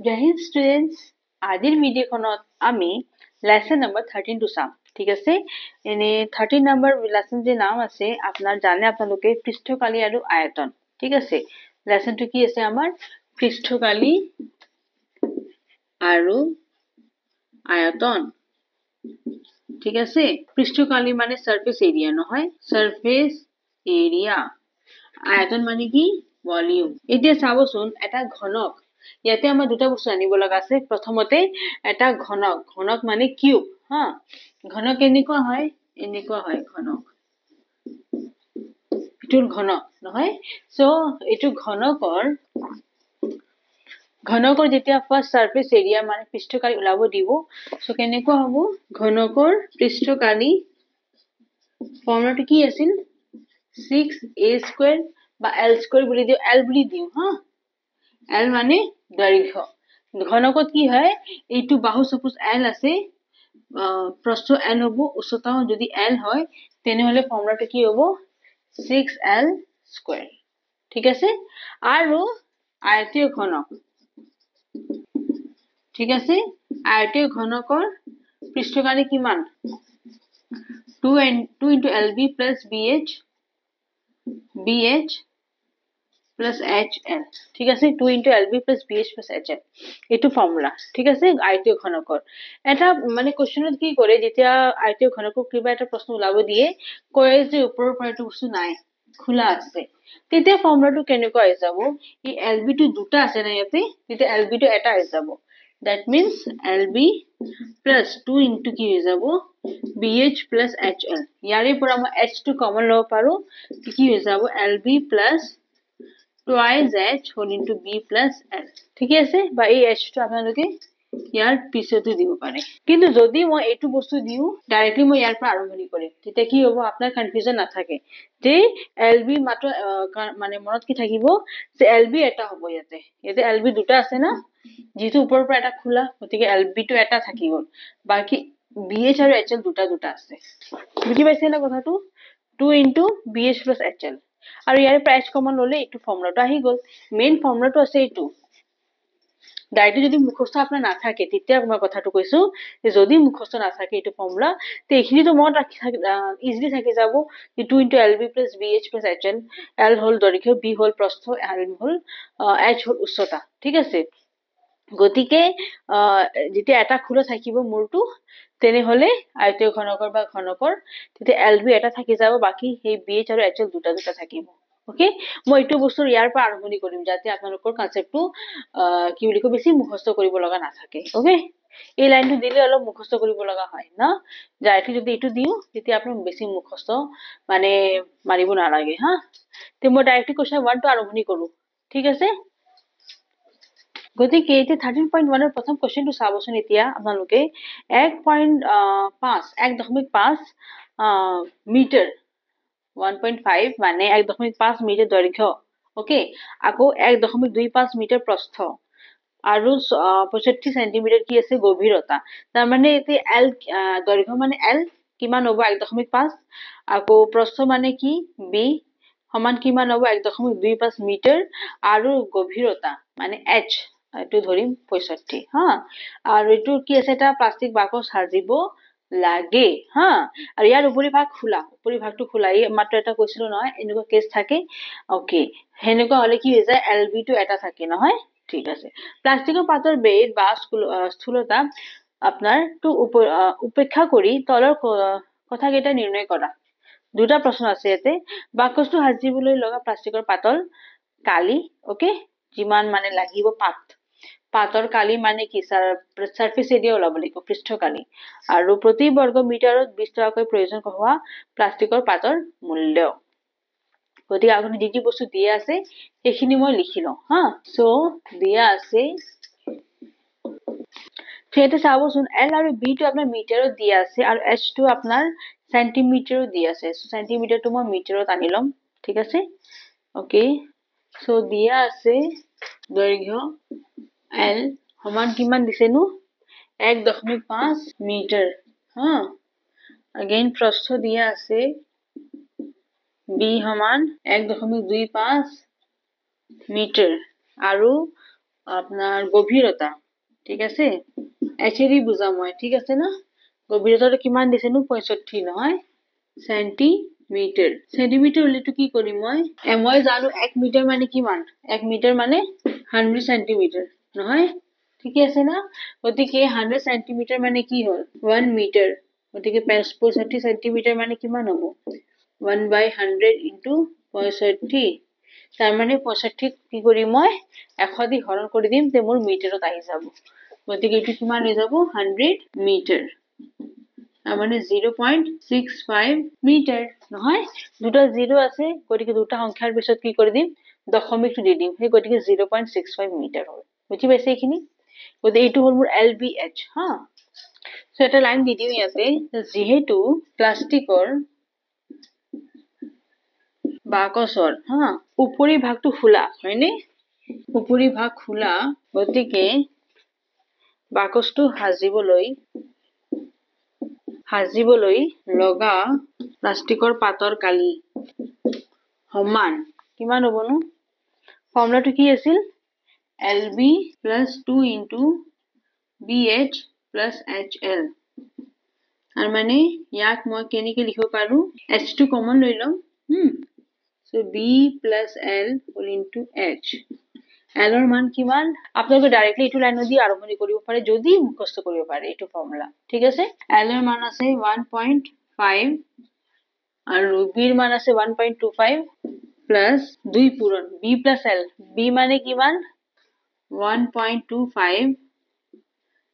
জয় Hind students, আজিৰ ভিডিঅ'খনত আমি lesson number 13 টো চাম। ঠিক আছে, এনে 13 নম্বৰ লেসন যে নাম আছে আপোনাৰ জানে আপোনালোকে পৃষ্ঠকালি আৰু আয়তন। ঠিক আছে, লেসনটো কি আছে আমাৰ পৃষ্ঠকালি আৰু আয়তন। ঠিক আছে, পৃষ্ঠকালি মানে সাৰফেস এৰিয়া নহয়, সাৰফেস এৰিয়া। আয়তন মানে কি ভলিউম। এতিয়া চাবচোন এটা ঘনক, ইয়াতে আমাৰ দুটা বস্তু আনিব লগা আছে। প্ৰথমতে এটা ঘনক, ঘনক মানে কিউব। হা, ঘনক এনেকুৱা হয়, এনেকুৱা হয় ঘনক, এইটোৰ ঘনক নহয়। সো এইটো ঘনকৰ যেতিয়া ফাৰ্স্ট সাৰফেস এৰিয়া মানে পৃষ্ঠকালি ওলাব দিব, সো কেনেকুৱা হ'ব ঘনকৰ পৃষ্ঠকালি। ফৰ্মুলাটো কি আছিল 6a² বা l² বুলি দিও, l বুলি দিও। হা, l মানে দৈৰ্ঘ্য। ঘনকত কি হয়, এইটো বাহু সাপোজ l আছে, প্ৰস্থ n হ'ব, উচ্চতাও যদি l হয়, তেনেহলে ফৰ্মুলাটো কি হ'ব 6l²। ঠিক আছে, আৰু আয়তীয় ঘনক, ঠিক আছে, আয়তীয় ঘনকৰ পৃষ্ঠকালি কিমান 2 into lb plus bh plus hl। ঠিক আছে, 2 into lb plus bh plus hl, এইটো ফৰ্মুলা। ঠিক আছে, আয়তীয় ঘনকৰ এটা মানে কোৱেশ্চনত কি কৰে, যেতিয়া আয়তীয় ঘনকৰ কিবা এটা প্ৰশ্ন ওলাব দিয়ে, কয় যে ওপৰৰ পৰা এইটো বস্তু নাই, খোলা আছে, তেতিয়া ফৰ্মুলাটো কেনেকুৱা হৈ যাব, এই lb টো দুটা আছে না ইয়াতে, তেতিয়া lb টো এটা হৈ যাব। that means lb plus 2 into কি হৈ যাব bh plus hl। ইয়াৰে পৰা মই h টো কমন লব পাৰো, কি হৈ যাব lb plus twice h whole into b plus l। ঠিক আছে, বা এই h টো আপোনালোকে ইয়াৰ পিছতো দিব পাৰে। কিন্তু যদি মই এইটো বস্তু দিও ডাইৰেক্টলি মই ইয়াৰ পৰা আৰম্ভণি কৰিম, তেতিয়া কি হ'ব আপোনাৰ কনফিউজন নাথাকে যে lb মাত্ৰ মানে মনত কি থাকিব যে lb এটা হ'ব। ইয়াতে lb দুটা আছে না, যেহেতু ওপৰৰ পৰা এটা খোলা, গতিকে lb টো এটা থাকি গল, বাকি bh আৰু hl দুটা দুটা আছে। বুজি পাইছে না কথাটো, 2 into bh plus hl, আৰু ইয়াৰ পৰা h কমন ললে এইটো ফৰ্মুলাটো আহি গল। মেইন ফৰ্মুলাটো আছে এইটো। ডাইৰেক্টলি যদি মুখস্থ আপোনাৰ নাথাকে, তেতিয়া মই কথাটো কৈছো যে যদি মুখস্থ নাথাকে এইটো ফৰ্মুলা, তে এইখিনিতো মনত ৰাখি ইজিলি থাকি যাব, 2 into lb plus bh plus hl, l হল দৈৰ্ঘ্য, b হল প্ৰস্থ, r হল h হল উচ্চতা। ঠিক আছে, গতিকে যেতিয়া এটা খোলা থাকিব মূৰটো, তেনেহলে আয়তীয় ঘনকৰ বা ঘনকৰ, তেতিয়া lb এটা থাকি যাব, বাকি সেই bh আৰু hl দুটা দুটা থাকিব। ওকে, মই এইটো বস্তু ইয়াৰ পৰা আৰম্ভণি কৰিম যাতে আপোনালোকৰ কনসেপ্টটো কি বুলি কয় বেছি মুখস্থ কৰিব লগা নাথাকে। ওকে, এই লাইনটো দিলে অলপ মুখস্থ কৰিব লগা হয় না, ডাইৰেক্টলি যদি এইটো দিও তেতিয়া আপুনি বেছি মুখস্থ মানে মাৰিব নালাগে। হা, তে মই ডাইৰেক্টলি কোৱেশ্চন 1 টো আৰম্ভণি কৰো। ঠিক আছে, গতিকে এতিয়া 13.1 ৰ প্ৰথম কোৱেশ্চনটো চাবচোন। এতিয়া আপোনালোকে 1.5 মিটাৰ 1.5 মানে 1.5 মিটাৰ দৈৰ্ঘ্য। ওকে, আকৌ 1.25 মিটাৰ প্ৰস্থ আৰু 65 সেন্টিমিটাৰ কি আছে গভীৰতা। তাৰ মানে এতিয়া l দৈৰ্ঘ্য মানে l কিমান হ'ব 1.5, আকৌ প্ৰস্থ মানে কি b সমান কিমান হ'ব 1.25 মিটাৰ, আৰু গভীৰতা মানে h এইটো ধৰিম 65। হা, আৰু এইটো কি আছে এটা প্লাষ্টিক বাকচ সাজিব লাগে। হা, আৰু ইয়াৰ উপৰি ভাগ খোলা, উপৰি ভাগটো খোলা, এই মাত্ৰ এটা কৈছিলো নহয় এনেকুৱা কেছ থাকে। ওকে, হেনেকুৱা হলে কি হৈ যায় lb টো এটা থাকে নহয়। ঠিক আছে, প্লাষ্টিকৰ পাতৰ বেদ বা স্থূলতা আপোনাৰ টো উপেক্ষা কৰি তলৰ কথাকেইটা নিৰ্ণয় কৰা। দুটা প্ৰশ্ন আছে ইয়াতে। বাকচটো সাজিবলৈ লগা প্লাষ্টিকৰ পাতল কালি, ওকে, যিমান মানে লাগিব পাতৰ কালি মানে কি সাৰফেস এৰিয়া ওলাব লাগিব, পৃষ্ঠকালি, আৰু প্ৰতি বৰ্গ মিটাৰত 20 টকাকৈ প্ৰয়োজন হোৱা প্লাষ্টিকৰ পাতৰ মূল্য। গতিকে আপুনি যি যি বস্তু দিয়া আছে সেইখিনি মই লিখি লওঁ। হা, সো দিয়া আছে, সেটা চাবচোন l আৰু b টো আপোনাৰ মিটাৰত দিয়া আছে, আৰু h টো আপোনাৰ সেন্টিমিটাৰত দিয়া আছে। সেন্টিমিটাৰ টো মই মিটাৰত আনি লম। ঠিক আছে, ওকে, সো দিয়া আছে দৈৰ্ঘ্য l সমান কিমান দিছে নো 1.5 মিটাৰ। হা, अगेन प्रस्थ দিয়া আছে b সমান 1.25 মিটাৰ, আৰু আপনাৰ গভীৰতা ঠিক আছে এচেৰি বুজাম মই ঠিক আছে না গভীৰতাটো কিমান দিছে নো 65 নহয় সেন্টিমিটাৰ সেন্টিমিটাৰ হলেটো কি কৰিম মই জানো 1 মিটার মানে কিমান 1 মিটার মানে 100 সেন্টিমিটার নহয় ঠিক আছে না গতিকে 100 সেন্টিমিটার মানে কি হল 1 মিটার গতিকে 65 সেন্টিমিটার মানে কিমান হ'ব 1/100 ইনটু 65 তার মানে 65 কি করি মই 100 দি হৰণ কৰি দিম তে মোৰ মিটাৰত আহি যাব গতিকে এটো কিমান হৈ যাব 100 মিটার তার মানে 0.65 মিটার নহয় দুটা জিরো আছে গতিকে দুটা সংখ্যাৰ পিছত কি কৰি দিম দশমিকটো দি দিম সেই গতিকে 0.65 মিটাৰ হয় বুজি পাইছে এইখিনি গতিকে এইটো হল মোৰ LBH হা সো এটা লাইন দি দিও ইয়াতে যেহেতু প্লাষ্টিকৰ বাকচৰ হা উপৰি ভাগটো খোলা হয়নে উপৰি ভাগ খোলা গতিকে বাকচটো হাজিবলৈ লগা প্লাষ্টিকৰ পাতৰ কালি সমান কিমান হ'বনো ফৰ্মুলাটো কি আছিল LB plus 2 into BH plus HL আৰু মানে ইয়াক মই কেনেকৈ লিখিব পাৰো H2 কমন লৈ লম so B plus L whole into H L ৰ মান কিমান আপোনালোকে ডাইৰেক্টলি এইটো লাইন দি আৰম্ভণি কৰিব পাৰে যদি মুখস্থ কৰিব পাৰে এইটো ফৰ্মুলা ঠিক আছে L ৰ মান আছে 1.5 আৰু B ৰ মান আছে 1.25 plus 2 পূৰণ B plus L B মানে কিমান 1.25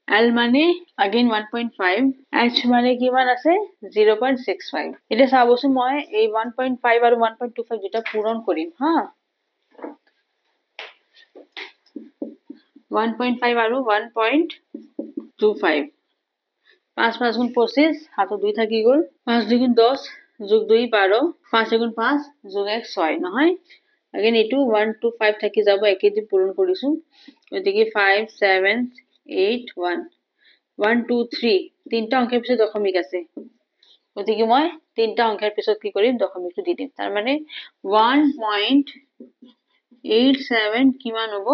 L মানে again 1.5 H মানে কিমান আছে 0.65 এটা চাবছো মই এই 1.5 আৰু 1.25 যেটা পূৰণ কৰিম হা 1.5 আৰু 1.25 5 5 গুণ 25 হাতত 2 থাকি গল 5 2 গুণ 10 যোগ 2 12 5 গুণ 5 যোগ 1 6 নহয় again এটো 1 2 5 থাকি যাব একেদি পূৰণ কৰিছো গতিকে 5 7 8 1 1 2 3 তিনটা অংকেৰ পিছত দশমিক আছে গতিকে মই তিনটা অংকেৰ পিছত কি কৰিম দশমিকটো দি দিম তাৰ মানে 1.87 কিমান হ'ব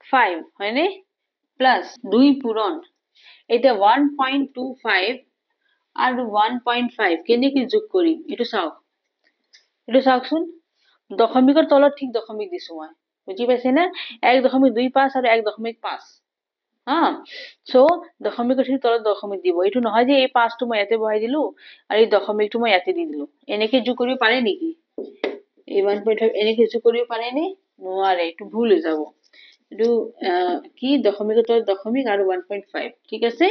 5 হয়নে প্লাস 2 পূৰণ এটা 1.25 আৰু 1.5 কেনেকৈ যোগ কৰিম এটো চাওকচোন দশমিকৰ তলত ঠিক দশমিক দিছো মই বুজি পাইছে না 1.25 আৰু 1.5 হা সো দশমিকৰ ঠিক তলত দশমিক দিব এটো নহয় যে এই 5 টো মই ইয়াতে বহাই দিলো আৰু এই দশমিকটো মই ইয়াতে দি দিলো এনেকৈ যোগ কৰিব পাৰে নেকি এই 1.5 এনেকৈ যোগ কৰিব পাৰে নে নোৱাৰে এটো ভুল হৈ যাব এটো কি দশমিকৰ তলত দশমিক আৰু 1.5 ঠিক আছে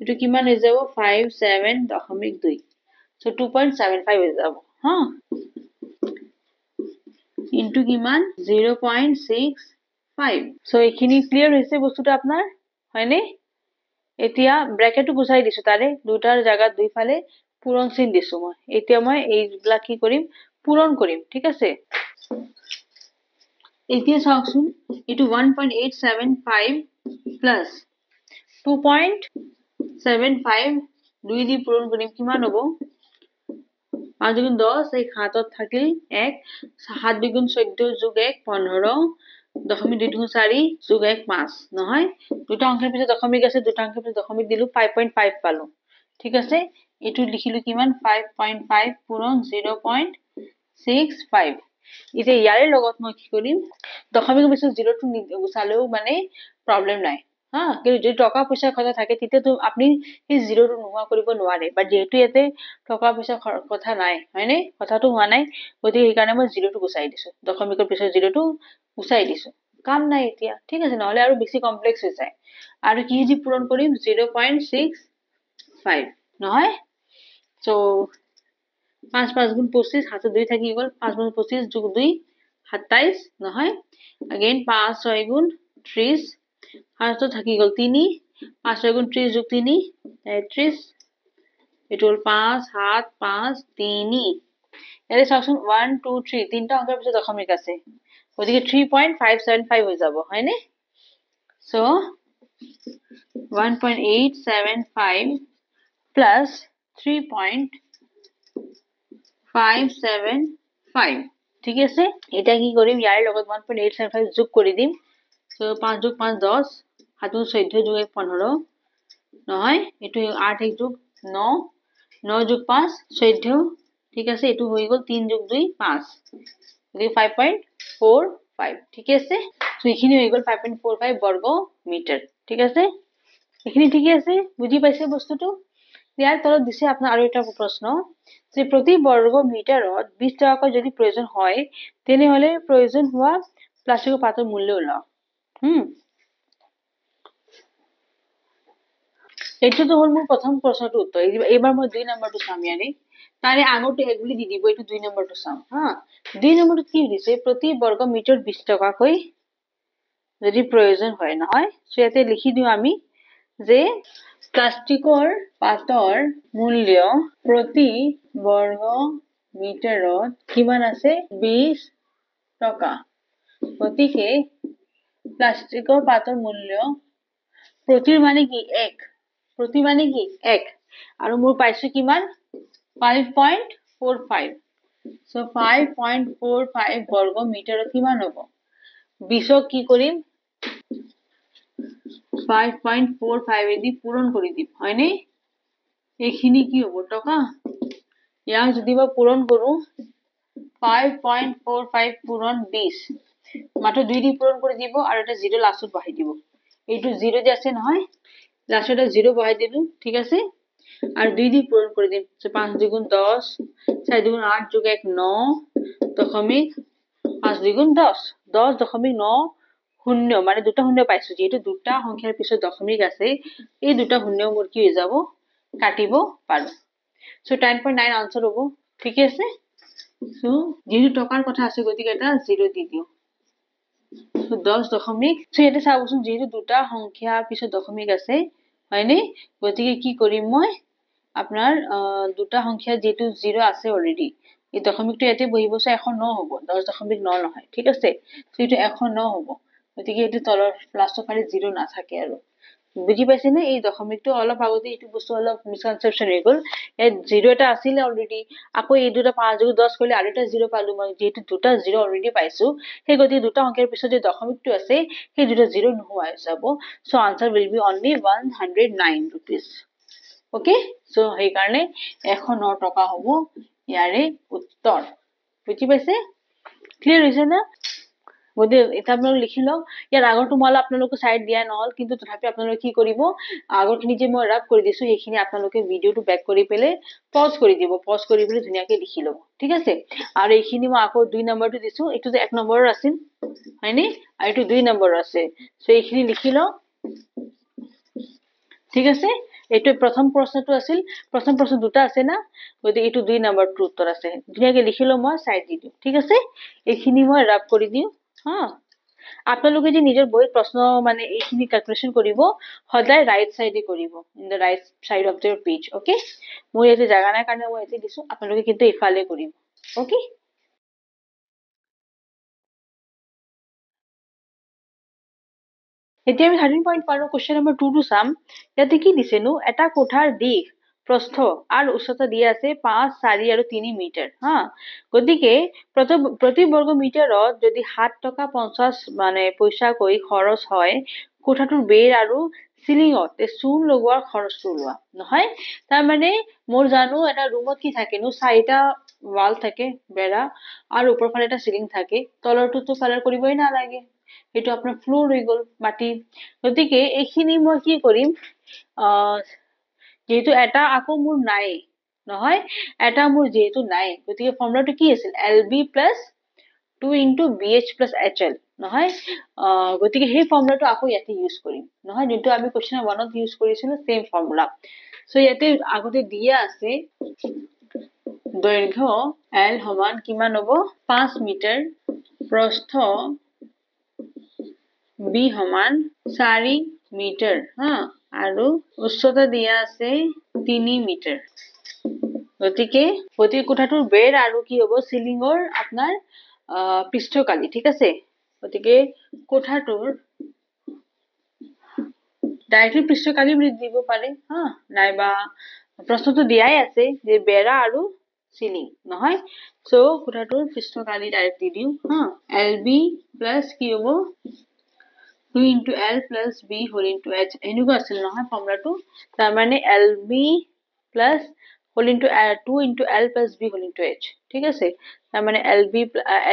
এটো কিমান হৈ যাব 57.2 সো 2.75 হৈ যাব হা ইনটু কিমান 0.65 সো এইখিনি ক্লিয়াৰ হৈছে বস্তুটো আপোনাৰ হয়নে এতিয়া ব্ৰ্যাকেটটো গুছাই দিছো তাৰে দুটাৰ জায়গাত দুইফালে পূৰণ চিন দিছো মই এতিয়া মই এইগুলা কি কৰিম পূৰণ কৰিম ঠিক আছে এতিয়া চাওকচোন এটো 1.875 প্লাস 2.75 দুই দি পূৰণ কৰিম কিমান হ'ব 5 দুগুণ 10 এই হাতত থাকিল 1 7 দুগুণ 14 যোগ 1 15 দশমিক 2 দুগুণ 4 যোগ 1 5 নহয় দুটা অংকেৰ পিছত দশমিক আছে দুটা অংকেৰ পিছত দশমিক দিলু 5.5 পালো ঠিক আছে এটো লিখিলো কিমান 5.5 পূৰণ 0.65 ইতে ইয়াৰে লগত মই কি কৰিম দশমিকৰ পিছত 0 টো গুছালেও মানে প্ৰবলেম নাই হা কিন্তু যদি টকা পইচা কথা থাকে তেতিয়া তো আপনি এই 0 টো নোহোৱা কৰিব নোৱাৰে বাট যেহেতু ইয়াতে টকা পইচা কথা নাই হয়নে কথাটো হোৱা নাই গতিকে এই কাৰণে মই 0 টো গুছাই দিছো দশমিকৰ পিছত 0 টো গুছাই দিছো কাম নাই এতিয়া ঠিক আছে নহলে আৰু বেছি কমপ্লেক্স হৈ যায় আৰু কি দি পূৰণ কৰিম 0.65 নহয় সো 5 5 গুণ 25 হাতে 2 থাকি গল 5 গুণ 25 যোগ 2 27 নহয় again 5 6 গুণ 30 হাতে থাকি গল 3 5 6 গুণ 30 যোগ 3 33 এটো হল 5 7 5 3 এৰে চাওকচোন 1 2 3 তিনটা অংকেৰ পিছত দশমিক আছে গতিকে 3.575 হৈ যাব হয়নে সো 1.875 plus 3.575 ঠিক আছে এটা কি কৰিম ইয়াৰ লগত 1.875 যোগ কৰি দিম সো 5 যোগ 5 10 7 14 যোগ 1 15 নহয় এটো 8 1 যোগ 9 9 যোগ 5 14 ঠিক আছে এটো হৈ গল 3 যোগ 2 5 এটো 5.45 ঠিক আছে সো এখিনি হৈ গল 5.45 বর্গ মিটার ঠিক আছে এখিনি ঠিক আছে বুঝি পাইছে বস্তুটো ইয়াৰ তলত দিছে আপোনাৰ আৰু এটা প্ৰশ্ন যে প্ৰতি বৰ্গ মিটাৰত 20 টকাকৈ যদি প্ৰয়োজন হয় তেনেহলে প্ৰয়োজন হোৱা প্লাষ্টিকৰ পাতৰ মূল্য ওলাওক এইটো তো হল মোৰ প্ৰথম প্ৰশ্নটো উত্তৰ এবাৰ মই 2 নম্বৰটো চাম ইয়াৰে তাৰে আগতে এগুলি দি দিব এইটো 2 নম্বৰটো চাম হা 2 নম্বৰটো কি দিছে প্ৰতি বৰ্গ মিটাৰ 20 টকাকৈ যদি প্ৰয়োজন হয় নহয় সো ইয়াতে লিখি দিও আমি যে প্লাষ্টিকৰ পাতৰ মূল্য প্ৰতি বৰ্গ মিটাৰত কিমান আছে 20 টকা গতিকে প্লাষ্টিকৰ পাতৰ মূল্য প্ৰতিৰ মানে কি 1 প্ৰতি মানে কি 1 আৰু মোৰ পাইছো কিমান 5.45 সো 5.45 বৰ্গ মিটাৰত কিমান হ'ব 20 কি কৰিম 5.45 এদি পূৰণ কৰি দিম হয়নে এখিনি কি হ'ব টকা ইয়াক যদি মই পূৰণ কৰো 5.45 পূৰণ 20 মাত্ৰ 2 দি পূৰণ কৰি দিব আৰু এটা 0 লাষ্টত বহাই দিব এইটো 0 যে আছে নহয় লাষ্টত 0 বহাই দিলো ঠিক আছে আর 2 দি পূরণ করে দিন 5 দ্বিগুণ 10 4 দ্বিগুণ 8 যোগ 1 9 দশমিক 5 দ্বিগুণ 10 10.9 শূন্য মানে দুটা শূন্য পাইছো যেহেতু দুটা সংখ্যার পিছত দশমিক আছে এই দুটা শূন্য মোৰ কি হৈ যাব কাটিব পাৰো সো 10.9 আনসাৰ হ'ব ঠিক আছে সো যেহেতু টকাৰ কথা আছে গতিকে এটা 0 দি দিও সো 10 দশমিক সো এটা চাবচোন যেহেতু দুটা সংখ্যাৰ পিছত দশমিক আছে হয়নে গতিকে কি কৰিম মই আপনার দুটা সংখ্যা যেটো 0 আছে অলরেডি এই দশমিকটো ইয়াতে বহিব সো 109 হ'ব 10.9 নহয় ঠিক আছে সো এটো 109 হ'ব গতিকে এটো তলৰ প্লাসৰ ফালে 0 না থাকে আৰু বুজি পাইছে নে এই দশমিকটো অলপ আগতে এটো বস্তু অলপ মিসকনসেপশন হৈ গল এই 0 এটা আছিল অলরেডি আকৌ এই দুটা 5 যোগ 10 কৰিলে আৰু এটা 0 পালো মই যেটো দুটা 0 অলৰেডি পাইছো সেই গতি দুটা সংখ্যাৰ পিছত যে দশমিকটো আছে সেই দুটা 0 নোহোৱা হৈ যাব so answer will be only 109 rupees okay so সেই কাৰণে 109 টকা হ'ব ইয়াৰে উত্তৰ বুজি পাইছে ক্লিয়াৰ হৈছে না বডি এটা আপোনালোক লিখি লওক ইয়াৰ আগৰটো মই আপোনালোকক সাইড দিয়া নহল কিন্তু তথাপি আপোনালোকে কি কৰিব আগৰখিনি যে মই ৰাপ কৰি দিছো এইখিনি আপোনালোকে ভিডিওটো ব্যাক কৰি পেলে পজ কৰি দিব পজ কৰি পেলে ধুনিয়াকৈ লিখি লব ঠিক আছে আৰু এইখিনি মই আকৌ 2 নম্বৰটো দিছো এটো যে 1 নম্বৰৰ আছিল হয়নি আৰু এটো 2 নম্বৰ আছে সো এইখিনি লিখি লও ঠিক আছে এটো প্ৰথম প্ৰশ্নটো আছিল প্ৰথম প্ৰশ্ন দুটা আছে না গতিকে এটো 2 নম্বৰটো উত্তৰ আছে ধুনিয়াকৈ লিখি লও মই সাইড দি দিও ঠিক আছে এইখিনি মই ৰাপ কৰি দিও হা আপোনালোকে যে নিজৰ বহিত প্ৰশ্ন মানে এইখিনি ক্যালকুলেশন কৰিব সদায় ৰাইট সাইডে কৰিব in the right side of the page okay মই এতে জাগা নাই কাৰণে মই এতে দিছো আপোনালোকে কিন্তু ইফালে কৰিব ওকে এতিয়া আমি 13 পইণ্ট পাৰো কোৱেশ্চন নম্বৰ 2 টো চাম ইয়াতে কি দিছে নো এটা কোঠাৰ দিশ প্ৰস্থ আৰু উচ্চতা দিয়া আছে 5 4 আৰু 3 মিটাৰ হা গতিকে প্ৰতি বৰ্গ মিটাৰত যদি 7 টকা 50 মানে পইচা কৈ খৰচ হয় কোঠাটোৰ বেৰ আৰু সিলিংত চূণ লগোৱাৰ খৰচটো লোৱা নহয় তাৰ মানে মোৰ জানো এটা ৰুমত কি থাকে নো 4টা ওয়াল থাকে বেৰা আৰু ওপৰ ফালে এটা সিলিং থাকে তলৰটো কালাৰ কৰিবই নালাগে এটো আপোনাৰ ফ্লোৰ হৈ গল মাটি গতিকে এইখিনি মই কি কৰিম যেহেতু এটা আকৌ মোৰ নাই নহয় এটা মোৰ যেহেতু নাই গতিকে ফৰ্মুলাটো কি আছিল LB + 2 * BH + HL নহয় গতিকে সেই ফৰ্মুলাটো আকৌ ইয়াতে ইউজ কৰিম নহয় যেটো আমি কোৱেশ্চন 1 ত ইউজ কৰিছিলো সেম ফৰ্মুলা সো ইয়াতে আগতে দিয়া আছে দৈৰ্ঘ্য L সমান কিমান হ'ব 5 মিটাৰ প্ৰস্থ B সমান 4 মিটাৰ হা আৰু উচ্চতা দিয়া আছে 3 মিটাৰ গতিকে প্ৰতি কোঠাটোৰ বেৰ আৰু কি হ'ব সিলিংৰ আপোনাৰ পৃষ্ঠকালি ঠিক আছে গতিকে কোঠাটোৰ ডাইৰেক্টলি পৃষ্ঠকালি বুলি দিব পাৰে হা নাইবা প্ৰশ্নটো দিয়াই আছে যে বেৰা আৰু সিলিং নহয় সো কোঠাটোৰ পৃষ্ঠকালি ডাইৰেক্ট দি দিও হা LB + কি হ'ব 2 into L plus B whole into H এনেকুৱা আছিল নহয় ফৰ্মুলাটো তাৰ মানে LB plus whole into 2 into L plus B whole into H ঠিক আছে তাৰ মানে LB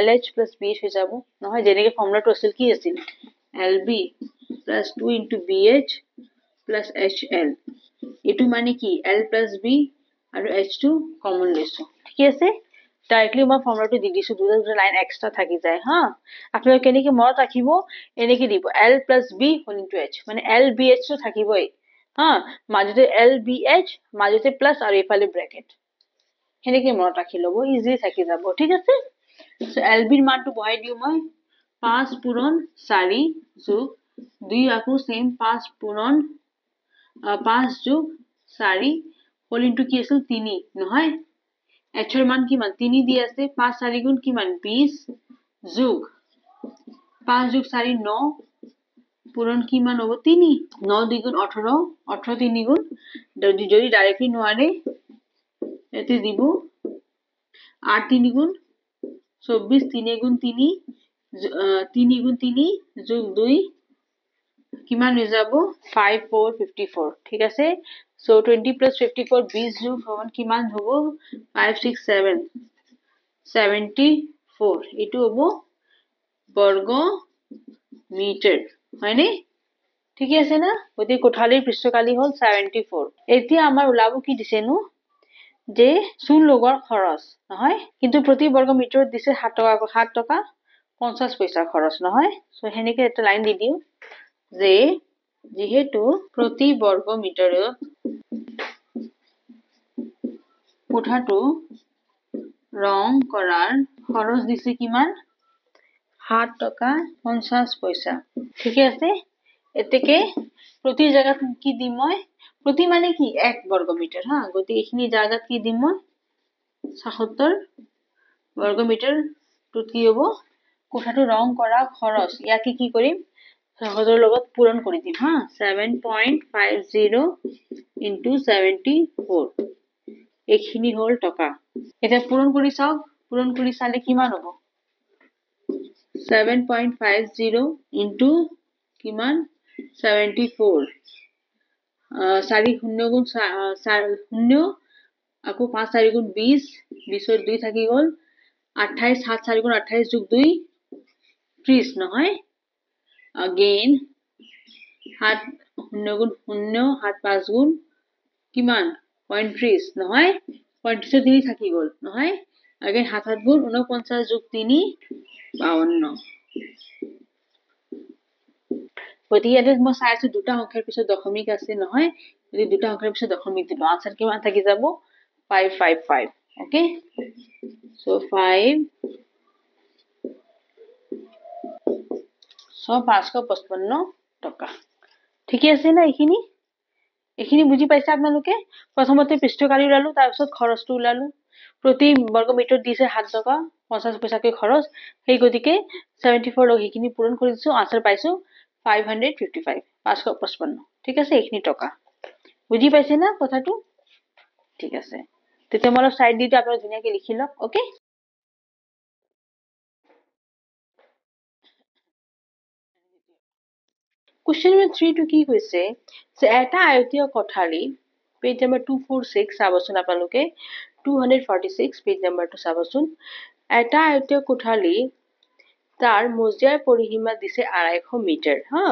LH plus BH হৈ যাব নহয় যেনেকৈ ফৰ্মুলাটো আছিল কি আছিল LB plus 2 into BH plus HL এটো মানে কি L plus B আৰু H2 কমন লৈছো ঠিক আছে ডাইৰেক্টলি মই ফৰ্মুলাটো দি দিছো দুটা লাইন এক্সট্ৰা থাকি যায় হা আপোনালোকে কেনেকৈ মনত ৰাখিব এনেকৈ দিব L plus B whole into H মানে LBH টো থাকিবই হা মাজতে LBH মাজতে প্লাস আৰু এফালে ব্ৰ্যাকেট সেনেকৈ মনত ৰাখি লব ইজি থাকি যাব ঠিক আছে সো LB ৰ মানটো বহাই দিও মই 5 পূৰণ 4 যোগ 2 আকৌ সেম 5 পূৰণ 5 যোগ 4 whole into কি আছিল 3 নহয় H ৰ মান কিমান 3 দি আছে 5 4 গুণ কিমান 20 যোগ 5 যোগ 4 9 পূরণ কিমান হ'ব 3 9 দ্বিগুণ 18 18 3 গুণ যদি ডাইরেক্টলি নোৱাৰে এতে দিব 8 3 গুণ 24 3 গুণ 3 3 গুণ 3 যোগ 2 কিমান হৈ যাব 5 4 54 ঠিক আছে সো 20 plus 54 20 যোগ সমান কিমান হ'ব 5 6 7 74 এটো হ'ব বর্গ মিটার হয়নে ঠিক আছে না ওতে কোঠালিৰ পৃষ্ঠকালি হল 74 এতিয়া আমাৰ ওলাব কি দিছে নো যে চূণ লগৰ খৰচ নহয় কিন্তু প্ৰতি বৰ্গ মিটাৰত দিছে 7 টকা 50 পইচা খৰচ নহয় সো হেনেকে এটা লাইন দি দিও যে যেহেতু প্ৰতি বৰ্গ মিটাৰত কোঠাটো ৰং কৰাৰ খৰচ দিছে কিমান 7 টকা 50 পইচা ঠিক আছে এতেকে প্রতি জায়গাত কি দিম মই প্রতি মানে কি 1 বর্গ মিটার হ্যাঁ গতি এখিনি জায়গাত কি দিম মই 77 বর্গ মিটার তো কি হ'ব কোঠাটো ৰং কৰা খৰচ ইয়াকে কি কৰিম সহজৰ লগত পূৰণ কৰি দিম হা 7.50 into 74 এখিনি হল টকা এটা পূৰণ কৰি চাও পূৰণ কৰি চালে কিমান হ'ব 7.50 into কিমান 74 4 শূন্য গুণ 0 আকৌ 5 4 গুণ 20 20 ৰ 2 থাকি গল 28 7 4 গুণ 28 যোগ 2 30 নহয় again 7 শূন্য গুণ 0 7 5 গুণ কিমান 35 নহয় 35 3 থাকি গল নহয় again 7 7 গুণ 49 যোগ 3 52 গতি ইয়াতে মই চাইছো দুটা সংখ্যাৰ পিছত দশমিক আছে নহয় যদি দুটা সংখ্যাৰ পিছত দশমিক দিলো আনসার কিমান থাকি যাব 555 ওকে সো 5 সো 555 টকা ঠিক আছে না এখিনি বুজি পাইছে আপোনালোকে প্ৰথমতে পৃষ্ঠকালি উলালো তাৰ পিছত খৰচটো উলালো প্ৰতি বৰ্গ মিটাৰ দিছে 7 টাকা 50 পইচাকৈ খৰচ সেই গতিকে 74 লগ এখিনি পূৰণ কৰি দিছো আনসার পাইছো 555 555 ঠিক আছে এখিনি টকা বুজি পাইছে না কথাটো ঠিক আছে তেতিয়া মই সাইড দিতে আপোনালোকে ধুনিয়াকৈ লিখি লওক ওকে Question number 3 to কি কৈছে যে এটা আয়তীয় কোঠালি পেজ নাম্বার 246 চাবচোন আপোনালোকে 246 পেজ নাম্বাৰটো চাবচোন এটা আয়তীয় কোঠালি তাৰ মজিয়াৰ পৰিসীমা দিছে 250 মিটাৰ হা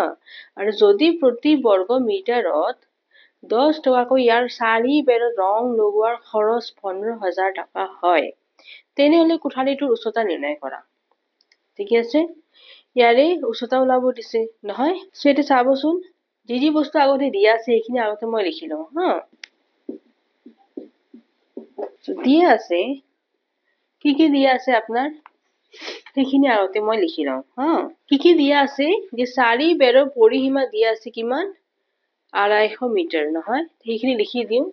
আৰু যদি প্ৰতি বৰ্গ মিটাৰত 10 টকাকৈ ইয়াৰ 4 বেৰ ৰং লগোৱাৰ খৰচ 15000 টকা হয় তেনেহলে কোঠালিটোৰ উচ্চতা নিৰ্ণয় কৰা ঠিক আছে ইয়াৰে উচ্চতা ওলাব দিছে নহয় সেটা চাবচোন যি বস্তু আগতে দিয়া আছে এইখিনি আগতে মই লিখি লওঁ হা দিয়া আছে কি দিয়া আছে আপোনাৰ সেইখিনি আগতে মই লিখি লওঁ হা কি দিয়া আছে যে 4 বেৰৰ পৰিসীমা দিয়া আছে কিমান 250 মিটাৰ নহয় সেইখিনি লিখি দিও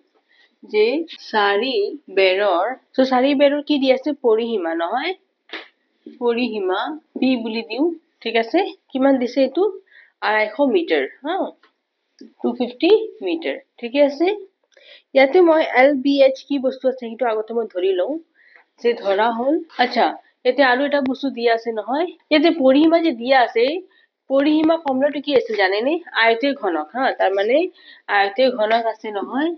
যে 4 বেৰৰ সো 4 বেৰৰ কি দিয়া আছে পৰিসীমা নহয় পৰিসীমা পি বুলি দিও ঠিক আছে কিমান দিছে এটো 250 মিটাৰ হা 250 মিটাৰ ঠিক আছে ইয়াতে মই LBH কি বস্তু আছে সেইটো আগতে মই ধৰি লওঁ যে ধৰা হল আচ্ছা এতে আৰু এটা বস্তু দিয়া আছে নহয় ইয়াতে পৰিসীমা যে দিয়া আছে পৰিসীমা ফৰ্মুলাটো কি আছিল জানেনে আয়তীয় ঘনক হা তাৰ মানে আয়তীয় ঘনক আছে নহয়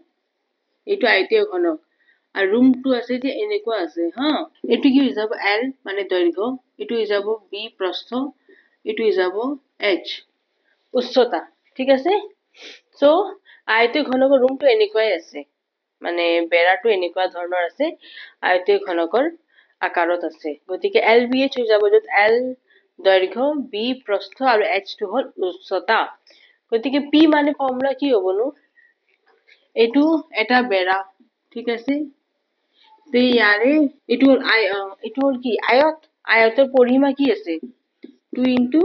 এইটো আয়তীয় ঘনক আৰু ৰুমটো আছে যে এনেকুৱা আছে হা এইটো কি হৈ যাব L মানে দৈৰ্ঘ্য এইটো হৈ যাব B প্ৰস্থ এইটো হৈ যাব H উচ্চতা ঠিক আছে সো আয়তীয় ঘনকৰ ৰুমটো এনেকুৱাই আছে মানে বেৰাটো এনেকুৱা ধৰণৰ আছে আয়তীয় ঘনকৰ আকাৰত আছে গতিকে LBH হৈ যাব যত L দৈৰ্ঘ্য B প্ৰস্থ আৰু H টো হল উচ্চতা গতিকে P মানে ফৰ্মুলা কি হ'বনো এইটো এটা বেৰা ঠিক আছে তে ইয়াৰে এইটো হল কি আয়ত আয়তৰ পৰিসীমা কি আছে 2 into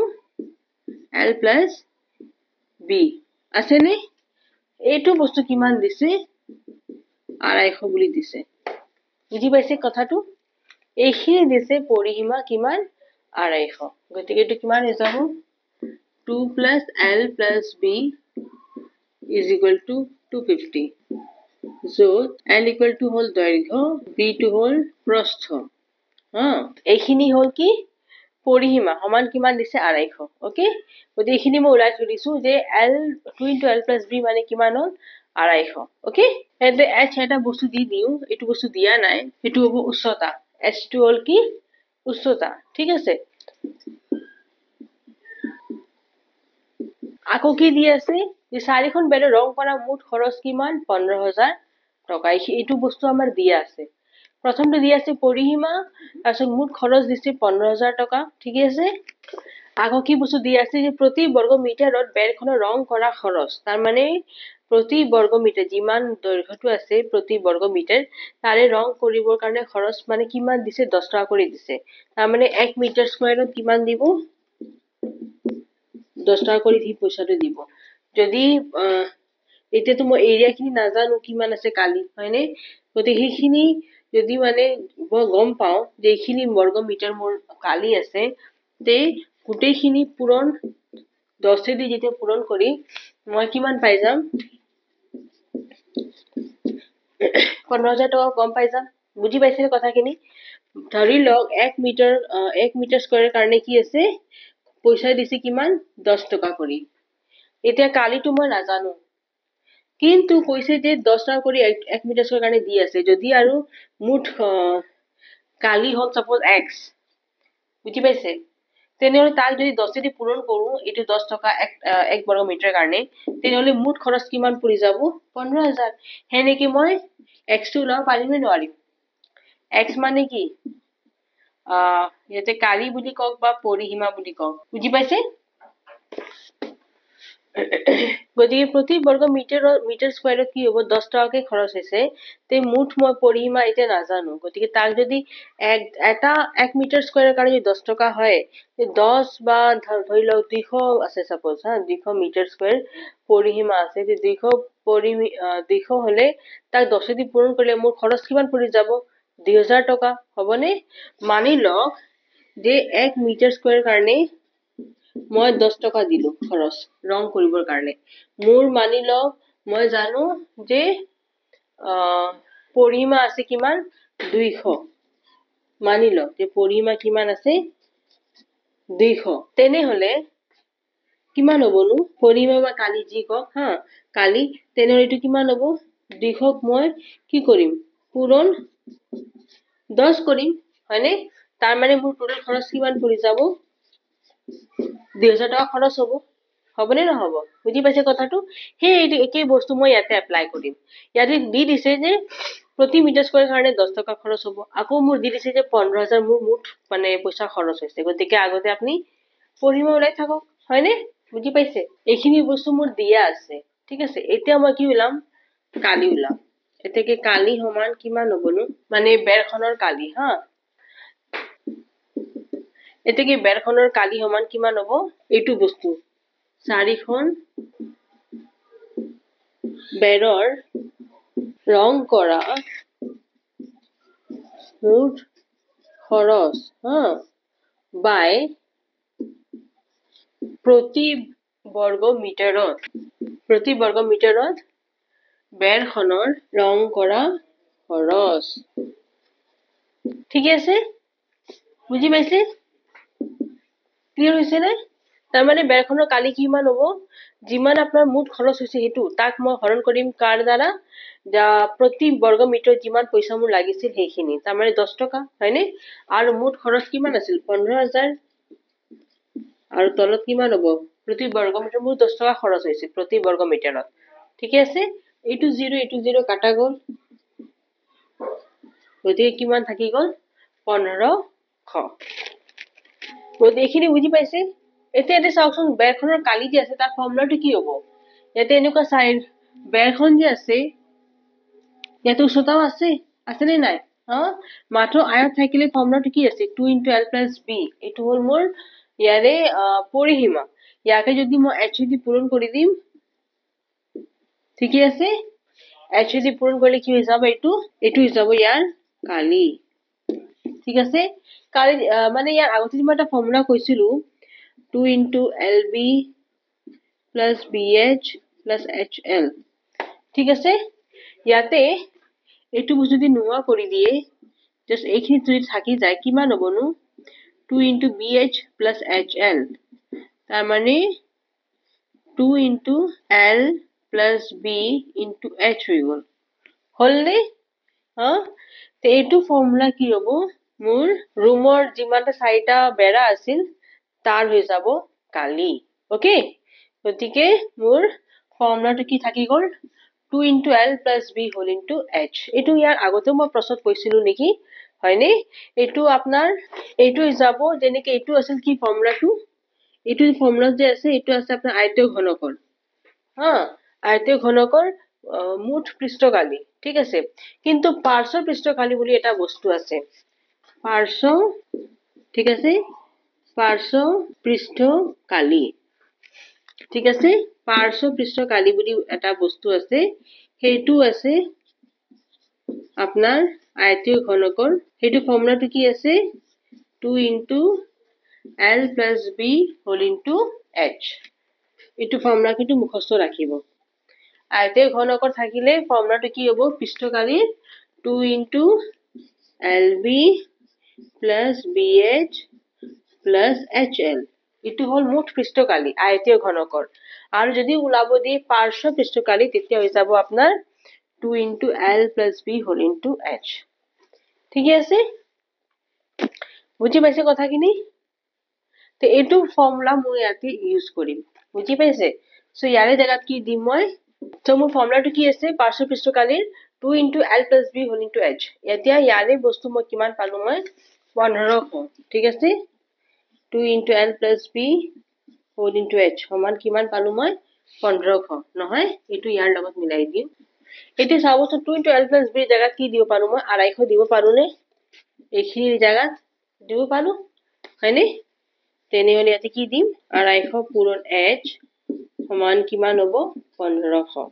L plus B আছে নে এইটো বস্তু কিমান দিছে 250 বুলি দিছে বুজি পাইছে কথাটো এইখিনি দিছে পৰিসীমা কিমান 250 গতিকে এইটো কিমান হৈ যাব 2 plus L plus B is equal to 250 so L equal to হল দৈৰ্ঘ্য B to হল প্ৰস্থ এইখিনি হল কি পৰিসীমা সমান কিমান দিছে 250 ওকে গতিকে এইখিনি মই উলাই থৈছো যে L 2 into L plus B মানে কিমান হল 250 ওকে এতে H এটা বস্তু দি দিও এটো বস্তু দিয়া নাই এটো হ'ব উচ্চতা H টো হল কি উচ্চতা ঠিক আছে আকৌ কি দি আছে যে চাৰিখন বেৰৰ ৰং কৰা মুঠ খৰচ কিমান 15000 টকা এইটো বস্তু আমাৰ দিয়া আছে প্ৰথমটো দি আছে পৰিসীমা তাৰপিছত মুঠ খৰচ দিছে 15000 টকা ঠিক আছে আকৌ কি বস্তু দি আছে যে প্ৰতি বৰ্গ মিটাৰত বেৰখনৰ ৰং কৰা খৰচ তাৰ মানে প্ৰতি বৰ্গ মিটাৰ যিমান দৈৰ্ঘ্যটো আছে প্ৰতি বৰ্গ মিটাৰ তাৰে ৰং কৰিবৰ কাৰণে খৰচ মানে কিমান দিছে 10 টকা কৰি দিছে তাৰ মানে 1 মিটাৰ স্কয়াৰত কিমান দিব 10 টকা কৰি দি পইচাটো দিব যদি এতিয়াতো মই এৰিয়া খিনি নাজানো কিমান আছে কালি হয়নে গতি সেইখিনি যদি মানে গম পাও যে এইখিনি বৰ্গ মিটাৰ মোৰ কালি আছে তে গোটেইখিনি পূৰণ 10 দি যেতিয়া পূৰণ কৰি মই কিমান পাই যাম 15000 টকা কম পাই যাম বুজি পাইছে কথাখিনি ধৰি লওক 1 মিটাৰ স্কয়াৰৰ কাৰণে কি আছে পইচা দিছে কিমান 10 টকা কৰি এতিয়া কালিটো মই নাজানো কিন্তু কৈছে যে 10 টকা কৰি 1 মিটাৰ স্কয়াৰ কাৰণে দি আছে যদি আৰু মুঠ কালি হল সাপোজ x বুজি পাইছে তেনেহলে তাক যদি 10 দি পূৰণ কৰো এটো 10 টকা 1 বৰ্গ মিটাৰ কাৰণে তেনেহলে মুঠ খৰচ কিমান পৰি যাব 15000 হেনেকি মই x টো লাভ পাৰিম নোৱাৰিম x মানে কি ইয়াতে কালি বুলি কক বা পৰিসীমা বুলি কক বুজি পাইছে গতিকে প্ৰতি বৰ্গ মিটাৰ স্কয়াৰত কি হ'ব 10 টকাকে খৰচ হৈছে তে মুঠ মই পৰিসীমা এতিয়া নাজানো গতিকে তাক যদি এটা 1 মিটাৰ স্কয়াৰৰ কাৰণে 10 টকা হয় তে 10 বা ধৰি লওক 200 আছে সাপোজ 200 মিটাৰ স্কয়াৰ পৰিসীমা আছে যে 200 হলে তাক 10 দি পূৰণ কৰিলে মোৰ খৰচ কিমান পৰি যাব 2000 টকা হবনে মানি লওক যে 1 মিটাৰ স্কয়াৰ কাৰণে মই 10 টকা দিলো খৰচ ৰং কৰিবৰ কাৰণে মোৰ মানি লওক মই জানো যে পৰিসীমা আছে কিমান 200 মানি লওক যে পৰিসীমা কিমান আছে 200 তেনেহলে কিমান হবনো পৰিসীমা বা কালি যি কক কালি তেনেহলে এটো কিমান হব 200 মই কি কৰিম পূৰণ 10 কৰিম হয়নে তাৰ মানে মোৰ টোটাল খৰচ কিমান পৰি যাব 2000 টকা খৰচ হবনে নহব বুজি পাইছে কথাটো হে এইটো একেই বস্তু মই ইয়াতে এপ্লাই কৰিম ইয়াতে দি দিছে যে প্ৰতি মিটাৰ স্কয়াৰ কাৰণে 10 টকা খৰচ হ'ব আকৌ মোৰ দি দিছে যে 15000 মোৰ মুঠ মানে পইচা খৰচ হৈছে গতিকে আগতে আপুনি পৰিসীমা উলাই থাকক হয়নে বুজি পাইছে এইখিনি বস্তু মোৰ দিয়া আছে ঠিক আছে এতিয়া মই কি উলাম কালি উলাম এতেকে কালি সমান কিমান হ'বনো মানে বেৰখনৰ কালি এতেকে বেৰখনৰ কালি সমান কিমান হ'ব এইটো বস্তু 4খন বেৰৰ ৰং কৰা মুঠ খৰচ বাই প্ৰতি বৰ্গ মিটাৰত বেৰখনৰ ৰং কৰা খৰচ ঠিক আছে বুজি পাইছে ক্লিয়াৰ হৈছে নে তাৰ মানে বেৰখনৰ কালি কিমান হ'ব যিমান আপোনাৰ মুঠ খৰচ হৈছে সেইটো তাক মই হৰণ কৰিম কাৰ দ্বাৰা প্ৰতি বৰ্গ মিটাৰ যিমান পইচা মোৰ লাগিছিল সেইখিনি তাৰ মানে 10 টকা হয়নে আৰু মুঠ খৰচ কিমান আছিল 15,000 আৰু তলত কিমান হ'ব প্ৰতি বৰ্গ মিটাৰ মোৰ 10 টকা খৰচ হৈছে প্ৰতি বৰ্গ মিটাৰত ঠিক আছে এইটো 0 কাটা গ'ল গতিকে কিমান থাকি গ'ল 1500 গতিকে এইখিনি বুজি পাইছে এতিয়া এটা চাওকচোন বেৰখনৰ কালি যে আছে তাৰ ফৰ্মুলাটো কি হ'ব ইয়াতে এনেকুৱা চাইড বেৰখন যে আছে ইয়াতে উচ্চতাও আছে নে নাই মাত্ৰ আয়ত থাকিলে ফৰ্মুলাটো কি আছে 2 * l + b এইটো হ'ল মোৰ ইয়াৰে পৰিসীমা ইয়াকে যদি মই h দি পূৰণ কৰি দিম ঠিক আছে h দি পূৰণ কৰিলে কি হৈ যাব এইটো হৈ যাব ইয়াৰ কালি ঠিক আছে কালি মানে ইয়াৰ আগতে মই এটা ফৰ্মুলা কৈছিলো 2 * lb + bh + hl ঠিক আছে ইয়াতে এইটো যদি নোহোৱা কৰি দিয়ে জাস্ট এইখিনি যদি থাকি যায় কিমান হ'বনো 2 * bh + hl তাৰ মানে 2 * l + b * h হৈ গ'ল হলনে তে এইটো ফৰ্মুলা কি হ'ব মোৰ ৰুমৰ যিমানটা 4টা বেৰা আছিল তাৰ হৈ যাব কালি ওকে গতিকে মোৰ ফৰ্মুলাটো কি থাকি গ'ল 2 * l + b * h এইটো ইয়াৰ আগতে মই প্ৰশ্নত কৈছিলো নেকি হয়নে এইটো আপোনাৰ এইটো হৈ যাব যেনেকৈ এইটো আছিল কি ফৰ্মুলাটো এইটো ফৰ্মুলা যে আছে এইটো আছে আপোনাৰ আয়তীয় ঘনকৰ আয়তীয় ঘনকৰ মুঠ পৃষ্ঠকালি ঠিক আছে কিন্তু পাৰ্শ্ব পৃষ্ঠকালি বুলি এটা বস্তু আছে পাৰ্শ্ব ঠিক আছে পাৰ্শ্ব পৃষ্ঠকালি ঠিক আছে পাৰ্শ্ব পৃষ্ঠকালি বুলি এটা বস্তু আছে সেইটো আছে আপোনাৰ আয়তীয় ঘনকৰ সেইটো ফৰ্মুলাটো কি আছে 2 * l + b * h এইটো ফৰ্মুলা কিন্তু মুখস্থ ৰাখিব আয়তীয় ঘনকৰ থাকিলে ফৰ্মুলাটো কি হ'ব পৃষ্ঠকালিৰ 2 * lb + bh + hl এইটো হ'ল মুঠ পৃষ্ঠকালি আয়তীয় ঘনকৰ আৰু যদি ওলাব দিয়ে পাৰ্শ্ব পৃষ্ঠকালি তেতিয়া হৈ যাব আপোনাৰ 2 * l + b * h ঠিক আছে বুজি পাইছে কথাখিনি তে এইটো ফৰ্মুলা মই ইয়াতে ইউজ কৰিম বুজি পাইছে সো ইয়াৰে জায়গাত কি দিম মই সো মোৰ ফৰ্মুলাটো কি আছে পাৰ্শ্ব পৃষ্ঠকালিৰ 2 * l + b * h এতিয়া ইয়াৰে বস্তু মই কিমান পালো মই 1500 ঠিক আছে 2 * l + b * h সমান কিমান পালো মই 1500 নহয় এইটো ইয়াৰ লগত মিলাই দিম এতিয়া চাবচোন 2 * l + b জায়গাত কি দিব পাৰো মই 250 দিব পাৰো নে এইখিনিৰ জায়গাত দিব পাৰো হয়নে তেনেহলে ইয়াতে কি দিম 250 পূৰণ h সমান কিমান হ'ব 1500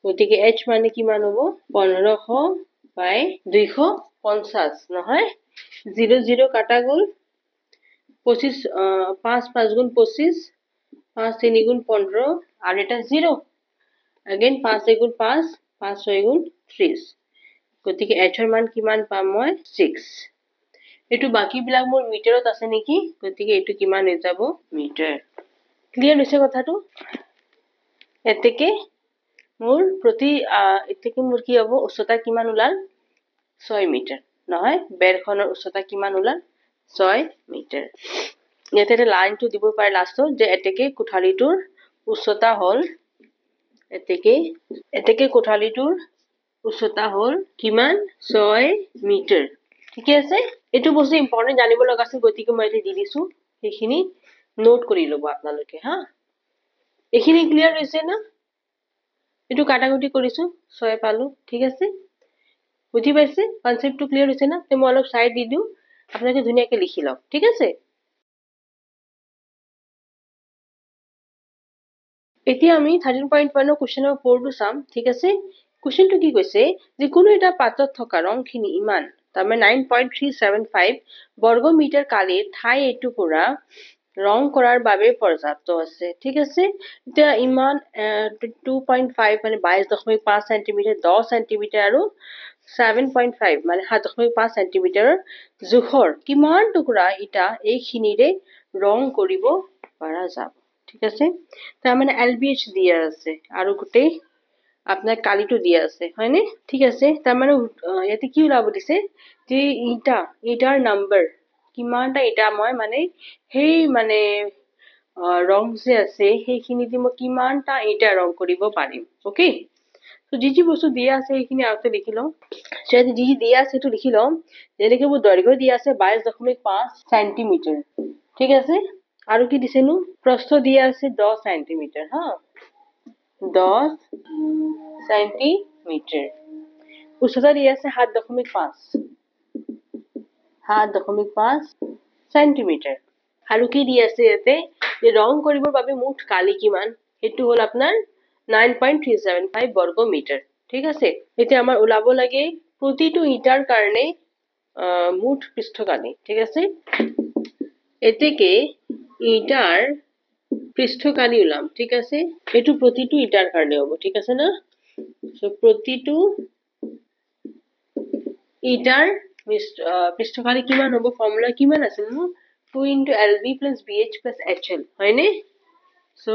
গতিকে h মানে কিমান হ'ব 1500/250 নহয় 0 কাটা গ'ল 25 5 5 গুণ 25 5 3 গুণ 15 আৰু এটা 0 again 5 1 গুণ 5 5 6 গুণ 30 গতিকে h ৰ মান কিমান পাম মই 6 এইটো বাকি বিলাক মোৰ মিটাৰত আছে নেকি গতিকে এইটো কিমান হৈ যাব মিটাৰ ক্লিয়াৰ হৈছে কথাটো এতেকে মোৰ প্ৰতি এতেকে মোৰ কি হ'ব উচ্চতা কিমান ওলাল 6 মিটাৰ নহয় বেৰখনৰ উচ্চতা কিমান ওলাল 6 মিটাৰ ইয়াতে এটা লাইনটো দিব পাৰে লাষ্টত যে এতেকে কোঠালিটোৰ উচ্চতা হ'ল এতেকে কোঠালিটোৰ উচ্চতা হ'ল কিমান 6 মিটাৰ ঠিক আছে এইটো বস্তু ইম্পৰ্টেন্ট জানিব লগা আছে গতিকে মই এতে দি দিছো সেইখিনি নোট কৰি লব আপোনালোকে এইখিনি ক্লিয়াৰ হৈছে না এইটো কাটাকুটি কৰিছো 6 পালো ঠিক আছে বুজি পাইছে কনসেপ্টটো ক্লিয়াৰ হৈছে না তে মই অলপ সাইড দি দিও আপোনালোকে ধুনীয়াকৈ লিখি লওক ঠিক আছে এতিয়া আমি 13.1 ৰ কোৱেশ্চন নম্বৰ 4 টো চাম ঠিক আছে কোৱেশ্চনটো কি কৈছে যে কোনো এটা পাত্ৰত থকা ৰংখিনি ইমান তাৰমানে 9.375 বৰ্গ মিটাৰ কালিৰ ঠাই এইটো পৰা ৰং কৰাৰ বাবে পৰ্যাপ্ত আছে ঠিক আছে এতিয়া ইমান 2.5 মানে 22.5 সেন্টিমিটাৰ 10 সেন্টিমিটাৰ আৰু 7.5 মানে 7.5 সেন্টিমিটাৰৰ জোখৰ কিমান টুকুৰা ইটা এইখিনিৰে ৰং কৰিব পৰা যাব ঠিক আছে তাৰ মানে LBH দিয়া আছে আৰু গোটেই আপনাৰ কালিটো দিয়া আছে হয়নে ঠিক আছে তাৰ মানে ইয়াতে কি ওলাব দিছে যে ইটাৰ নাম্বাৰ কিমানটা ইটা মই মানে সেই মানে ৰং যে আছে সেইখিনি দি মই কিমানটা ইটা ৰং কৰিব পাৰিম ওকে তো যি বস্তু দিয়া আছে সেইখিনি আগতে লিখি লওঁ যি দিয়া আছে সেইটো লিখি লওঁ যেনেকৈ মোৰ দৈৰ্ঘ্য দিয়া আছে 22.5 সেন্টিমিটাৰ ঠিক আছে আৰু কি দিছেনো প্ৰস্থ দিয়া আছে 10 সেন্টিমিটাৰ হা 10 সেন্টিমিটাৰ উচ্চতা দিয়া আছে 7.5 সেন্টিমিটাৰ আৰু কি দিয়া আছে ইয়াতে যে ৰং কৰিবৰ বাবে মুঠ কালি কিমান সেইটো হ'ল আপোনাৰ 9.375 বৰ্গ মিটাৰ ঠিক আছে এতিয়া আমাৰ ওলাব লাগে প্ৰতিটো ইটাৰ কাৰণে মুঠ পৃষ্ঠকালি ঠিক আছে এতেকে ইটাৰ পৃষ্ঠকালি ওলাম ঠিক আছে এটু প্ৰতিটো ইটাৰ কাৰণে হ'ব ঠিক আছে না সো প্ৰতিটো ইটাৰ পৃষ্ঠকালি কিমান হ'ব ফৰ্মুলা কিমান আছিল নো 2 into LB plus BH plus HL হয়নে সো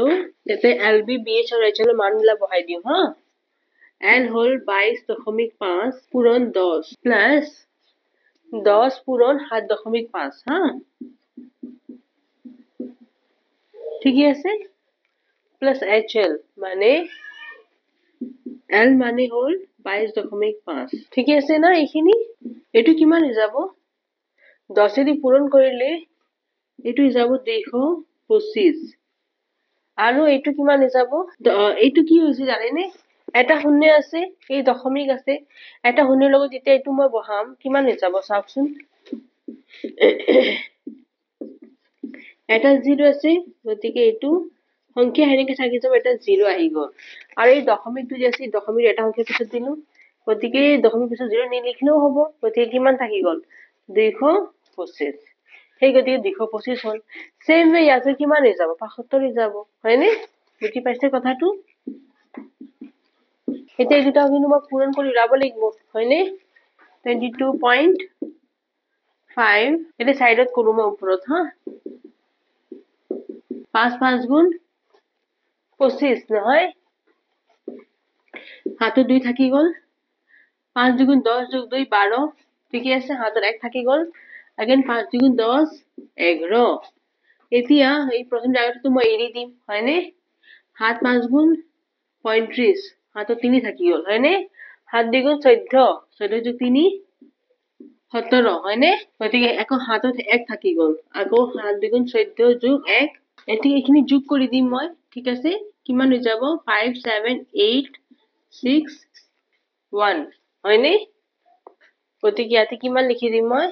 এতে LB BH আৰু HL ৰ মানবিলাক বহাই দিও হা L হ'ল 22.5 পূৰণ 10 প্লাস 10 পূৰণ 7.5 হা ঠিকই আছে প্লাস HL মানে L মানে হ'ল 22.5 ঠিকই আছে না এইখিনি এটু কিমান হৈ যাব 10 দি পূৰণ কৰিলে এটু হৈ যাব 225 আৰু এটু কিমান হৈ যাব এটু কি হৈছে জানেনে এটা শূন্য আছে এই দশমিক আছে এটা শূন্যৰ লগত যেতিয়া এটু মই বহাম কিমান হৈ যাব চাওকচোন এটা 0 আছে গতিকে এটু সংখ্যা হেনেকে থাকি যাব এটা 0 আহি গল আৰু এই দশমিকটো যে আছে দশমিক এটা সংখ্যা পিছত দিলো গতিকে দশমিক পিছত 0 নিলিখিলেও হ'ব গতিকে কিমান থাকি গল 225 সেই গতিকে 225 হল সেম ওয়ে ইয়াতে কিমান হৈ যাব 75 হৈ যাব হয়নে বুজি পাইছে কথাটো এতিয়া দুটা কিন্তু মই পূৰণ কৰি উলাব লাগিব হয়নে 22.5 এটা সাইডত কৰো মই ওপৰত হা 5 গুণ 25 নহয় হাতত 2 থাকি গল 5 গুণ 10 যোগ 2 12 ঠিকই আছে হাতত 1 থাকি গল again 5 গুণ 10 11 এতিয়া এই প্ৰথম জায়গাটো মই এৰি দিম হয়নে 5 গুণ 35 হাতত 3 থাকি গল হয়নে 7 গুণ 14 14 যোগ 3 17 হয়নে গতিকে আকৌ হাতত 1 থাকি গল আকৌ 7 গুণ 14 যোগ 1 এটি এখিনি যোগ কৰি দিম মই ঠিক আছে কিমান হৈ যাব 5 7 8 6 1 হয়নে গতিকে ইয়াতে কিমান লিখি দিম মই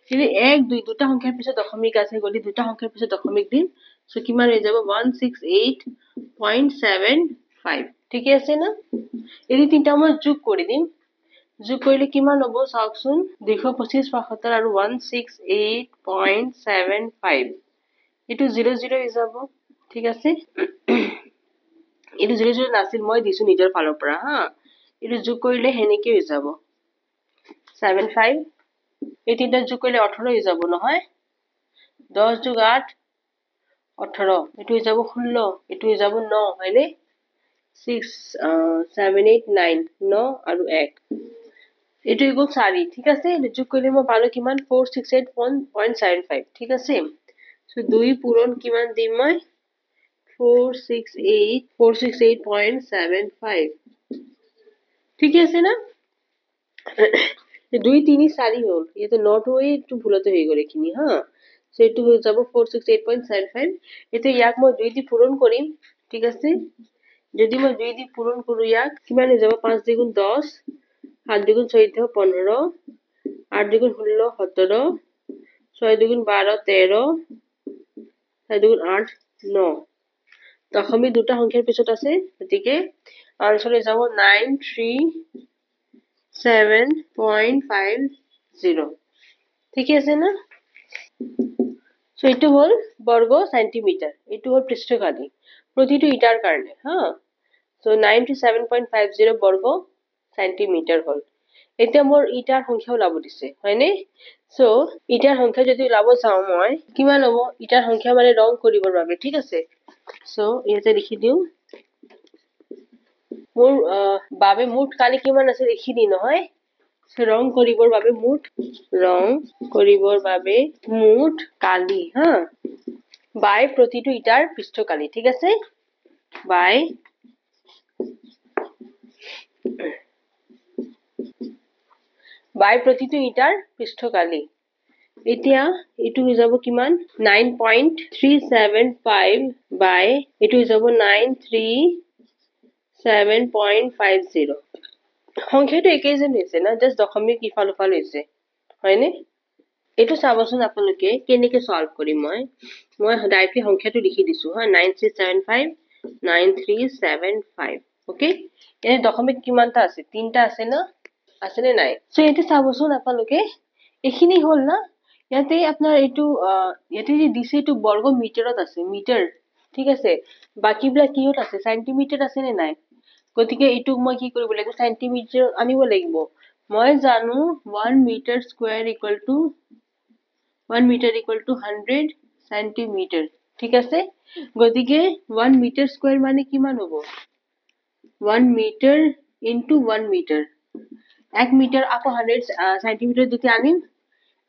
যদি 1 2 দুটা সংখ্যাৰ পিছত দশমিক আছে গলি দুটা সংখ্যাৰ পিছত দশমিক দিম সো কিমান হৈ যাব 168.75 ঠিক আছে না এই তিনটা মই যোগ কৰি দিম যোগ কৰিলে কিমান হ'ব চাওকচোন 225 75 আৰু 168.75 এটু 0 0 হৈ যাব ঠিক আছে এটু 0 0 নাছিল মই দিছো নিজৰ ফালৰ পৰা হা এটু যোগ কৰিলে হেনেকে হৈ যাব 75 এই তিনটা যোগ কৰিলে 18 হৈ যাব নহয় 10 যোগ 8 18 এটু হৈ যাব 16 এটু হৈ যাব 9 হয়নে 6 7 8 9 9 আৰু 1 এটু ইকুয়াল 4 ঠিক আছে যোগ কৰিলে মই পালো কিমান 468.75 ঠিক আছে সো 2 পূৰণ কিমান দিম মই 468.75 ঠিক আছে না 2 3 4 হল এটা নট হয়ে একটু ভুলতে হয়ে গেল এখানে হ্যাঁ সো এটু হয়ে যাব 468.75 এতে ইয়াক মই 2 দি পূরণ করি ঠিক আছে যদি মই 2 দি পূরণ করি ইয়াক কিমান হয়ে যাব 5 দ্বিগুণ 10 7 দ্বিগুণ 14 15 8 দ্বিগুণ 16 17 6 দ্বিগুণ 12 13 7 দ্বিগুণ 8 9 দশমিক দুটা সংখ্যাৰ পিছত আছে গতিকে আনসার হয়ে যাব 937.50 ঠিক আছে না সো এটু হল বর্গ সেন্টিমিটার এটু হল পৃষ্ঠকালি প্রতিটো ইটার কারণে হ্যাঁ সো 97.50 বর্গ সেন্টিমিটার হল এতিয়া মোৰ ইটাৰ সংখ্যা ওলাব দিছে হয়নে সো ইটাৰ সংখ্যা যদি ওলাব চাও মই কিমান হ'ব ইটাৰ সংখ্যা মানে ৰং কৰিবৰ বাবে ঠিক আছে সো ইয়াতে লিখি দিও মোৰ বাবে মুঠ কালি কিমান আছে লিখি দি নহয় ৰং কৰিবৰ বাবে মুঠ কালি হা বাই প্ৰতিটো ইটাৰ পৃষ্ঠকালি ঠিক আছে বাই প্ৰতিটো ইটাৰ পৃষ্ঠকালি এতিয়া এটো হৈ যাব কিমান 9.375 বাই এটো হৈ যাব 937.50 সংখ্যাটো একেই যেন হৈছে না জাস্ট দশমিক ইফাল উফাল হৈছে হয়নে এটো চাবচোন আপোনালোকে কেনেকৈ সলভ কৰিম মই ডাইৰেক্টলি সংখ্যাটো লিখি দিছো হা 9375 ওকে এনে দশমিক কিমানটা আছে তিনটা আছে না আছে নে নাই সো এটো চাবচোন আপোনালোকে এখিনি হল না ইয়াতে আপোনাৰ এটো ইয়াতে যে দিছে এটো বৰ্গ মিটাৰত আছে মিটাৰ ঠিক আছে বাকিবিলাক কিহত আছে সেন্টিমিটাৰ আছে নে নাই গতিকে এটো মই কি কৰিব লাগিব সেন্টিমিটাৰ আনিব লাগিব মই জানো 1 metre square equal to 100 centimetre ঠিক আছে গতিকে 1 মিটাৰ স্কয়াৰ মানে কিমান হ'ব 1 মিটাৰ ইনটু 1 মিটাৰ 1 মিটাৰ আকৌ 100 সেন্টিমিটাৰ যদি আনিম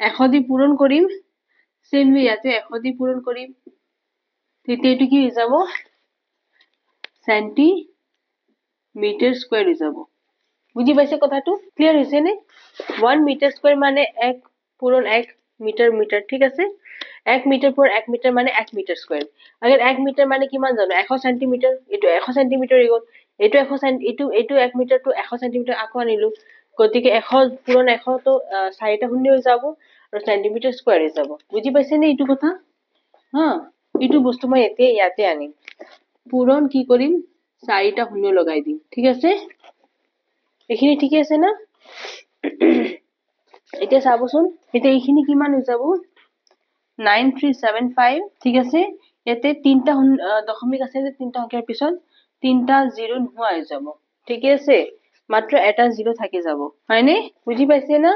100 দি পূৰণ কৰিম সেম ইয়াতে 100 দি পূৰণ কৰিম তেতিয়া এটো কি হৈ যাব সেন্টিমিটাৰ স্কয়াৰ হৈ যাব বুজি পাইছে কথাটো ক্লিয়াৰ হৈছে নে 1 মিটাৰ স্কয়াৰ মানে 1 পূৰণ 1 মিটাৰ মিটাৰ ঠিক আছে 1 মিটাৰ পূৰণ 1 মিটাৰ মানে 1 মিটাৰ স্কয়াৰ আগৰ 1 মিটাৰ মানে কিমান জানো 100 সেন্টিমিটাৰ এটো 100 সেন্টিমিটাৰ হৈ গল এটো 1 মিটাৰ টু 100 সেন্টিমিটাৰ আকৌ আনিলো গতিকে 100 পূৰণ 100 তো 4টা শূন্য হৈ যাব আৰু সেন্টিমিটাৰ স্কয়াৰ হৈ যাব বুজি পাইছে নে এটো কথা হা এটো বস্তু মই ইয়াতে আনিম পূৰণ কি কৰিম 4টা শূন্য লগাই দিম ঠিক আছে এখিনি ঠিক আছে না এতিয়া চাবচোন এতিয়া এখিনি কিমান হৈ যাব 9375 ঠিক আছে ইয়াতে তিনটা দশমিক আছে যে তিনটা সংখ্যাৰ পিছত তিনটা জিৰো নোহোৱা হৈ যাব ঠিক আছে মাত্ৰ এটা জিৰো থাকি যাব হয়নে বুজি পাইছে না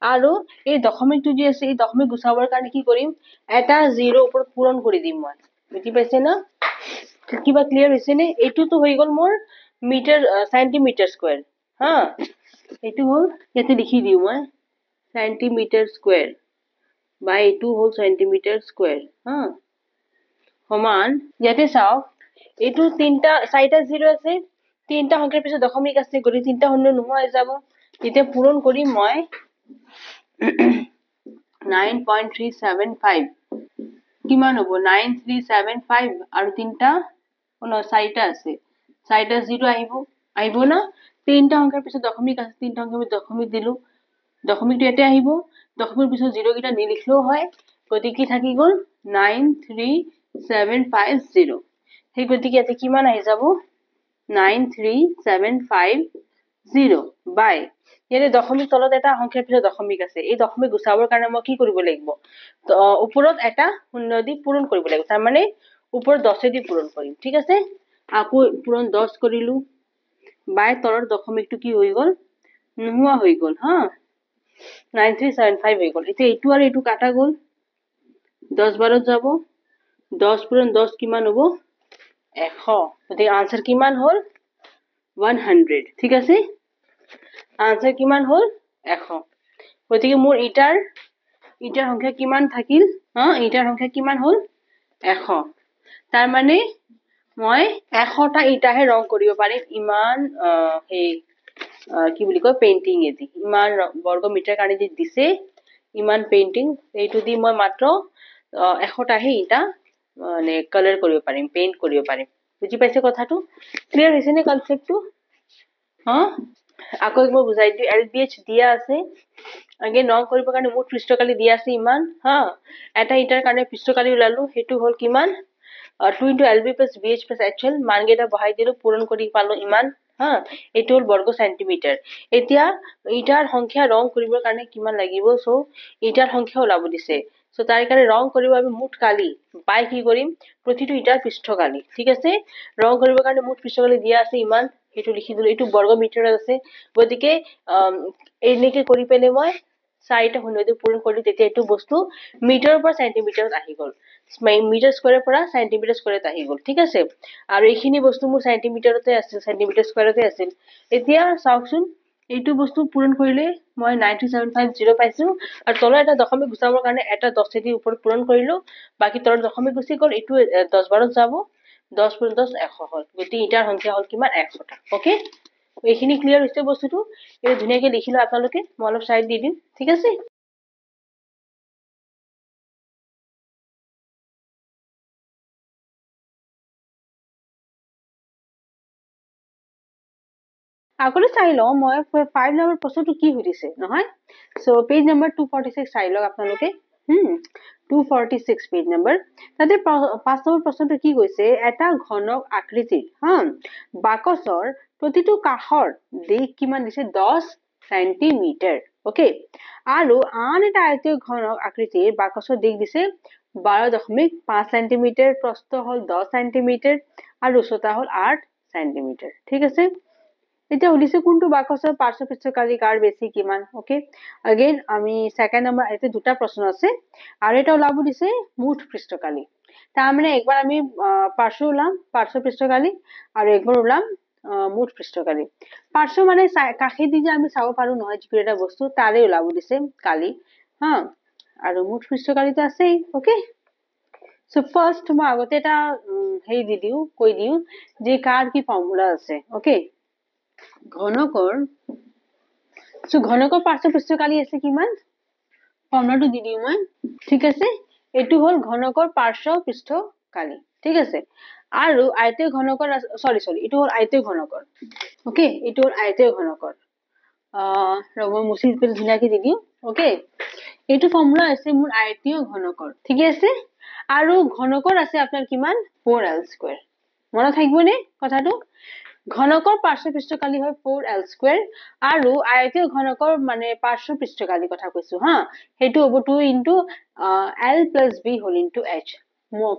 আৰু এই দশমিকটো যে আছে এই দশমিক গুচাবৰ কাৰণে কি কৰিম এটা জিৰো ওপৰত পূৰণ কৰি দিম মই বুজি পাইছে না কিবা ক্লিয়াৰ হৈছে নে এটো তো হৈ গল মোৰ মিটাৰ সেন্টিমিটাৰ স্কয়াৰ হা এটো হল ইয়াতে লিখি দিও মই সেন্টিমিটাৰ স্কয়াৰ বাই এটো হল সেন্টিমিটাৰ স্কয়াৰ হা সমান ইয়াতে চাও এটো তিনটা 4টা জিৰো আছে তিনটা সংখ্যাৰ পিছত দশমিক আছে গৰি তিনটা শূন্য নোহোৱা হৈ যাব এতিয়া পূৰণ কৰিম মই 9.375 কিমান হ'ব 9375 আৰু তিনটা 4টা আছে 4টা জিৰো আহিব না তিনটা সংখ্যাৰ পিছত দশমিক আছে তিনটা সংখ্যাৰ পিছত দশমিক দিলো দশমিকটো ইয়াতে আহিব দশমিকৰ পিছত জিৰো কিটা নিলিখলেও হয় গতিকে থাকি গল 93750 সেই গতিকে ইয়াতে কিমান আহি যাব 93750 বাই ইয়াতে দশমিক তলত এটা সংখ্যাৰ পিছত দশমিক আছে এই দশমিক গুচাবৰ কাৰণে মই কি কৰিব লাগিব তো ওপৰত এটা শূন্য দি পূৰণ কৰিব লাগিব তাৰ মানে ওপৰত 10 দি পূৰণ কৰিম ঠিক আছে আকৌ পূৰণ 10 কৰিলো বাই তলৰ দশমিকটো কি হৈ গল নোহোৱা হৈ গল হা 9375 হৈ গল এতিয়া এটো আৰু এটো কাটা গল 10 12 যাব 10 পূৰণ 10 কিমান হ'ব 100 গতিকে আনসার কিমান হল 100 ঠিক আছে আনসার কিমান হল 100 গতিকে মোৰ ইটাৰ সংখ্যা কিমান থাকিল ইটাৰ সংখ্যা কিমান হল 100 তাৰ মানে মই 100টা ইটাহে ৰং কৰিব পাৰিম ইমান কি বুলি কয় পেইন্টিং এদি ইমান বৰ্গ মিটাৰ কাৰণে যে দিছে ইমান পেইন্টিং এইটো দি মই মাত্ৰ 100টাহে ইটা মানে কালাৰ কৰিব পাৰিম পেইন্ট কৰিব পাৰিম বুজি পাইছে কথাটো ক্লিয়াৰ হৈছে নে কনসেপ্টটো আকৌ একবাৰ বুজাই দিও LBH দিয়া আছে আগে ৰং কৰিবৰ কাৰণে মুঠ পৃষ্ঠকালি দিয়া আছে ইমান এটা ইটাৰ কাৰণে পৃষ্ঠকালি ওলালো হেতু হল কিমান 2 into LB plus BH plus HL মান গেটা বহাই দিলো পূৰণ কৰি পালো ইমান এটো হল বৰ্গ সেন্টিমিটাৰ এতিয়া ইটাৰ সংখ্যা ৰং কৰিবৰ কাৰণে কিমান লাগিব সো ইটাৰ সংখ্যা ওলাব দিছে সো তাৰ কাৰণে ৰং কৰিব আমি মুঠ কালি বাই কি কৰিম প্ৰতিটো ইটাৰ পৃষ্ঠকালি ঠিক আছে ৰং কৰিবৰ কাৰণে মুঠ পৃষ্ঠকালি দিয়া আছে ইমান এইটো লিখি দিলো এইটো বৰ্গ মিটাৰত আছে গতিকে এনেকে কৰি পেলে মই 4টা শূন্য পূৰণ কৰিলো তেতিয়া এইটো বস্তু মিটাৰৰ পৰা সেন্টিমিটাৰত আহি গল মিটাৰ স্কয়াৰৰ পৰা সেন্টিমিটাৰ স্কয়াৰত আহি গল ঠিক আছে আৰু এইখিনি বস্তু মোৰ সেন্টিমিটাৰতে আছিল সেন্টিমিটাৰ স্কয়াৰতে আছিল এতিয়া চাওকচোন এইটো বস্তু পূৰণ কৰিলে মই 9750 পাইছো আৰু তলৰ এটা দশমিক গুচাবৰ কাৰণে এটা 10 চেটিৰ ওপৰত পূৰণ কৰিলো বাকি তলৰ দশমিক গুচি গল এইটো 10 বাৰত যাব 10 × 10 100 হল গতি ইটাৰ সংখ্যা হল কিমান 100টা ওকে এইখিনি ক্লিয়াৰ হৈছে বস্তুটো এই ধুনিয়াকে লিখিলো আপোনালোকে মই অলপ সাইড দি দিম ঠিক আছে আগলৈ চাই লওঁ মই 5 নম্বৰ প্ৰশ্নটো কি সুধিছে নহয় সো পেজ নম্বৰ 246 চাই লওক আপোনালোকে 246 পেজ নম্বৰ তাতে 5 নম্বৰ প্ৰশ্নটো কি কৈছে এটা ঘনক আকৃতিৰ বাকচৰ প্ৰতিটো কাষৰ দিক কিমান দিছে 10 সেন্টিমিটাৰ ওকে আৰু আন এটা আয়তীয় ঘনক আকৃতিৰ বাকচৰ দিক দিছে 12.5 সেন্টিমিটাৰ প্ৰস্থ হল 10 সেন্টিমিটাৰ আৰু উচ্চতা হল 8 সেন্টিমিটাৰ ঠিক আছে এটা উলিছে কোনটো বাকসৰ পার্শ্ব পৃষ্ঠকালি কার বেশি কিমান ওকে अगेन আমি সেকেন্ড নাম্বার এতে দুটা প্রশ্ন আছে আর এটা ওলাব দিছে মুঠ পৃষ্ঠকালি তার মানে একবার আমি পার্শ্ব উলাম পার্শ্ব পৃষ্ঠকালি আর একবার উলাম মুঠ পৃষ্ঠকালি পার্শ্ব মানে কাখে দি যে আমি চাব পাৰো নহয় যিকোনো এটা বস্তু তাৰে ওলাব দিছে কালি আৰু মুঠ পৃষ্ঠকালি তো আছে ওকে সো ফার্স্ট মই আগতে এটা হেই দি দিও কৈ দিও যে কার কি ফর্মুলা আছে ওকে ঘনকৰ সো ঘনকৰ পাৰ্শ্ব পৃষ্ঠকালি আছে কিমান ফৰ্মুলাটো দি দিও মই ঠিক আছে এটো হল ঘনকৰ পাৰ্শ্ব পৃষ্ঠকালি ঠিক আছে আৰু আয়তীয় ঘনকৰ সৰি এটো হল আয়তীয় ঘনকৰ ওকে এটো হল আয়তীয় ঘনকৰ ৰব মুছিল পেল ধুনিয়াকে দি দিও ওকে এটো ফৰ্মুলা আছে মোৰ আয়তীয় ঘনকৰ ঠিক আছে আৰু ঘনকৰ আছে আপোনাৰ কিমান 4l² মনত থাকিবনে কথাটো ঘনকৰ পাৰ্শ্ব পৃষ্ঠকালি হয় 4l² আৰু আয়তীয় ঘনকৰ মানে পার্শ্ব পৃষ্ঠকালি কথা কৈছো হেতু হ'ব 2 * l + b whole * h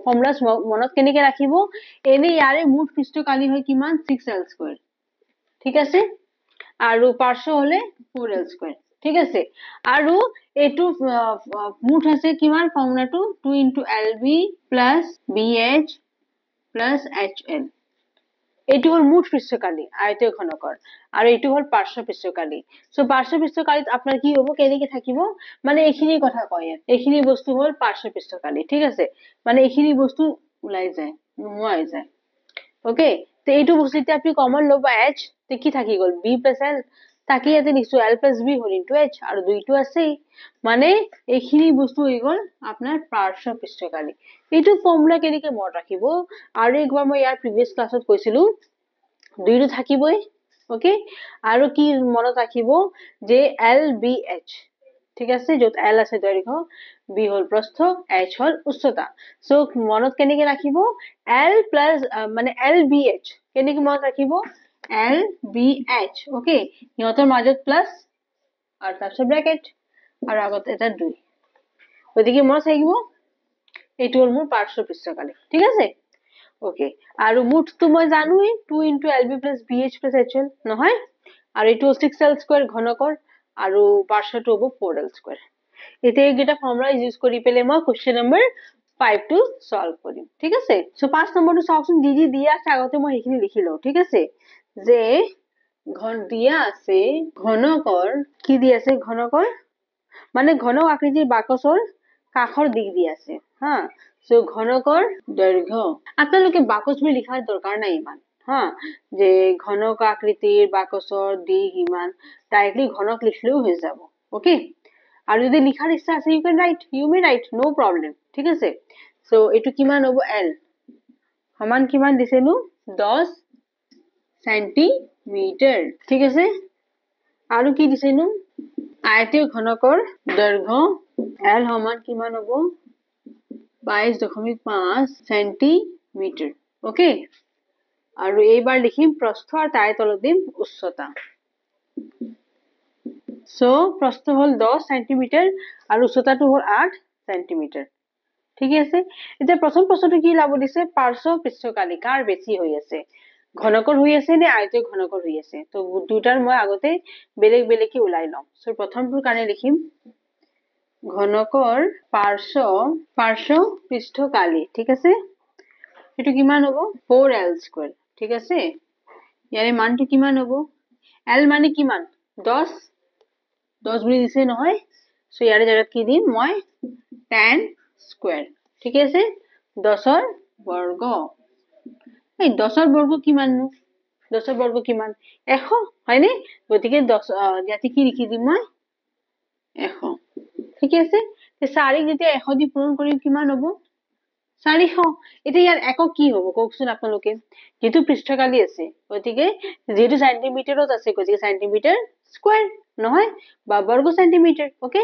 formula মনত কেনেকে ৰাখিব এনে ইয়াৰে মুঠ পৃষ্ঠকালি হয় কিমান 6l² ঠিক আছে আৰু পাৰ্শ্ব হলে 4l² ঠিক আছে আৰু এটো মুঠ আছে কিমান ফর্মুলাটো 2 * lb + bh + hl এটো হল মুঠ পৃষ্ঠকালি আয়তীয় ঘনকৰ আৰু এটো হল পাৰ্শ্ব পৃষ্ঠকালি সো পাৰ্শ্ব পৃষ্ঠকালিত আপোনাৰ কি হ'ব কেনেকে থাকিব মানে এইখিনি কথা কয় এইখিনি বস্তু হল পার্শ্ব পৃষ্ঠকালি ঠিক আছে মানে এইখিনি বস্তু উলাই যায় নোৱা হৈ যায় ওকে তো এইটো বস্তু এতিয়া আপনি কমন লব h তে কি থাকি গল b + l তাকে ইয়াতে লিখছো l + b হোল * h আৰু দুইটো আছে মানে এইখিনি বস্তু হৈ গল আপোনাৰ পাৰ্শ্ব পৃষ্ঠকালি এইটো ফৰ্মুলা কেনেকে মনত ৰাখিব আৰু একবাৰ মই ইয়াৰ প্ৰিভিয়াস ক্লাছত কৈছিলো দুইটো থাকিবই ওকে আৰু কি মনত ৰাখিব যে lbh ঠিক আছে যত l আছে দৈৰ্ঘ্য b হল প্ৰস্থ h হল উচ্চতা সো মনত কেনেকে ৰাখিব l + মানে lbh কেনেকে মনত ৰাখিব lbh ওকে ইহঁতৰ মাজত প্লাস আৰু তাৰপিছত ব্ৰ্যাকেট আৰু আগত এটা 2 গতিকে মনত থাকিব এইটো হল মোৰ পাৰ্শ্ব পৃষ্ঠকালি ঠিক আছে ওকে আৰু মুঠটো মই জানোই 2 * lb + bh + hl নহয় আৰু এটো 6l² ঘনকৰ আৰু পাৰ্শ্বটো হ'ব 4l² এতে এইটা ফৰ্মুলা ইউজ কৰি পেলে মই কোশ্চেন নম্বৰ 5 টো সলভ কৰিম ঠিক আছে সো 5 নম্বৰটো চাওকচোন দিদি দিয়া আছে আগতে মই এইখিনি লিখিলো ঠিক আছে যে ঘন দিয়া আছে ঘনকৰ কি দি আছে ঘনকৰ মানে ঘনক আকৃতিৰ বাকচৰ কাষৰ দিক দি আছে সো ঘনকৰ দৈৰ্ঘ্য আপোনালোকে বাকচ বুলি লিখাৰ দৰকাৰ নাই ইমান যে ঘনক আকৃতিৰ বাকচৰ দিক ইমান ডাইৰেক্টলি ঘনক লিখলেও হৈ যাব ওকে আৰু যদি লিখাৰ ইচ্ছা আছে you may write no problem ঠিক আছে সো এটো কিমান হ'ব l সমান কিমান দিছেনো 10 সেন্টিমিটাৰ ঠিক আছে আৰু কি দিছেনো আয়তীয় ঘনকৰ দৈৰ্ঘ্য l সমান কিমান হ'ব 22.5 সেন্টিমিটাৰ ওকে আৰু এইবাৰ লিখিম প্ৰস্থ আৰু তাৰে তলত দিম উচ্চতা সো প্ৰস্থ হল 10 সেন্টিমিটাৰ আৰু উচ্চতাটো হল 8 সেন্টিমিটাৰ ঠিক আছে এতিয়া প্ৰথম প্ৰশ্নটো কি লাভ দিছে পাৰ্শ্ব পৃষ্ঠকালি কাৰ বেছি হৈ আছে ঘনকৰ হৈ আছে নে আয়তীয় ঘনকৰ হৈ আছে তো দুটাৰ মই আগতে বেলেগ বেলেগকে ওলাই লম সো প্ৰথমটোৰ কাৰণে লিখিম ঘনকৰ পাৰ্শ্ব পৃষ্ঠকালি ঠিক আছে এটো কিমান হ'ব 4l² ঠিক আছে ইয়াৰে মানটো কিমান হ'ব l মানে কিমান 10 বুলি দিছে নহয় সো ইয়াৰে জায়গাত কি দিম মই 10² ঠিক আছে 10 ৰ বৰ্গ এই 10 ৰ বৰ্গ কিমান নো 10 ৰ বৰ্গ কিমান 100 হয়নে গতিকে 10 ইয়াতে কি লিখি দিম মই 100 ঠিক আছে তে 4 যেতিয়া 100 দি পূৰণ কৰিম কিমান হ'ব 400 এটা ইয়াৰ একক কি হ'ব কওকচোন আপোনালোকে যেটো পৃষ্ঠকালি আছে গতিকে যেটো সেন্টিমিটাৰত আছে গতিকে সেন্টিমিটাৰ স্কয়াৰ নহয় বা বৰ্গ সেন্টিমিটাৰ ওকে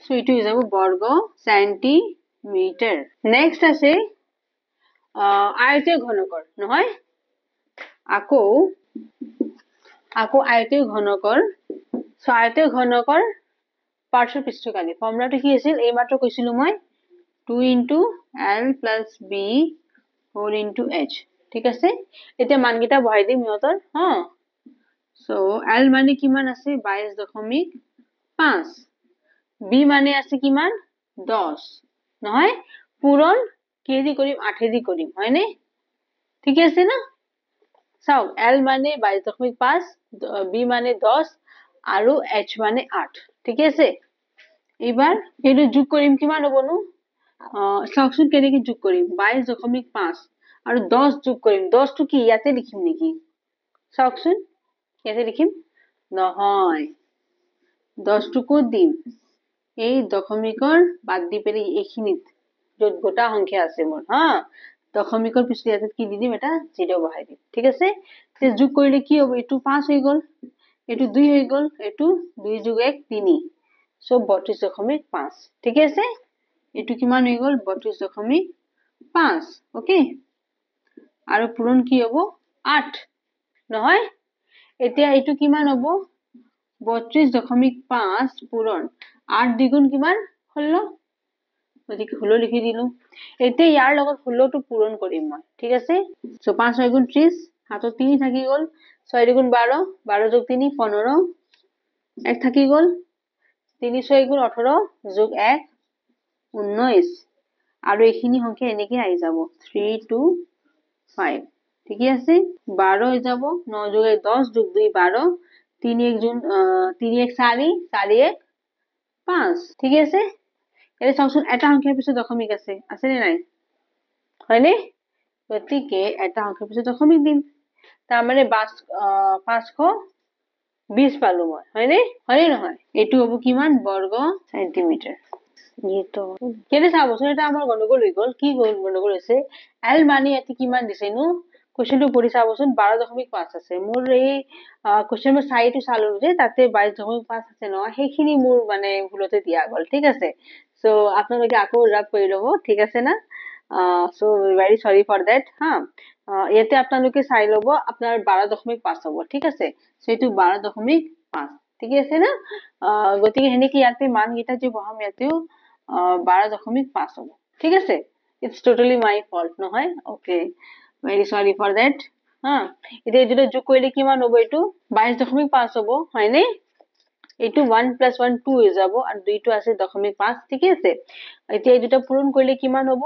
সো ইটো হৈ যাব বৰ্গ সেন্টিমিটাৰ নেক্সট আছে আয়তীয় ঘনকৰ নহয় আকৌ আয়তীয় ঘনকৰ সো আয়তীয় ঘনকৰ পাৰ্শ্ব পৃষ্ঠকালি ফৰ্মুলাটো কি আছিল এই মাত্ৰ কৈছিলো মই 2 into l plus b whole into h ঠিক আছে এতিয়া মানকেইটা বহাই দিম ইহঁতৰ হ সো l মানে কিমান আছে 22.5 b মানে আছে কিমান 10 নহয় পূৰণ কি দি কৰিম 8 দি কৰিম হয়নে ঠিক আছে না চাও l মানে 22.5 b মানে 10 আৰু h মানে 8 ঠিক আছে এবাৰ এটো যোগ কৰিম কিমান হ'বনো চাওকচোন কেনেকৈ যোগ কৰিম 22.5 আৰু 10 যোগ কৰিম 10 টো কি ইয়াতে লিখিম নেকি চাওকচোন ইয়াতে লিখিম নহয় 10 টো ক'ত দিম এই দশমিকৰ বাদ দি পেলাই এইখিনিত য'ত গোটা সংখ্যা আছে মোৰ হা দশমিকৰ পিছত ইয়াতে কি দি দিম এটা 0 বহাই দিম ঠিক আছে তে যোগ কৰিলে কি হ'ব এটো 5 হৈ গ'ল এটো 2 হৈ গ'ল এটো 2 যোগ 1 3 সো 32.5 ঠিক আছে এটো কিমান হৈ গ'ল 32.5 ওকে আৰু পূৰণ কি হ'ব 8 নহয় এতিয়া এটো কিমান হ'ব 32.5 পূৰণ 8 দ্বিগুণ কিমান 16 গতিকে 16 লিখি দিলো এতিয়া ইয়াৰ লগত 16 টো পূৰণ কৰিম মই ঠিক আছে সো 5 6 গুণ 30 হাতত 3 থাকি গ'ল 6 দুগুণ 12 12 যোগ 3 15 এক থাকি গ'ল 3 6 গুণ 18 যোগ 1 19 আৰু এইখিনি সংখ্যা এনেকৈ আহি যাব 3 2 5 ঠিক আছে 12 হৈ যাব 9 যোগ 10 যোগ 2 12 3 1 জুন 3 1 4 4 1 5 ঠিক আছে এনে চাওকচোন এটা সংখ্যাৰ পিছত দশমিক আছে নে নাই হয়নে গতিকে এটা সংখ্যাৰ পিছত দশমিক দিম তাৰ মানে 520 পালো মই হয়নে নহয় এটো হ'ব কিমান বৰ্গ সেন্টিমিটাৰ এইটো কেনে চাবচোন এটা আমাৰ গণ্ডগোল হৈ গ'ল কি গণ্ডগোল হৈছে l মানে ইয়াতে কিমান দিছে নো কোৱেশ্চনটো পঢ়ি চাবচোন 12.5 আছে মোৰ এই কোৱেশ্চন মই চাইটো চালো যে তাতে 22.5 আছে নহয় সেইখিনি মোৰ মানে ভুলতে দিয়া গ'ল ঠিক আছে সো আপোনালোকে আকৌ ৰাব কৰি ল'ব ঠিক আছে না সো ভেৰি সৰি ফৰ দ্যাট হা ইয়াতে আপোনালোকে চাই ল'ব আপোনাৰ 12.5 হ'ব ঠিক আছে সো এইটো 12.5 ঠিক আছে না গতিকে হেনেকি ইয়াতে মান গিটা যে বহাম ইয়াতেও 12.5 হ'ব ঠিক আছে ইটস টোটালি মাই ফল্ট নহয় ওকে ভেৰি সৰি ফৰ দ্যাট হা এতিয়া যদি যোগ কৰিলে কিমান হ'ব এইটো 22.5 হ'ব হয়নে এইটো 1 + 1 2 হৈ যাব আৰু দুইটো আছে 0.5 ঠিক আছে এতিয়া এই দুটা পূৰণ কৰিলে কিমান হ'ব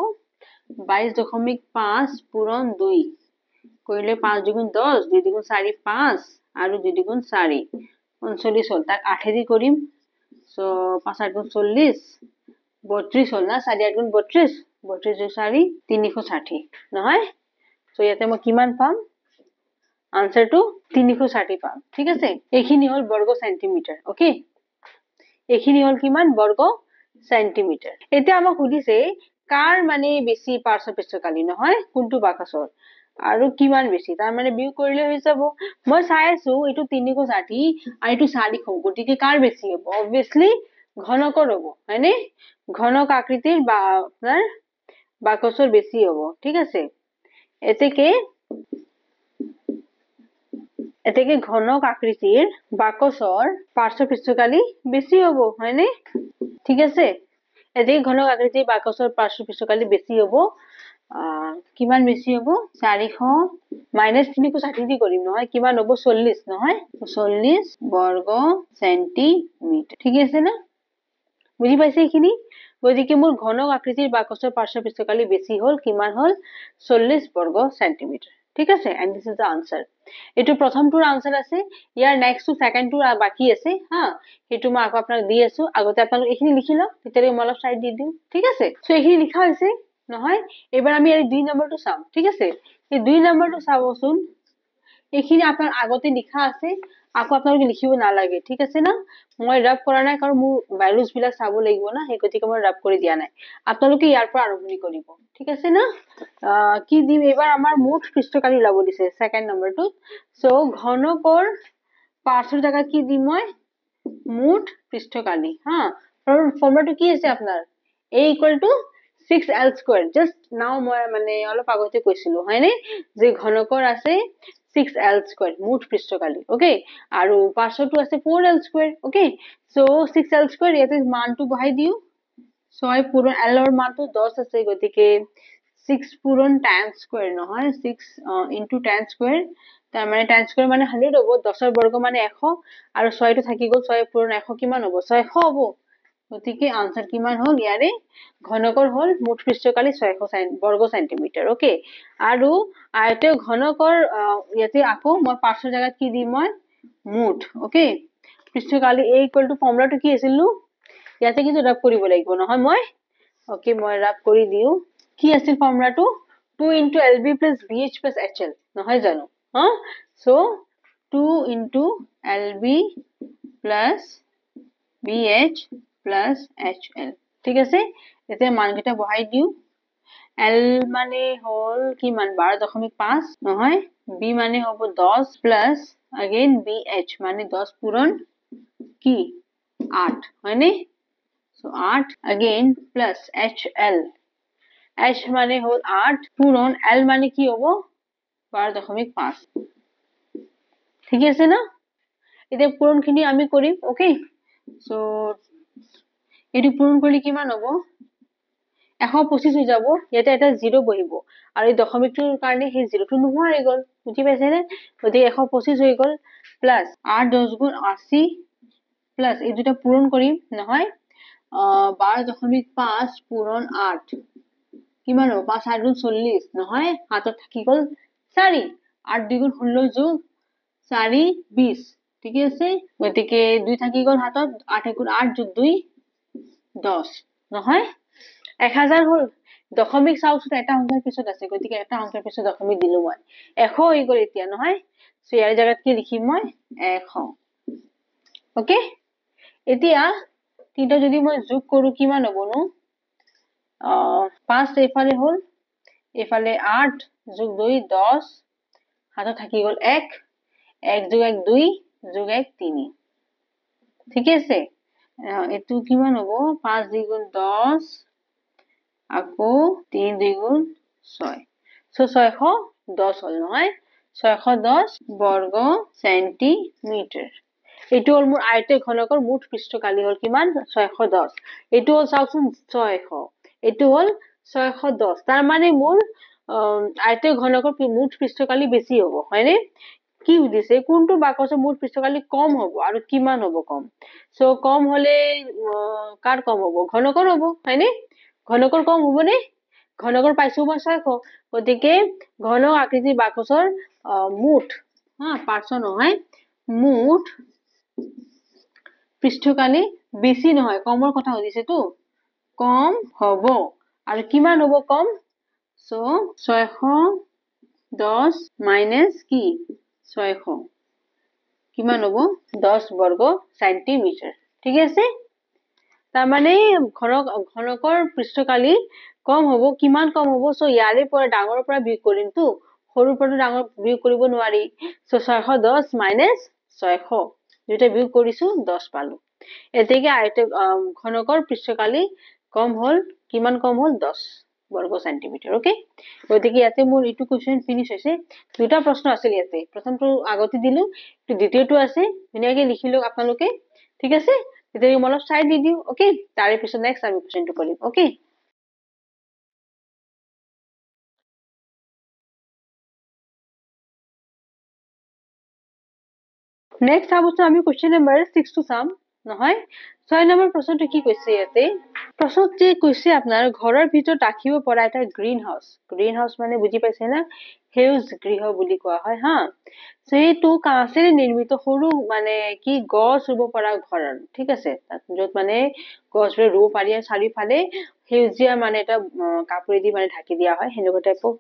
22.5 পূৰণ 2 কৰিলে 5 দুগুণ 10 2 দুগুণ 4 5 আৰু 2 দুগুণ 4 39 হ'ল তাক 8 দি কৰিম সো 5 8 গুণ 40 32 হ'ল না 4 8 গুণ 32 32 যোগ 4 360 নহয় সো ইয়াতে মই কিমান পাম আনসার টু 360 পাম ঠিক আছে এইখিনি হল বর্গ সেন্টিমিটার ওকে এইখিনি হল কিমান বর্গ সেন্টিমিটার এটা আমাক সুধিছে কাৰ মানে বেছি পাৰ্শ্ব পৃষ্ঠকালি নহয় কোনটো বাকচৰ আৰু কিমান বেছি তাৰ মানে বিয়োগ কৰিলে হৈ যাব মই চাই আছো এটো 360 আৰু এটো 400 গতিকে কাৰ বেছি হ'ব obviously ঘনকৰ হ'ব হয়নে ঘনক আকৃতিৰ বা আপোনাৰ বাকচৰ বেছি হ'ব ঠিক আছে এতেকে ঘনক আকৃতিৰ বাকচৰ পাৰ্শ্ব পৃষ্ঠকালি বেছি হ'ব হয়নে ঠিক আছে এতেকে ঘনক আকৃতিৰ বাকচৰ পাৰ্শ্ব পৃষ্ঠকালি বেছি হ'ব কিমান বেছি হ'ব 400 মাইনাস 3 को 60 দি কৰিম নহয় কিমান হ'ব 40 নহয় 40 বৰ্গ সেন্টিমিটাৰ ঠিক আছে না বুজি পাইছে এইখিনি গতিকে মোৰ ঘনক আকৃতিৰ বাকচৰ পাৰ্শ্ব পৃষ্ঠকালি বেছি হল কিমান হল 40 বৰ্গ সেন্টিমিটাৰ ঠিক আছে and this is the answer এটো প্ৰথমটোৰ আনসাৰ আছে ইয়াৰ নেক্সট টু সেকেন্ডটোৰ বাকি আছে হা হেতু মই আকৌ আপোনাক দি আছো আগতে আপোনাক এইখিনি লিখি লওক তেতিয়া মই অলপ সাইড দি দিম ঠিক আছে সো এইখিনি লিখা হৈছে নহয় এবাৰ আমি এই 2 নম্বৰটো চাম ঠিক আছে এই 2 নম্বৰটো চাবচোন এইখিনি আপোনাৰ আগতে লিখা আছে আকৌ আপোনালোকে লিখিব নালাগে ঠিক আছে না মই ৰাব কৰা নাই কাৰণ মোৰ ভ্যালুজ বিলাক চাব লাগিব না সেই গতিকে মই ৰাব কৰি দিয়া নাই আপোনালোকে ইয়াৰ পৰা আৰম্ভণি কৰিব ঠিক আছে না কি দিম এবাৰ আমাৰ মুঠ পৃষ্ঠকালি ওলাব দিছে সেকেন্ড নম্বৰটো সো ঘনকৰ পাৰ্শ্বৰ জায়গা কি দিম মই মুঠ পৃষ্ঠকালি হা ফৰ্মুলাটো কি আছে আপোনাৰ a = 6l² জাস্ট নাও মই মানে অলপ আগতে কৈছিলো হয়নে যে ঘনকৰ আছে 6l² মুঠ পৃষ্ঠকালি ওকে আৰু পাৰ্শ্বটো আছে 4l² ওকে সো 6l² ইয়াতে মানটো বহাই দিও 6 পূৰণ l ৰ মানটো 10 আছে গতিকে 6 পূৰণ tan² নহয় 6 into tan² তাৰ মানে tan² মানে 100 হ'ব 10 ৰ বৰ্গ মানে 100 আৰু 6 টো থাকি গল 6 পূৰণ 100 কিমান হ'ব 600 হ'ব গতিকে আনসাৰ কিমান হল ইয়াৰে ঘনকৰ হল মুঠ পৃষ্ঠকালি 600 বৰ্গ সেন্টিমিটাৰ ওকে আৰু আয়তীয় ঘনকৰ ইয়াতে আকৌ মই পাৰ্শ্বৰ জায়গাত কি দিম মই মুঠ ওকে পৃষ্ঠকালি a = ফৰ্মুলাটো কি আছিল ইয়াতে কিন্তু ৰাব কৰিব লাগিব নহয় মই ওকে মই ৰাব কৰি দিও কি আছিল ফৰ্মুলাটো 2 * lb + bh + hl নহয় জানো হা সো 2 * lb + bh + hl ঠিক আছে এতে মানকেইটা বহাই দিও l মানে হল কি মান 12.5 নহয় b মানে হ'ব 10 প্লাস अगेन bh মানে 10 পূরণ কি 8 হয়নি so 8 again plus hl h মানে হল 8 পূরণ l মানে কি হ'ব 12.5 ঠিক আছে না এতে পূরণখিনি আমি কৰিম ওকে সো এটি পূরণ করলে কিমান হ'ব 125 হৈ যাব ইয়াতে এটা 0 বহিব আৰু এই দশমিকটোৰ কাৰণে সেই 0টো নোহোৱা হৈ গল বুজি পাইছে নে গতিকে 125 হৈ গল প্লাস 8 10 গুণ 80 প্লাস এই দুটা পূরণ কৰিম নহয় 12.5 পূরণ 8 কিমান হ'ব 5 8 গুণ 40 নহয় হাতত থাকি গল 4 8 2 গুণ 16 যোগ 4 20 ঠিক আছে গতিকে 2 থাকি গল হাতত 8 গুণ 8 যোগ 2 10 নহয় 1000 হল দশমিক চাওচোন এটা অংকৰ পিছত আছে গতিকে এটা অংকৰ পিছত দশমিক দিলো মই 100 হৈ গল এতিয়া নহয় সো ইয়াৰ জায়গাত কি লিখিম মই 100 ওকে এতিয়া তিনটা যদি মই যোগ কৰো কিমান হ'ব নো 5 এফালে হল এফালে 8 যোগ 2 10 হাতত থাকি গল 1 1 যোগ 1 2 যোগ 1 3 ঠিক আছে এটো কিমান হ'ব 5 2 গুণ 10 আকৌ 3 2 গুণ 6 সো 610 হল নহয় 610 বর্গ সেন্টিমিটার এটো হল মোৰ আয়তীয় ঘনকৰ মুঠ পৃষ্ঠকালি হল কিমান 610 এটো হল চাওচোন 600 এটো হল 610 তাৰ মানে মোৰ আয়তীয় ঘনকৰ মুঠ পৃষ্ঠকালি বেছি হ'ব হয়নে কি দিছে কোনটো বাকচৰ মুঠ পৃষ্ঠকালি কম হ'ব আৰু কিমান হ'ব কম সো কম হলে কাৰ কম হ'ব ঘনকৰ হ'ব হয়নে ঘনকৰ কম হ'ব নে ঘনকৰ পাইছো মই 600 গতিকে ঘন আকৃতিৰ বাকচৰ মুঠ পাৰ্শ্ব নহয় মুঠ পৃষ্ঠকালি বেছি নহয় কমৰ কথা হৈছে তো কম হ'ব আৰু কিমান হ'ব কম সো 610 মাইনাস কি 600 কিমান হ'ব 10 বর্গ সেন্টিমিটার ঠিক আছে তাৰ মানে ঘনকৰ পৃষ্ঠকালি কম হ'ব কিমান কম হ'ব সো ইয়াৰে পৰা ডাঙৰৰ পৰা বিয়োগ কৰিম তো সৰুৰ পৰা ডাঙৰ বিয়োগ কৰিব নোৱাৰি সো 610 মাইনাস 600 দুটা বিয়োগ কৰিছো 10 পালো এতেকে আয়তীয় ঘনকৰ পৃষ্ঠকালি কম হল কিমান কম হল 10 বৰ্গ সেন্টিমিটাৰ ওকে গতিকে ইয়াতে মোৰ ইটো কোৱেশ্চন ফিনিশ হৈছে দুটা প্ৰশ্ন আছিল ইয়াতে প্ৰথমটো আগতে দিলো দ্বিতীয়টো আছে ধুনীয়াকৈ লিখি লওক আপোনালোকে ঠিক আছে এতিয়া মই অলপ সাইড দি দিও ওকে তাৰে পিছত নেক্সট আমি কোৱেশ্চনটো কৰিম ওকে নেক্সট চাবচোন আমি কুৱেশ্যন নম্বৰ 6 টো চাম নহয় 6 নম্বৰ প্ৰশ্নটো কি কৈছে ইয়াতে প্ৰশ্নত যে কৈছে আপোনাৰ ঘৰৰ ভিতৰত ৰাখিব পৰা এটা গ্ৰীণ হাউচ মানে বুজি পাইছে না সেউজ গৃহ বুলি কোৱা হয় হা সো এইটো কাঁচেৰে নিৰ্মিত সৰু মানে কি গছ ৰুব পৰা ঘৰ ঠিক আছে য'ত মানে গছবোৰ ৰুব পাৰি আৰু চাৰিওফালে সেউজীয়া মানে এটা কাপোৰেদি মানে ঢাকি দিয়া হয় সেনেকুৱা টাইপৰ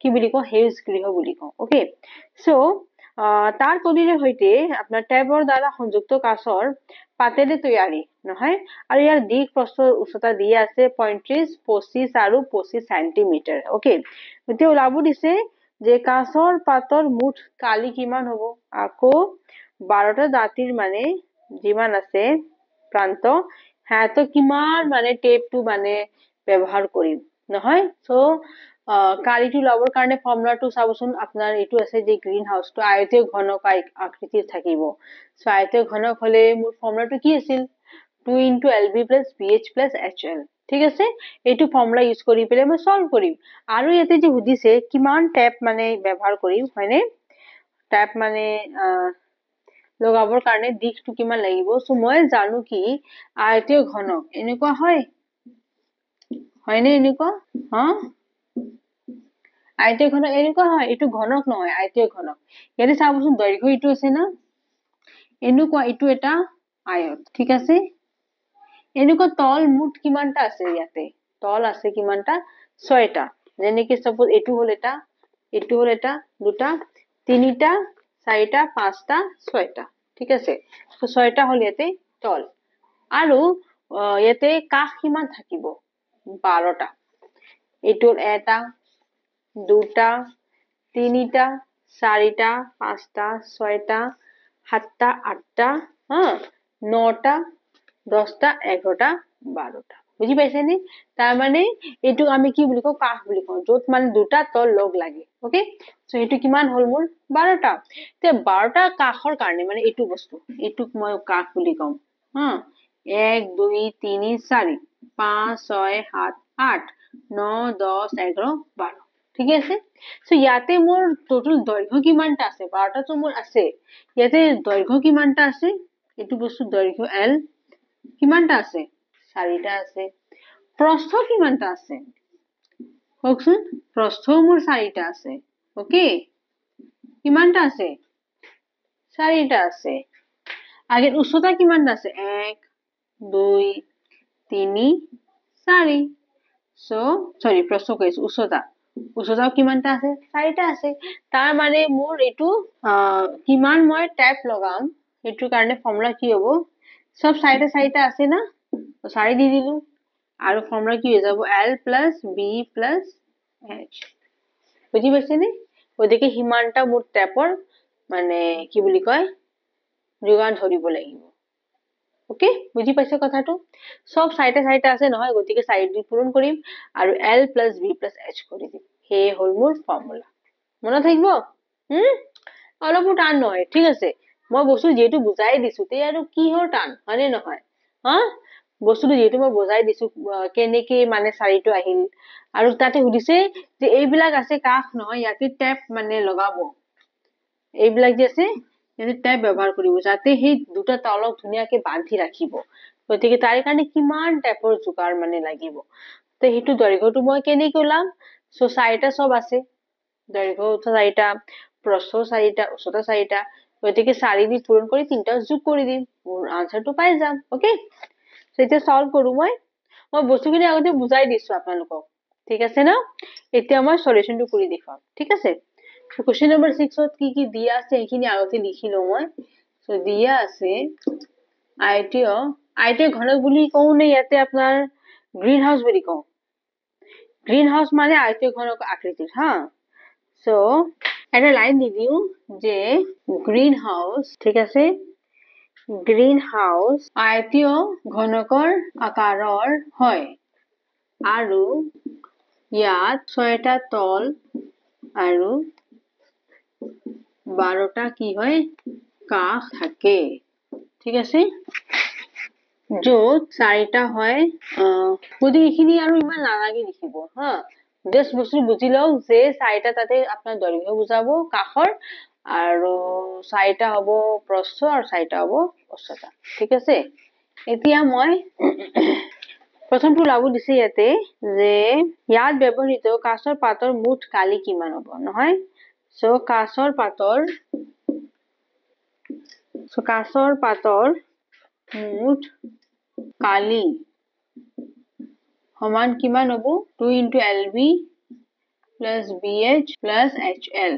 কি বুলি কওঁ সেউজ গৃহ বুলি কওঁ ওকে সো তাৰ তলিৰে সৈতে আপোনাৰ টেবৰ দ্বাৰা সংযুক্ত কাঁচৰ পাতেৰে তৈয়াৰী নহয় আৰু ইয়াৰ দিশ প্ৰস্থৰ উচ্চতা দিয়া আছে 35 25 আৰু 25 সেন্টিমিটাৰ ওকে এতিয়া ওলাব দিছে যে কাঁচৰ পাতৰ মুঠ কালি কিমান হ'ব আকৌ 12টা দাঁতিৰ মানে যিমান আছে প্ৰান্ত হাতো কিমান মানে টেপটো মানে ব্যৱহাৰ কৰিম নহয় সো কালিটো লবৰ কাৰণে ফৰ্মুলাটো চাবচোন আপোনাৰ এইটো আছে যে গ্ৰীণ হাউসটো আয়তীয় ঘনক আকৃতিৰ থাকিব সো আয়তীয় ঘনক হলে মোৰ ফৰ্মুলাটো কি আছিল 2 into LB plus BH plus HL ঠিক আছে এইটো ফৰ্মুলা ইউজ কৰি পেলাই মই সলভ কৰিম আৰু ইয়াতে যে সুধিছে কিমান টেপ মানে ব্যৱহাৰ কৰিম হয়নে টেপ মানে লগাবৰ কাৰণে দিশটো কিমান লাগিব সো মই জানো কি আয়তীয় ঘনক এনেকুৱা হয়নে এনেকুৱা হা আয়তীয় ঘনক এনেকুৱা হয় এইটো ঘনক নহয় আয়তীয় ঘনক ইয়াতে চাবচোন দৈৰ্ঘ্য এইটো আছে না এনেকুৱা এইটো এটা আয়ত ঠিক আছে এনেকুৱা তল মুঠ কিমানটা আছে ইয়াতে তল আছে কিমানটা 6টা যেনেকৈ সাপোজ এইটো হল এটা দুটা তিনিটা চাৰিটা পাঁচটা 6টা ঠিক আছে তো 6টা হল ইয়াতে তল আৰু ইয়াতে কাষ কিমান থাকিব 12টা এইটোৰ এটা দুটা তিনিটা চাৰিটা পাঁচটা 6টা 7টা 8টা হা 9টা 10টা 11টা 12টা বুজি পাইছে নে তাৰ মানে এইটো আমি কি বুলি কওঁ কাষ বুলি কওঁ য'ত মানে দুটা তল লগ লাগে ওকে সো এইটো কিমান হল মোৰ 12টা তে 12টা কাষৰ কাৰণে মানে এইটো বস্তু এইটোক মই কাষ বুলি কওঁ হা 1 2 3 4 5 6 7 8 9 10 11 12 ঠিক আছে সো ইয়াতে মোৰ টোটাল দৈৰ্ঘ্য কিমানটা আছে 12টা তো মোৰ আছে ইয়াতে দৈৰ্ঘ্য কিমানটা আছে এইটো বস্তু দৈৰ্ঘ্য L কিমানটা আছে 4টা আছে প্ৰস্থ কিমানটা আছে কওকচোন প্ৰস্থও মোৰ 4টা আছে ওকে কিমানটা আছে 4টা আছে আগের উচ্চতা কিমানটা আছে 1 2 3 4 সো সরি প্রশ্ন কৈছো উচ্চতাও কিমানটা আছে 4টা আছে তাৰ মানে মোৰ এইটো কিমান মই ট্যাপ লগাম এইটোৰ কাৰণে ফৰ্মুলা কি হ'ব সব 4টা আছে না তো 4 দি দিলো আৰু ফৰ্মুলা কি হৈ যাব L plus B plus H বুজি পাইছে নে ওদিকে হিমানটা মোৰ ট্যাপৰ মানে কি বুলি কয় যোগান ধৰিব লাগিব ওকে বুজি পাইছে কথাটো সব 4টা আছে নহয় গতিকে 4 দি পূৰণ কৰিম আৰু L plus B plus H কৰি দিম হে হল মোৰ ফৰ্মুলা মনত থাকিব অলপো টান নহয় ঠিক আছে মই বস্তু যেটো বুজাই দিছো তে আৰু কি হল টান হয়নে নহয় হা বস্তুটো যেটো মই বুজাই দিছো কেনেকে মানে 4টো আহিল আৰু তাতে সুধিছে যে এইবিলাক আছে কাষ নহয় ইয়াতে ট্যাপ মানে লগাব এইবিলাক যে আছে ইয়াতে ট্যাপ ব্যৱহাৰ কৰিব যাতে সেই দুটা তলক ধুনীয়াকে বান্ধি ৰাখিব গতিকে তাৰ কাৰণে কিমান ট্যাপৰ যোগাৰ মানে লাগিব তে হেতু দৈৰ্ঘ্যটো মই কেনেকৈ ওলাম সো 4টা সব আছে দৈৰ্ঘ্য 4টা প্ৰস্থ 4টা উচ্চতা 4টা গতিকে 4 দি পূৰণ কৰি 3টা যোগ কৰি দিম মোৰ আনসাৰটো পাই যাম ওকে সো এটা সলভ কৰো মই বস্তুখিনি আগতে বুজাই দিছো আপোনালোকক ঠিক আছে না এতিয়া মই সলিউশনটো কৰি দেখাম ঠিক আছে কোশ্চেন নম্বৰ 6 ত কি দিয়া আছে এইখিনি আগতে লিখিলো মই সো দিয়া আছে আয়তীয় ঘনক বুলি কওঁ নে ইয়াতে আপোনাৰ গ্ৰীণ হাউস বুলি কওঁ গ্ৰীণ হাউস মানে আয়তীয় ঘনক আকৃতিৰ হা সো এটা লাইন দি দিও যে গ্ৰীণ হাউস ঠিক আছে গ্ৰীণ হাউস আয়তীয় ঘনকৰ আকাৰৰ হয় আৰু ইয়াত 6টা তল আৰু 12টা কি হয় কাষ থাকে ঠিক আছে য'ত 4টা হয় গতিকে এইখিনি আৰু ইমান নালাগে লিখিব হা জাস্ট বস্তু বুজি লওক যে 4টা তাতে আপোনাৰ দৈৰ্ঘ্য বুজাব কাষৰ আৰু 4টা হ'ব প্ৰস্থ আৰু 4টা হ'ব উচ্চতা ঠিক আছে এতিয়া মই প্ৰথমটো ওলাব দিছে ইয়াতে যে ইয়াত ব্যৱহৃত কাঁচৰ পাতৰ মুঠ কালি কিমান হ'ব নহয় সো কাঁচৰ পাতৰ মুঠ কালি সমান কিমান হ'ব 2 into LB plus BH plus HL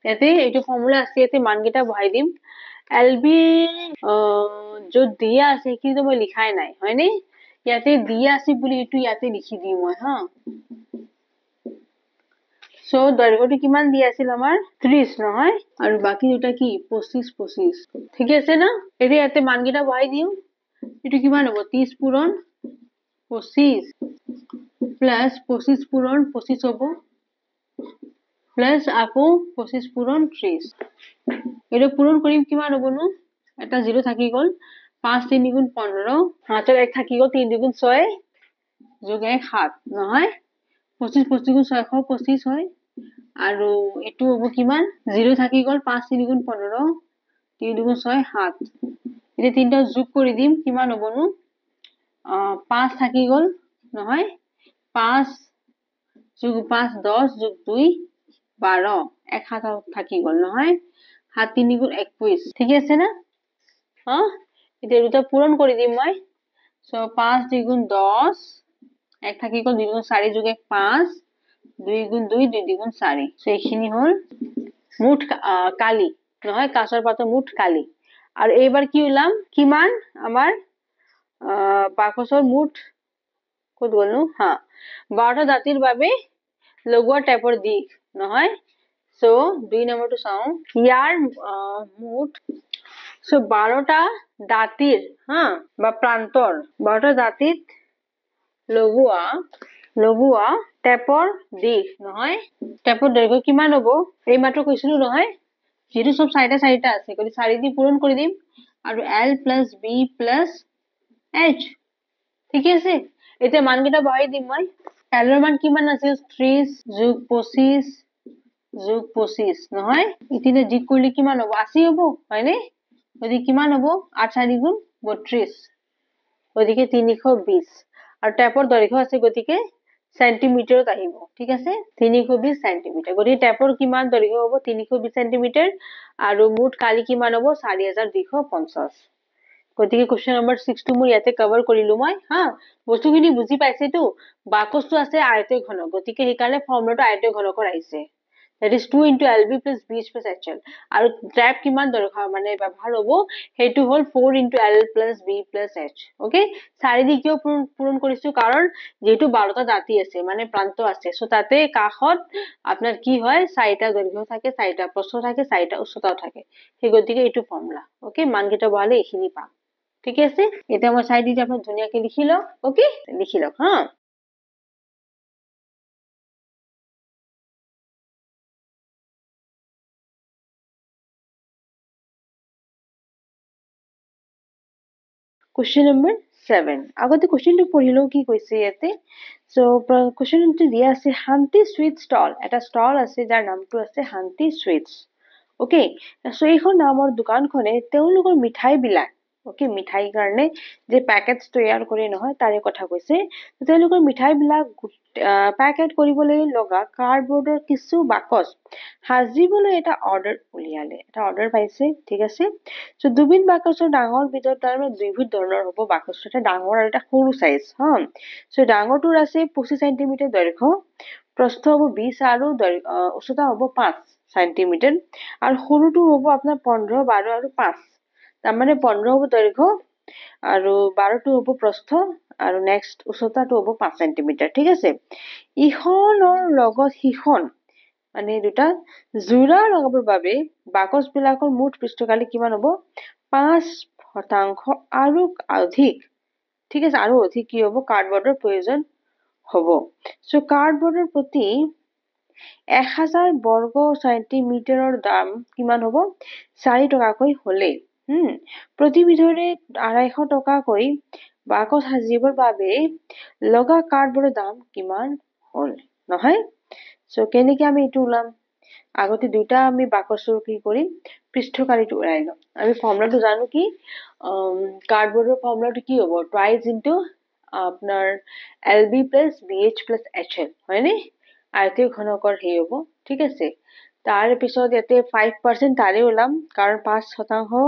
ইয়াতে এইটো ফৰ্মুলা আছে ইয়াতে মানকেইটা বহাই দিম LB য'ত দিয়া আছে কিন্তু মই লিখাই নাই হয়নে ইয়াতে দিয়া আছে বুলি এইটো ইয়াতে লিখি দিম মই হা সো দৈৰ্ঘ্যটো কিমান দিয়া আছিল আমাৰ 30 নহয় আৰু বাকি দুটা কি 25 ঠিক আছে না এতিয়া ইয়াতে মানকেইটা বহাই দিও এইটো কিমান হ'ব 30 পূৰণ 25 প্লাস 25 পূৰণ 25 হ'ব প্লাস আকৌ 25 পূৰণ 30 এইটো পূৰণ কৰিম কিমান হ'বনো এটা 0 থাকি গ'ল 5 3 গুণ 15 হাতৰ 1 থাকি গ'ল 3 গুণ 6 যোগ 1 7 নহয় 25 25 গুণ 625 হয় আৰু এটো হ'ব কিমান 0 থাকি গ'ল 5 3 গুণ 15 3 গুণ 6 7 এটা তিনটা যোগ কৰি দিম কিমান হ'বনো 5 থাকি গ'ল নহয় 5 যোগ 5 10 যোগ 2 12 এক হাত থাকি গ'ল নহয় 7 3 গুণ 21 ঠিক আছে না হ্যাঁ এটা দুটা পূরণ করে দিম মই সো 5 2 গুণ 10 এক থাকি গ'ল 2 গুণ 4 যোগ 1 5 2 গুণ 2 2 গুণ 4 সো এইখিনি হল মুঠ কালি নহয় কাঁচৰ পাতৰ মুঠ কালি আৰু এইবাৰ কি উলাম কিমান আমাৰ বাকচৰ মুঠ কত গ'লনো হ্যাঁ 12টা দাঁতিৰ বাবে লগোৱা টেপৰ দিশ নহয় সো 2 নম্বৰটো চাও ইয়াৰ মুঠ সো 12টা দাঁতিৰ হা বা প্ৰান্তৰ 12টা দাঁতিত লগোৱা টেপৰ দিশ নহয় টেপৰ দৈৰ্ঘ্য কিমান হ'ব এই মাত্ৰ কৈছিলো নহয় যেটো সব 4টা আছে কৰি 4 দি পূৰণ কৰি দিম আৰু L plus B plus H ঠিক আছে এতিয়া মানকেইটা বহাই দিম মই L ৰ মান কিমান আছিল 30 যোগ 25 যোগ 25 নহয় ইতিনে যোগ কৰিলে কিমান হ'ব 80 হ'ব হয়নে গতিকে কিমান হ'ব 8 4 গুণ 32 গতিকে 320 আৰু টেপৰ দৈৰ্ঘ্য আছে গতিকে সেন্টিমিটাৰত আহিব ঠিক আছে 320 সেন্টিমিটাৰ গতিকে টেপৰ কিমান দৈৰ্ঘ্য হ'ব 320 সেন্টিমিটাৰ আৰু মুঠ কালি কিমান হ'ব 4250 গতিকে কোৱেশ্চন নম্বৰ 6 টো মই ইয়াতে কভাৰ কৰিলো মই হা বস্তুখিনি বুজি পাইছেটো বাকসটো আছে আয়তীয় ঘনক গতিকে এই কাৰণে ফৰ্মুলাটো আয়তীয় ঘনকৰ আহিছে that is 2 into LB plus BH plus HL আৰু ট্ৰেপ কিমান দৰকাৰ মানে ব্যৱহাৰ হ'ব হেতু হল 4 into L plus B plus H okay চাৰি দি কিয় পূৰণ কৰিছো কাৰণ যেটো 12টা দাঁতি আছে মানে প্ৰান্ত আছে সো তাতে কাখত আপোনাৰ কি হয় 4টা দৈৰ্ঘ্য থাকে 4টা প্ৰস্থ থাকে 4টা উচ্চতাও থাকে সেই গতিকে এটো ফৰ্মুলা okay মানকেইটা বহালে এইখিনি পাম ঠিক আছে এটা মই চাই দিতে আপুনি ধুনিয়াকে লিখি লওক ওকে লিখি লওক হা Question number 7 আগতে কোশ্চেনটো পঢ়িলো কি কৈছে ইয়াতে সো কোশ্চেনটো দিয়া আছে শান্তি সুইট ষ্টল এটা ষ্টল আছে যাৰ নামটো আছে শান্তি সুইটস ওকে সো এইখন নামৰ দোকানখনে তেওঁলোকৰ মিঠাই বিলাক ওকে মিঠাই কাৰণে যে প্যাকেটস তৈয়াৰ কৰে নহয় তাৰে কথা কৈছে তেওঁলোকৰ মিঠাই বিলাক প্যাকেট কৰিবলৈ লগা কাৰ্ডবৰ্ডৰ কিছু বাকচ সাজিবলৈ এটা অৰ্ডাৰ উলিয়ালে এটা অৰ্ডাৰ পাইছে ঠিক আছে সো দুবিধ বাকচৰ ডাঙৰ ভিতৰত তাৰ দুইবিধ ধৰণৰ হ'ব বাকচটো এটা ডাঙৰ আৰু এটা সৰু সাইজ হা সো ডাঙৰটোৰ আছে 25 সেন্টিমিটাৰ দৈৰ্ঘ্য প্ৰস্থ হ'ব 20 আৰু উচ্চতা হ'ব 5 সেন্টিমিটাৰ আৰু সৰুটো হ'ব আপোনাৰ 15 12 আৰু 5 তাৰমানে 15 হ'ব দৈৰ্ঘ্য আৰু 12টো হ'ব প্ৰস্থ আৰু নেক্সট উচ্চতাটো হ'ব 5 সেন্টিমিটাৰ ঠিক আছে ইখনৰ লগত সিখন মানে দুটা জোৰা লগাবৰ বাবে বাকচ বিলাকৰ মুঠ পৃষ্ঠকালি কিমান হ'ব 5% আৰু অধিক ঠিক আছে আৰু অধিক কি হ'ব কাৰ্ডবৰ্ডৰ প্ৰয়োজন হ'ব সো কাৰ্ডবৰ্ডৰ প্ৰতি 1000 বৰ্গ সেন্টিমিটাৰৰ দাম কিমান হ'ব 4 টকাকৈ হলে প্ৰতিবিধৰে 250 টকাকৈ বাকচ সাজিবৰ বাবে লগা কাৰ্ডবৰ্ডৰ দাম কিমান হল নহয় সো কেনেকৈ আমি এটো উলাম আগতে দুটা আমি বাকচটোৰ কি কৰিম পৃষ্ঠকালীটো ওলাই লম আমি ফৰ্মুলাটো জানো কি কাৰ্ডবৰ্ডৰ ফৰ্মুলাটো কি হ'ব টুৱাইজ ইনটু আপোনাৰ LB plus BH plus HL হয়নে আয়তীয় ঘনকৰ হেই হ'ব ঠিক আছে তাৰ পিছত ইয়াতে 5% তাৰে ওলাম কাৰণ 5%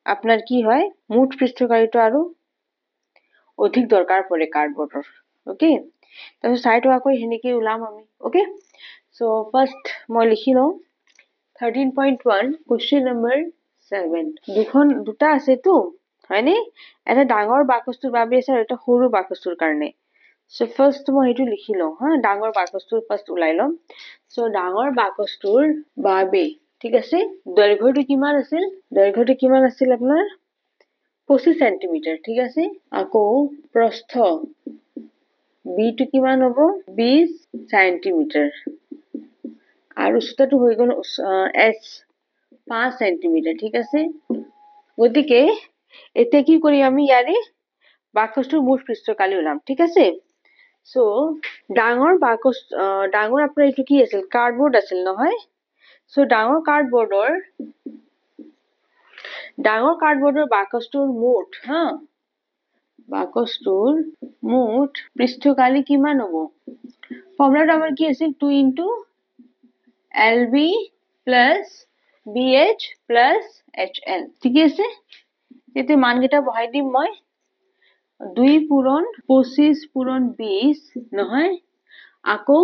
আপনাৰ কি হয় মুঠ পৃষ্ঠকালীটো আৰু অধিক দৰকাৰ পৰে কাৰ্ডবৰ্ডৰ ওকে তাৰপিছত চাই থোৱাকৈ হেনেকে ওলাম আমি ওকে সো ফাৰ্স্ট মই লিখি লওঁ 13.1 question number 7 দুটা আছে তো হয়নে এটা ডাঙৰ বাকচটোৰ বাবে আছে আৰু এটা সৰু বাকচটোৰ কাৰণে সো ফাৰ্স্ট মই হেতু লিখি লওঁ হা ডাঙৰ বাকচটোৰ ফাৰ্স্ট ওলাই লম সো ডাঙৰ বাকচটোৰ বাবে ঠিক আছে দৈৰ্ঘ্যটো কিমান আছিল আপোনাৰ 25 সেন্টিমিটাৰ ঠিক আছে আকৌ প্ৰস্থ B টো কিমান হ'ব 20 সেন্টিমিটাৰ আৰু উচ্চতাটো হৈ গ'ল H 5 সেন্টিমিটাৰ ঠিক আছে গতিকে এতিয়া কি কৰি আমি ইয়াৰে বাকচটোৰ মুঠ পৃষ্ঠকালী ওলাম ঠিক আছে সো ডাঙৰ বাকচ ডাঙৰ আপোনাৰ এইটো কি আছিল কাৰ্ডবৰ্ড আছিল নহয় সো ডাঙৰ কাৰ্ডবৰ্ডৰ বাকচটোৰ মুঠ হা বাকচটোৰ মুঠ পৃষ্ঠকালী কিমান হ'ব ফৰ্মুলাটো আমাৰ কি আছিল 2 into LB plus BH plus HL ঠিক আছে এতে মানকেইটা বহাই দিম মই 2 পূৰণ 25 পূৰণ 20 নহয় আকৌ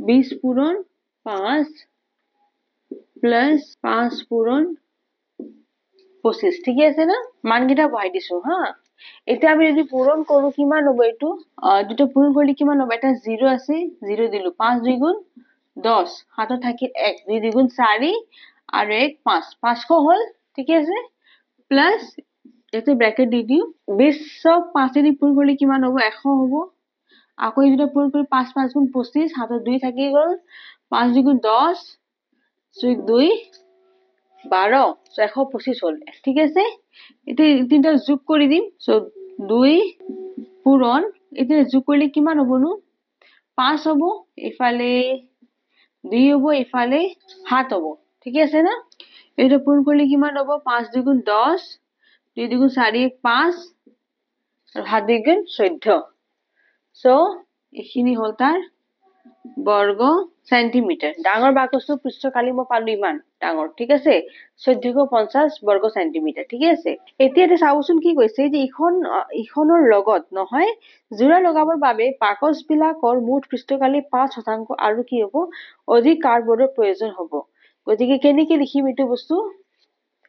20 পূৰণ 5 plus 5 পূৰণ 25 ঠিক আছে না মানকেইটা বহাই দিছো হা এতিয়া আমি যদি পূৰণ কৰো কিমান হ'ব এটো দুটো পূৰণ কৰিলে কিমান হ'ব এটা 0 আছে 0 দিলো 5 2 গুণ 10 হাতত থাকিল 1 2 2 গুণ 4 আৰু 1 5 500 হল ঠিক আছে প্লাস এতে ব্ৰ্যাকেট দি দিও 20 5 এদি পূৰণ কৰিলে কিমান হ'ব 100 হ'ব আকৌ এই দুটো পূৰণ কৰি 5 5 গুণ 25 হাতত 2 থাকি গ'ল 5 2 গুণ 10 2 12 125 হল ঠিক আছে এতে তিনটা যোগ কৰি দিম সো 2 পূৰণ এতে যোগ কৰিলে কিমান হ'বনো 5 হ'ব ইফালে 2 হ'ব ইফালে 7 হ'ব ঠিক আছে না এটা পূৰণ কৰিলে কিমান হ'ব 5 2 গুণ 10 2 2 গুণ 4 5 আৰু 7 2 গুণ 14 সো এখিনি হল তাৰ বৰ্গ সেন্টিমিটাৰ ডাঙৰ বাকচটোৰ পৃষ্ঠকালী মই পালো ইমান ডাঙৰ ঠিক আছে 1450 বৰ্গ সেন্টিমিটাৰ ঠিক আছে এতিয়া চাওচোন কি কৈছে যে ইখনৰ লগত নহয় জোৰা লগাবৰ বাবে বাকচবিলাকৰ মুঠ পৃষ্ঠকালী 5% আৰু কি হ'ব অধিক কাৰ্ডবৰ্ডৰ প্ৰয়োজন হ'ব গতিকে কেনেকৈ লিখিম এইটো বস্তু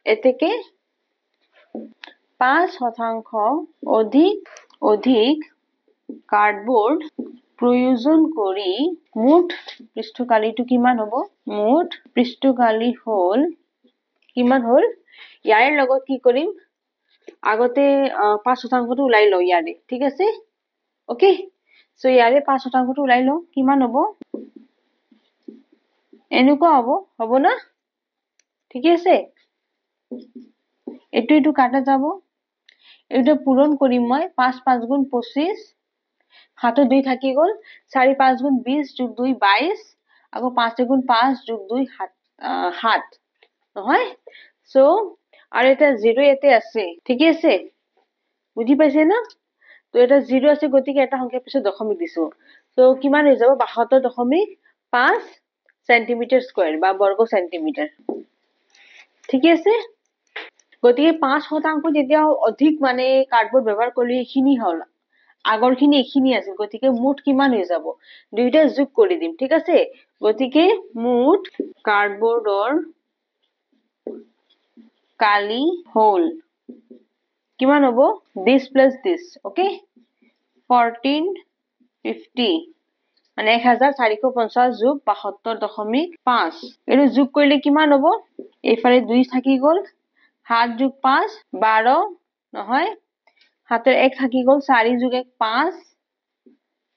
এতেকে 5% অধিক কাৰ্ডবৰ্ড প্রয়োজন করি মুঠ পৃষ্ঠকালীটো কিমান হ'ব মুঠ পৃষ্ঠকালী হল কিমান হল ইয়াৰ লগত কি কৰিম আগতে 5%টো ওলাই লও ইয়াৰে ঠিক আছে ওকে সো ইয়াৰে 5%টো ওলাই লও কিমান হ'ব এনেকুৱা হ'ব না ঠিক আছে এটো কাটা যাব এটা পূৰণ কৰিম মই 5 5 গুণ 25 হাতত 2 থাকি গ'ল 4 5 গুণ 20 যোগ 2 22 আকৌ 5 গুণ 5 যোগ 2 7 নহয় সো আৰু এটা 0 এতে আছে ঠিক আছে বুজি পাইছে না তো এটা 0 আছে গতিকে এটা সংখ্যাৰ পিছত দশমিক দিছো সো কিমান হৈ যাব 72.5 সেন্টিমিটার স্কয়ার বা বর্গ সেন্টিমিটার ঠিক আছে গতিকে 5% যেতিয়া অধিক মানে কাৰ্ডবৰ্ড ব্যৱহাৰ কৰিলে এখিনি হল আগৰখিনি এখিনি আছে গতিকে মুঠ কিমান হৈ যাব দুইটা যোগ কৰি দিম ঠিক আছে গতিকে মুঠ কাৰ্ডবৰ্ডৰ কালি হল কিমান হ'ব this plus this ওকে 1450 মানে 1450 যোগ 72.5 এটো যোগ কৰিলে কিমান হ'ব এইফালে 2 থাকি গ'ল 7 যোগ 5 12 নহয় হাতৰ 1 থাকি গ'ল 4 যোগ 1 5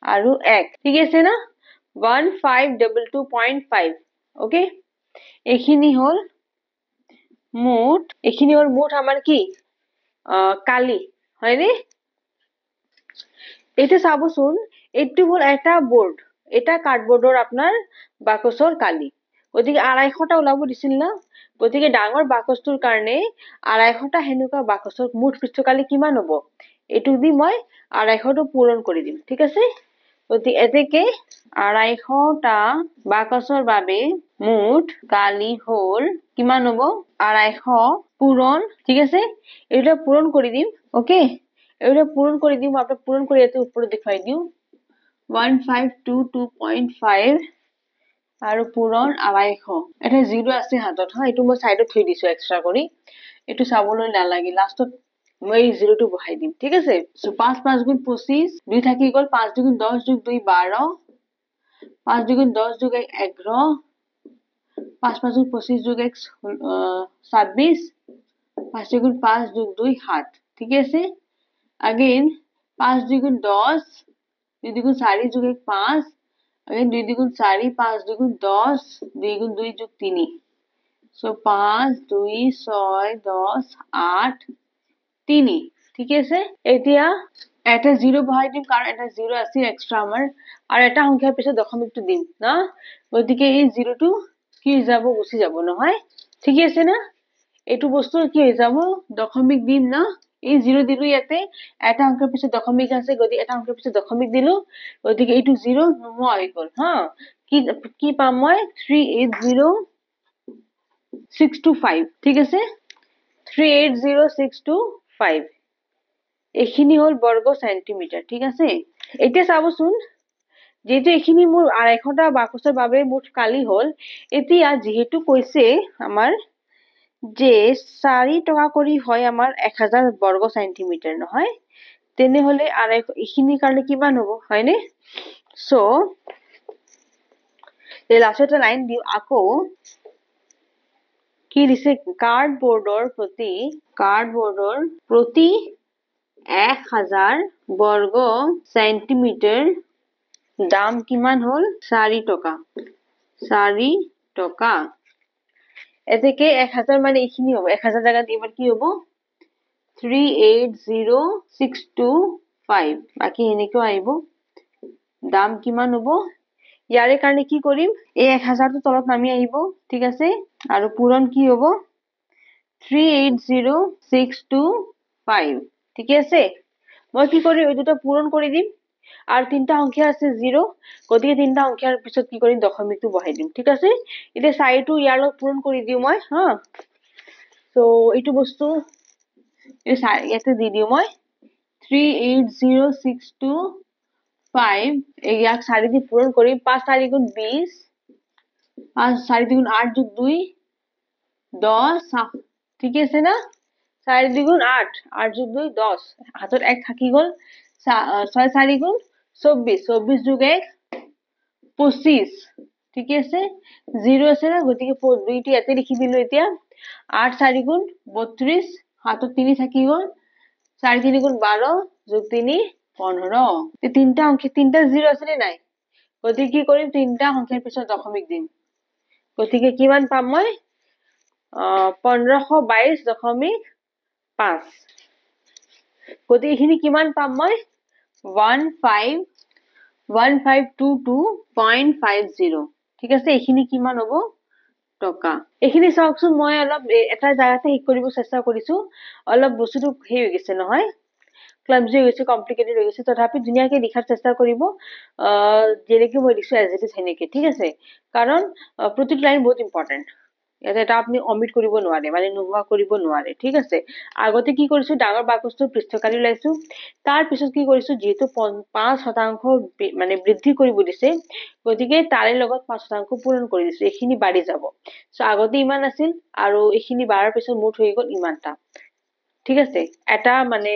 আৰু 1 ঠিক আছে না 1522.5 ওকে এখিনি হল মুঠ আমাৰ কি কালি হয়নে এটা চাবচোন এটো হল এটা বোৰ্ড এটা কাৰ্ডবৰ্ডৰ আপোনাৰ বাকচৰ কালি গতিকে 250টা ওলাব দিছিল না গতিকে ডাঙৰ বাকচটোৰ কাৰণে 250টা হেনুকা বাকচৰ মুঠ পৃষ্ঠকালি কিমান হ'ব এইটো দি মই 250টো পূৰণ কৰি দিম ঠিক আছে গতিকে এতেকে 250টা বাকচৰ বাবে মুঠ কালি হল কিমান হ'ব 250 পূৰণ ঠিক আছে এটা পূৰণ কৰি দিম ওকে এটা পূৰণ কৰি দিম আপোনাক পূৰণ কৰি এতে ওপৰত দেখাই দিও 1522.5 আৰু পূৰণ 250 এটা 0 আছে হাতত হয় এটো মই সাইডত থৈ দিছো এক্সট্ৰা কৰি এটো চাবলৈ নালাগে লাষ্টত মই 0 টো বহাই দিম ঠিক আছে সো 5 5 গুণ 25 2 থাকি গল 5 দুগুণ 10 যোগ 2 12 5 দুগুণ 10 যোগ 1 11 5 5 গুণ 25 যোগ 1 26 5 দুগুণ 5 যোগ 2 7 ঠিক আছে अगेन 5 দুগুণ 10 2 দুগুণ 4 যোগ 1 5 अगेन 2 দুগুণ 4 5 দুগুণ 10 2 গুণ 2 যোগ 3 সো 5 2 6 10 8 3 ঠিক আছে এতিয়া এটা 0 বহাই দিম কারণ এটা 0 আছে এক্সট্রা আমার আর এটা সংখ্যার পিছত দশমিকটো দিম না গতিকে এই 0 টো কি যাব গুছি যাব নহয় ঠিক আছে না এটু বস্তু কি হৈ যাব দশমিক দিম না এই 0 দিলু ইয়াতে এটা অঙ্কের পিছত দশমিক আছে গতি এটা অঙ্কের পিছত দশমিক দিলু গতিকে এইটু 0 নোহোৱা হৈ গল হ্যাঁ কি পাম মই 380625 ঠিক আছে 380625 এখিনি হল বর্গ সেন্টিমিটার ঠিক আছে এটা চাবচোন যেহেতু এখিনি মোৰ 250টা বাকচৰ বাবে মুঠ কালি হল এতিয়া যেহেতু কৈছে আমাৰ যে 4 টকা কৰি হয় আমাৰ 1000 বৰ্গ সেন্টিমিটাৰ নহয় তেনেহলে আৰ এখিনি কাৰণে কিমান হ'ব হয়নে সো এই লাষ্টটা লাইন দিও আকৌ কি দিছে কাৰ্ডবৰ্ডৰ প্ৰতি 1000 বর্গ সেন্টিমিটার দাম কিমান হল 4 টকা এতেকে 1000 মানে এখিনি হ'ব 1000 জায়গাত এবাৰ কি হ'ব 380625 বাকি এনেকৈ আহিব দাম কিমান হ'ব ইয়াৰে কাৰণে কি কৰিম এই 1000 টো তলত নামি আহিব ঠিক আছে আৰু পূৰণ কি হ'ব 380625 ঠিক আছে মই কি কৰিম এই দুটা পূৰণ কৰি দিম আৰ তিনটা সংখ্যা আছে 0 গতিকে তিনটা সংখ্যাৰ পিছত কি কৰিম দশমিকটো বহাই দিম ঠিক আছে এতিয়া সাইটো ইয়াৰ লগত পূৰণ কৰি দিও মই হা সো এইটো বস্তু এই ইয়াতে দি দিও মই 380625 ইয়াক 4 দি পূৰণ কৰিম 5 4 গুণ 20 5 4 গুণ 8 যোগ 2 10 ঠিক আছে না 4 গুণ 8 8 যোগ 2 10 হাতত 1 থাকি গল 6 4 গুণ 24 24 যোগ 1 25 ঠিক আছে 0 আছে না গতিকে 2টি এতে লিখি দিলো এতিয়া 8 4 গুণ 32 হাতত 3 থাকি গল 4 3 গুণ 12 যোগ 3 15 তে তিনটা অঙ্কে তিনটা 0 আছে নে নাই গতিকে কি কৰিম তিনটা সংখ্যাৰ পিছত দশমিক দিম গতিকে কিমান পাম মই 1522.5 গতিকে এখিনি কিমান পাম মই 1522.50 ঠিক আছে এখিনি কিমান হ'ব টকা এখিনি চাওকচোন মই অলপ এটা জায়গাতে হিক কৰিব চেষ্টা কৰিছো অলপ বস্তুটো হে হৈ গৈছে নহয় ক্লামজি হৈ গৈছে কমপ্লিকেটেড হৈ গৈছে তথাপি ধুনিয়াকে লিখাৰ চেষ্টা কৰিব যেনেকৈ মই লিখছো এজ ইট ইজ হেনেকে ঠিক আছে কাৰণ প্ৰতিটো লাইন বহুত ইম্পৰ্টেন্ট এটা আপনি অমিট কৰিব নোৱাৰে মানে নোহোৱা কৰিব নোৱাৰে ঠিক আছে আগতে কি কৰিছো ডাঙৰ বাকচটো পৃষ্ঠকালি লাইছো তাৰ পিছত কি কৰিছো যেহেতু 5% মানে বৃদ্ধি কৰিব দিছে গতিকে তাৰে লগত 5% পূৰণ কৰি দিছো এখিনি বাঢ়ি যাব সো আগতে ইমান আছিল আৰু এখিনি বাঢ়াৰ পিছত মুঠ হৈ গল ইমানটা ঠিক আছে এটা মানে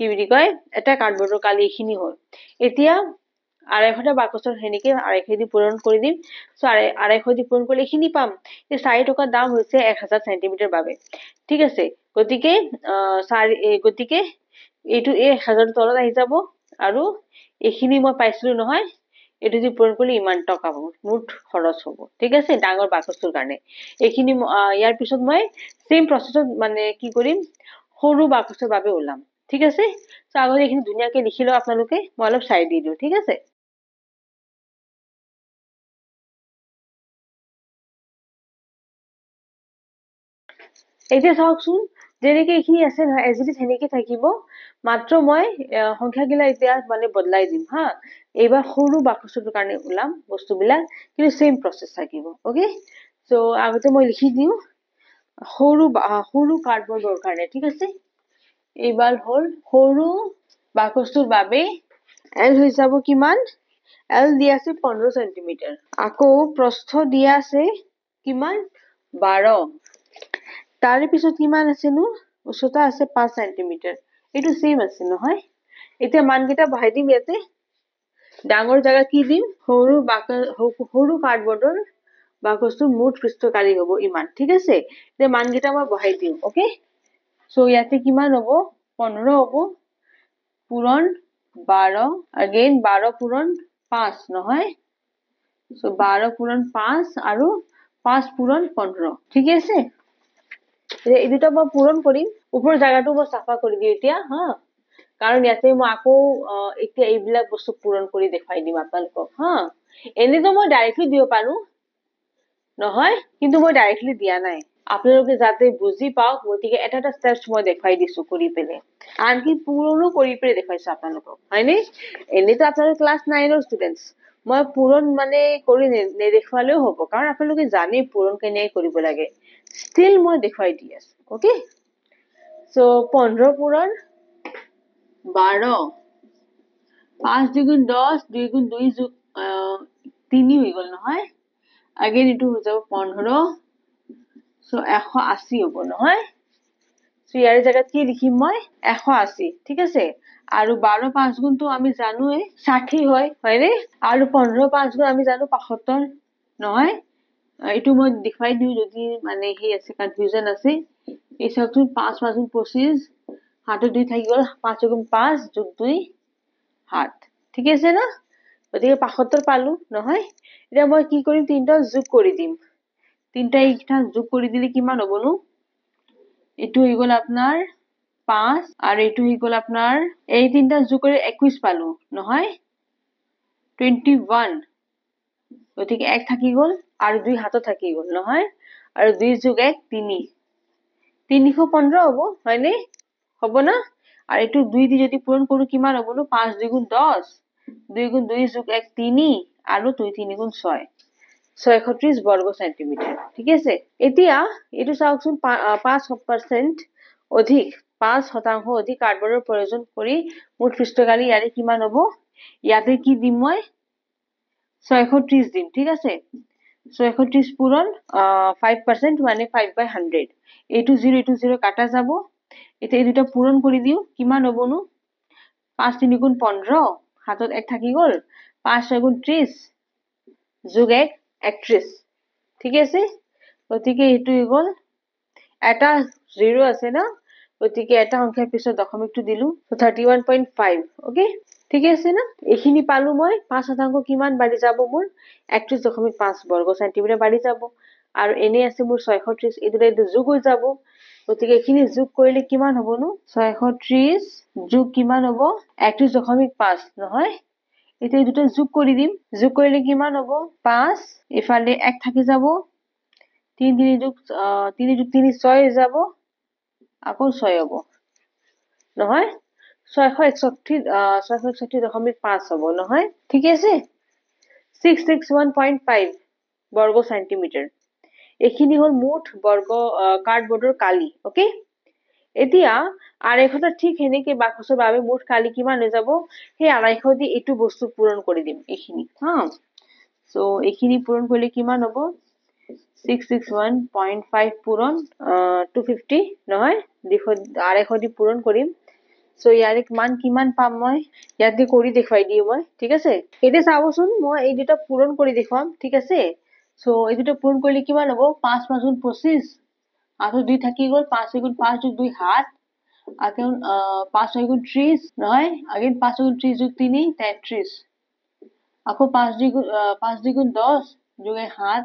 কি বুলি কয় এটা কাৰ্ডবৰ্ডৰ কালি এখিনি হল এতিয়া 250টা বাকচৰ হেনেকে 250 দি পূৰণ কৰি দিম সো 250 দি পূৰণ কৰিলে এখিনি পাম এই 4 টকা দাম হৈছে 1000 সেন্টিমিটার বাবে ঠিক আছে গতিকে গতিকে এইটো 1000 তলত আহি যাব আৰু এখিনি মই পাইছিলো নহয় এটো দি পূৰণ কৰিলে ইমান টকা হ'ব মুঠ খৰচ হ'ব ঠিক আছে ডাঙৰ বাকচটোৰ কাৰণে এখিনি ইয়াৰ পিছত মই সেম প্ৰসেসত মানে কি কৰিম সৰু বাকচৰ বাবে ওলাম ঠিক আছে সো আগতে এখিনি ধুনিয়াকে লিখি লও আপোনালোকে মই অলপ চাই দি দিও ঠিক আছে এতিয়া চাওকচোন যেনেকে এইখিনি আছে নহয় এজ ইট ইজ সেনেকে থাকিব মাত্ৰ মই সংখ্যাগিলা এতিয়া মানে বদলাই দিম হা এইবাৰ সৰু বাকচটোৰ কাৰণে ওলাম বস্তুবিলাক কিন্তু সেম প্ৰসেস থাকিব ওকে সো আগতে মই লিখি দিওঁ সৰু কাৰ্ডবৰ্ডৰ কাৰণে ঠিক আছে এইবাৰ হ'ল সৰু বাকচটোৰ বাবে এল হৈ যাব কিমান এল দিয়া আছে 15 সেন্টিমিটাৰ আকৌ প্ৰস্থ দিয়া আছে কিমান 12 তাৰে পিছত কিমান আছে নো উচ্চতা আছে 5 সেন্টিমিটাৰ এটো সেম আছে নহয় এতিয়া মানকেইটা বহাই দিম ইয়াতে ডাঙৰ জায়গা কি দিম সৰু কাৰ্ডবৰ্ডৰ বাকচটোৰ মুঠ পৃষ্ঠকালি হ'ব ইমান ঠিক আছে এতিয়া মানকেইটা মই বহাই দিম ওকে সো ইয়াতে কিমান হ'ব 15 হ'ব পূৰণ 12 again 12 পূৰণ 5 নহয় সো 12 পূৰণ 5 আৰু 5 পূৰণ 15 ঠিক আছে এই দুটা মই পূৰণ কৰিম ওপৰৰ জায়গাটো মই সাফা কৰি দিও এতিয়া হা কাৰণ ইয়াতে মই আকৌ এতিয়া এইবিলাক বস্তু পূৰণ কৰি দেখাই দিম আপোনালোকক হা এনেতো মই ডাইৰেক্টলি দিব পাৰো নহয় কিন্তু মই ডাইৰেক্টলি দিয়া নাই আপোনালোকে যাতে বুজি পাওক গতিকে এটা স্টেপস মই দেখাই দিছো কৰি পেলে আনকি পূৰণো কৰি পেলে দেখাইছো আপোনালোকক হয়নে এনেতো আপোনালোক ক্লাস 9 ৰ ষ্টুডেন্টস মই পূৰণ মানে কৰি নেদেখুৱালেও হ'ব কাৰণ আপোনালোকে জানে পূৰণ কেনে কৰিব লাগে still মই দেখাই দি আছো ওকে সো 15 পূৰণ 12 5 দুগুণ 10 2 গুণ 2 যোগ 3 হৈ গল নহয় again ইটো হৈ যাব 15 সো 180 হ'ব নহয় সো ইয়াৰ জায়গাত কি লিখিম মই 180 ঠিক আছে আৰু 12 5 গুণ তো আমি জানোৱে 60 হয় হয়নে আৰু 15 5 গুণ আমি জানো 75 নহয় এটো মই দেখাই দিও যদি মানে হে আছে কনফিউজন আছে এই সবটো 5 5 গুণ 25 হাতে 2 থাকি গল 5 গুণ 5 যোগ 2 হাত ঠিক আছে না গতিকে 75 পালো নহয় এতিয়া মই কি কৰিম তিনটা যোগ কৰি দিম তিনটা এইটা যোগ কৰি দিলে কিমান হ'ব নো এটো হৈ গল আপোনাৰ 5 আৰু এটো হৈ গল আপোনাৰ এই তিনটা যোগ কৰি 21 পালো নহয় 21 গতিকে 1 থাকি গল আৰু 2 হাতত থাকি গল নহয় আৰু 2 যোগ 1 3 315 হ'ব হয়নে হ'ব না আৰু এটো 2 দি যদি পূৰণ কৰো কিমান হ'ব নো 5 2 গুণ 10 2 গুণ 2 যোগ 1 3 আৰু 2 3 গুণ 6 630 বৰ্গ সেন্টিমিটাৰ ঠিক আছে এতিয়া এটো চাওকচোন 5% অধিক 5% অধিক কাৰ্বনৰ প্ৰয়োজন কৰি মুঠ পৃষ্ঠকালি ইয়াৰে কিমান হ'ব ইয়াতে কি দিম মই 630 দিম ঠিক আছে 630 পূৰণ 5% মানে 5/100 এটো 0 কাটা যাব এতিয়া এই দুটা পূৰণ কৰি দিও কিমান হ'ব নো 5 3 গুণ 15 হাতত 1 থাকি গল 5 6 গুণ 30 যোগ 1 31 ঠিক আছে গতিকে এটো হৈ গল এটা 0 আছে না গতিকে এটা সংখ্যাৰ পিছত দশমিকটো দিলু সো 31.5 ওকে ঠিক আছে না এখিনি পালু মই 5% কিমান বাঢ়ি যাব মোৰ 31.5 বৰ্গ সেন্টিমিটাৰ বাঢ়ি যাব আৰু এনে আছে মোৰ 630 এই দুটা যোগ হৈ যাব গতিকে এখিনি যোগ কৰিলে কিমান হ'ব নো 630 যোগ কিমান হ'ব 31.5 নহয় এতিয়া এই দুটা যোগ কৰি দিম যোগ কৰিলে কিমান হ'ব 5 ইফালে 1 থাকি যাব 3 3 যোগ 3 6 হৈ যাব আকৌ 6 হ'ব নহয় 661.5 হ'ব নহয় ঠিক আছে 661.5 বর্গ সেন্টিমিটার এখিনি হল মুঠ বর্গ কাৰ্ডবৰ্ডৰ কালি ওকে এতিয়া আড়াইশটা ঠিক হেনেকে বাকচৰ বাবে মুঠ কালি কিমান হৈ যাব সেই 250 দি এটো বস্তু পূৰণ কৰি দিম এখিনি হা সো এখিনি পূৰণ কৰিলে কিমান হ'ব 661.5 পূৰণ 250 নহয় 250 দি পূৰণ কৰিম সো ইয়াৰে মান কিমান পাম মই ইয়াতে কৰি দেখাই দিও মই ঠিক আছে এটা চাবচোন মই এই দুটা পূৰণ কৰি দেখাম ঠিক আছে সো এই দুটা পূৰণ কৰিলে কিমান হ'ব 5 5 গুণ 25 আৰু 2 থাকি গল 5 গুণ 5 যোগ 2 হাত আকৌ 5 গুণ 30 নহয় আগেন 5 গুণ 30 যোগ 3 33 আকৌ 5 2 গুণ 10 যোগ 1 হাত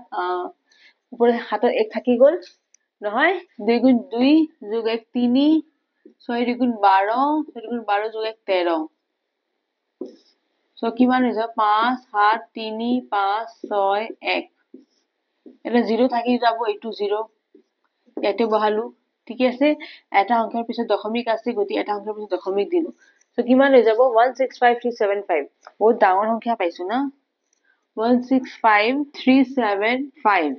উপরে হাতত 1 থাকি গল নহয় 2 গুণ 2 যোগ 1 3 6 গুণ 12 6 গুণ 12 যোগ 1 13 সো কিমান হৈ যাব 5 7 3 5 6 1 এটা 0 থাকি যাব এইটো 0 ইয়াতে বহালো ঠিক আছে এটা সংখ্যাৰ পিছত দশমিক আছে গতি এটা সংখ্যাৰ পিছত দশমিক দিলো সো কিমান হৈ যাব 165375 বহুত ডাঙৰ সংখ্যা পাইছো না 165375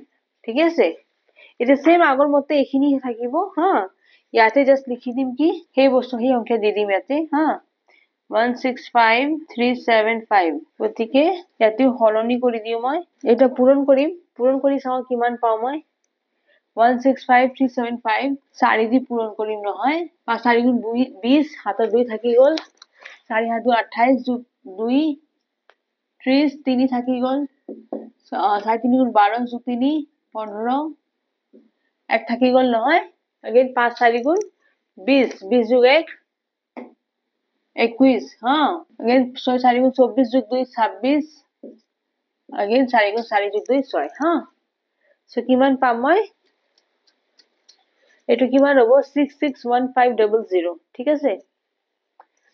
ঠিক আছে এটা সেম আগৰ মতে এখিনি থাকিব হা ইয়াতে জাস্ট লিখি দিম কি সেই বস্তু সেই সংখ্যা দি দিম ইয়াতে হা 165375 গতিকে ইয়াতে হলনি কৰি দিও মই এটা পূৰণ কৰি চাও কিমান পাও মই 165375 4 দি পূৰণ কৰিম নহয় 5 4 গুণ 20 হাতত 2 থাকি গল 4 হাত 28 যোগ 2 30 3 থাকি গল 4 3 গুণ 12 যোগ 3 15 এক থাকি গল নহয় अगेन 5 4 গুণ 20 20 যোগ 1 21 हाँ अगेन 6 4 गुण 24 যোগ 2 26 अगेन 4 गुण 4 যোগ 2 6 हाँ সো কিমান পাম মই এটো কিমান হ'ব 661500 ঠিক আছে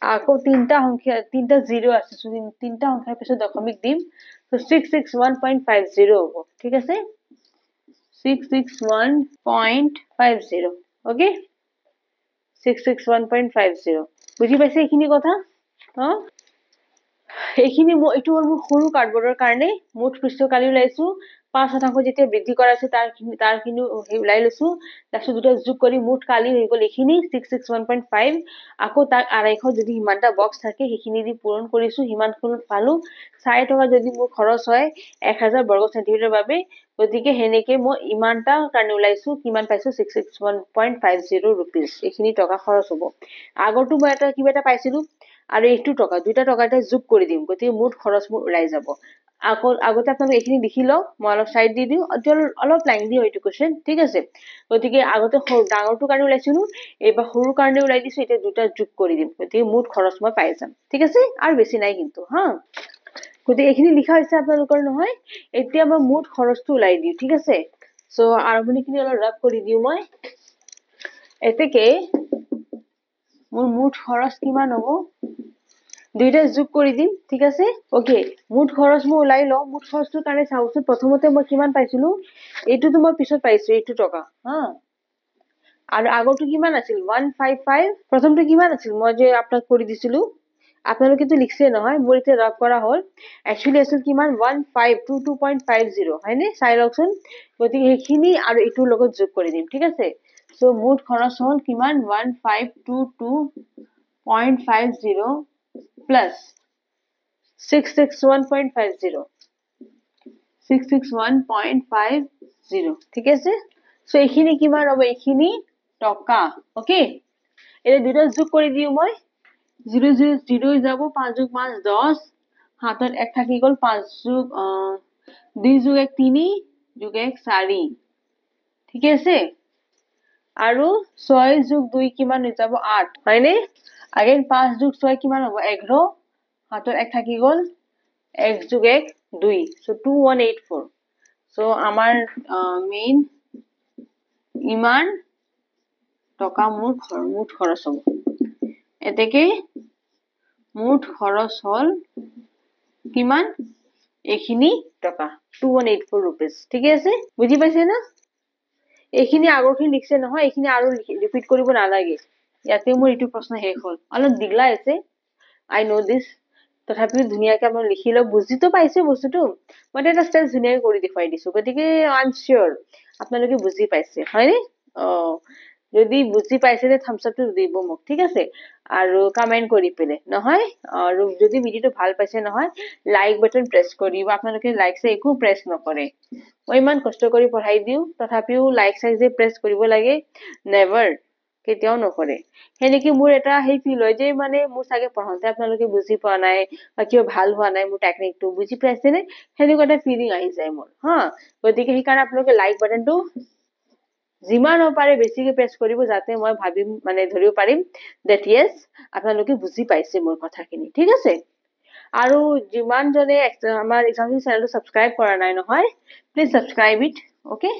আকৌ তিনটা সংখ্যা তিনটা 0 আছে সো তিনটা সংখ্যাৰ পিছত দশমিক দিম তো 661.50 হ'ব ঠিক আছে 661.50 ওকে 661.50 বুজি পাইছে এইখিনি কথা হ্যাঁ এইখিনি এটো মোৰ সৰু কাৰ্ডবৰ্ডৰ কাৰণে মুঠ পৃষ্ঠকালি ওলাইছো 5% যেতিয়া বৃদ্ধি কৰা আছে তাৰখিনি ওলাই লৈছো তাৰপিছত দুটা যোগ কৰি মুঠ কালি হৈ গল এইখিনি 661.5 আকৌ তাক 250 যদি হিমানটা বক্স থাকে সেইখিনি দি পূৰণ কৰিছো হিমানখন পালো 60 টকা যদি মোৰ খৰচ হয় 1000 বৰ্গ সেন্টিমিটাৰ বাবে গতিকে হেনেকে মই ইমানটা কাৰণে ওলাইছো কিমান পাইছো 661.50 rupees এইখিনি টকা খৰচ হ'ব আগৰটো মই এটা কিবা এটা পাইছিলো আৰু এইটো টকা দুইটা টকাটা যোগ কৰি দিম গতিকে মুঠ খৰচ মোৰ ওলাই যাব আগতে আপোনালোকে এইখিনি লিখি লওক মই অলপ সাইড দি দিও অলপ লাইন দি হয়তো কোশ্চেন ঠিক আছে গতিকে আগতে ডাঙৰটো কাৰণে ওলাইছিলো এবাৰ সৰু কাৰণে ওলাই দিছো এটা দুটা যোগ কৰি দিম গতিকে মুঠ খৰচ মই পাই যাম ঠিক আছে আৰু বেছি নাই কিন্তু হা গতিকে এইখিনি লিখা হৈছে আপোনালোকৰ নহয় এতিয়া মই মুঠ খৰচটো ওলাই দিও ঠিক আছে সো আৰম্ভণিখিনি অলপ ৰাফ কৰি দিও মই এতেকে মোৰ মুঠ খৰচ কিমান হ'ব দুইটা যোগ কৰি দিম ঠিক আছে ওকে মুঠ খৰচ মই ওলাই লও মুঠ খৰচটোৰ কাৰণে চাওচোন প্ৰথমতে মই কিমান পাইছিলো এইটোতো মই পিছত পাইছো এইটো টকা হা আৰু আগৰটো কিমান আছিল 155 প্ৰথমটো কিমান আছিল মই যে আপলোড কৰি দিছিলো আপোনালোকে তো লিখছে নহয় মোৰ এতিয়া ৰাফ কৰা হল একচুয়ালি আছিল কিমান 1522.50 হয়নে চাই লওকচোন গতিকে এইখিনি আৰু এইটোৰ লগত যোগ কৰি দিম ঠিক আছে সো মুঠ খৰচ হল কিমান 1522.50 plus 661.50 661.50 ঠিক আছে সো এইখিনি কিমান হ'ব এইখিনি টকা ওকে এটা দুটা যোগ কৰি দিও মই 0 0 0 যাব 5 যোগ 5 10 হাতত এক থাকি গল 5 যোগ 2 যোগ 1 3 যোগ 1 4 ঠিক আছে আৰু 6 যোগ 2 কিমান হৈ যাব 8 হয়নে अगेन 5 যোগ 6 কিমান হ'ব 11 হাতত এক থাকি গল 1 যোগ 1 2 সো 2184 সো আমাৰ মেইন ইমান টকা মুঠ খৰচ হ'ব এতেকে মুঠ খৰচ হল কিমান এইখিনি টকা 2184 rupees ঠিক আছে বুজি পাইছে না এইখিনি আগৰখিনি লিখছে নহয় এইখিনি আৰু ৰিপিট কৰিব নালাগে ইয়াতে মোৰ এইটো প্ৰশ্ন শেষ হল অলপ দিগলা আছে আই নো দিস তথাপিও ধুনীয়াকে মই লিখি লও বুজিতো পাইছে বস্তুটো মই এটা স্টেপ ধুনীয়াকে কৰি দেখুৱাই দিছো গতিকে আই এম শিওৰ আপোনালোকে বুজি পাইছে হয়নে যদি বুজি পাইছে তে থাম্বস আপটো দিব মোক ঠিক আছে আৰু কমেন্ট কৰি পেলে নহয় আৰু যদি ভিডিওটো ভাল পাইছে নহয় লাইক বাটন প্ৰেছ কৰিব আপোনালোকে লাইক সে একো প্ৰেছ নকৰে মই ইমান কষ্ট কৰি পঢ়াই দিও তথাপিও লাইক সাইজ যে প্ৰেছ কৰিব লাগে নেভাৰ কেতিয়াও নকৰে হেনেকি মোৰ এটা হেই ফিল হয় যে মানে মোৰ সাগে পঢ়াওতে আপোনালোকে বুজি পোৱা নাই বা কিয় ভাল হোৱা নাই মোৰ টেকনিকটো বুজি পাইছে নে হেনেকুৱা এটা ফিলিং আহি যায় মোৰ হা গতিকে সেই কাৰণে আপোনালোকে লাইক বাটনটো যিমান পাৰে বেছিকে প্ৰেছ কৰিব যাতে মই ভাবিম মানে ধৰিব পাৰিম that yes আপোনালোকে বুজি পাইছে মোৰ কথাখিনি ঠিক আছে আৰু যিমান জনে আমাৰ এক্সামিনেশ্যন চেনেলটো সাবস্ক্ৰাইব কৰা নাই নহয় প্লিজ সাবস্ক্ৰাইব ইট ওকে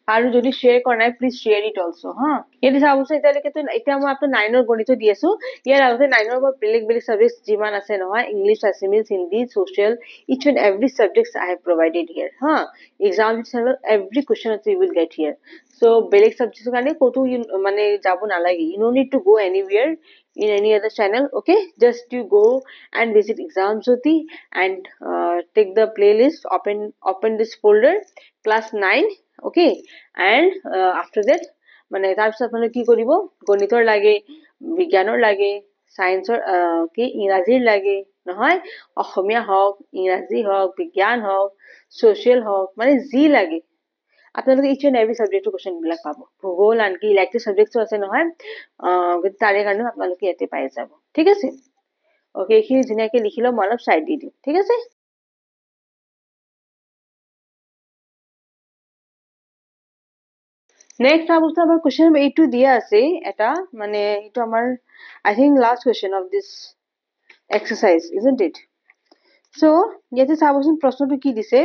আৰু যদি শেয়াৰ কৰা নাই প্লিজ শেয়াৰ ইট অলসো হা এটি চাবছো এতিয়ালৈকে তো এতিয়া মই আপোনাৰ 9 ৰ গণিত দি আছো ইয়াৰ আগতে 9 ৰ বেলেগ সাবজেক্ট যিমান আছে নহয় English Assamese Hindi social each and every subjects I have provided here ha exam channel every question you will get here So বেলেগ সাবজেক্টৰ কাৰণে ক'তো মানে যাব নালাগে. You no need to go anywhere in any other channel. Okay, just you go and visit Examjyoti and take the playlist. Open this folder, class 9. Okay, and after that মানে তাৰপিছত আপোনালোকে কি কৰিব, গণিতৰ লাগে, বিজ্ঞানৰ লাগে, সায়েন্সৰ কি ইংৰাজীৰ লাগে নহয়, অসমীয়া হওক, ইংৰাজী হওক, বিজ্ঞান হওক, ছ'চিয়েল হওক, মানে যি লাগে আপোনালোকে ইচ এণ্ড এভৰি ছাবজেক্টৰ কুৱেশ্যন বিলাক পাব. ভূগোল আনকি ইলেক্টিভ ছাবজেক্টছো আছে নহয়, তাৰে কাৰণেও আপোনালোকে ইয়াতে পাই যাব. ঠিক আছে, অ'কে, এইখিনি ধুনীয়াকে লিখি লওঁ, মই অলপ চাইড দি দিওঁ. ঠিক আছে, নেক্সট চাবচোন আমাৰ কুৱেশ্যন নম্বৰ 8 দিয়া আছে এটা, মানে এইটো আমাৰ I think last question of this exercise, isn't it? So ইয়াতে চাবচোন প্ৰশ্নটো কি দিছে,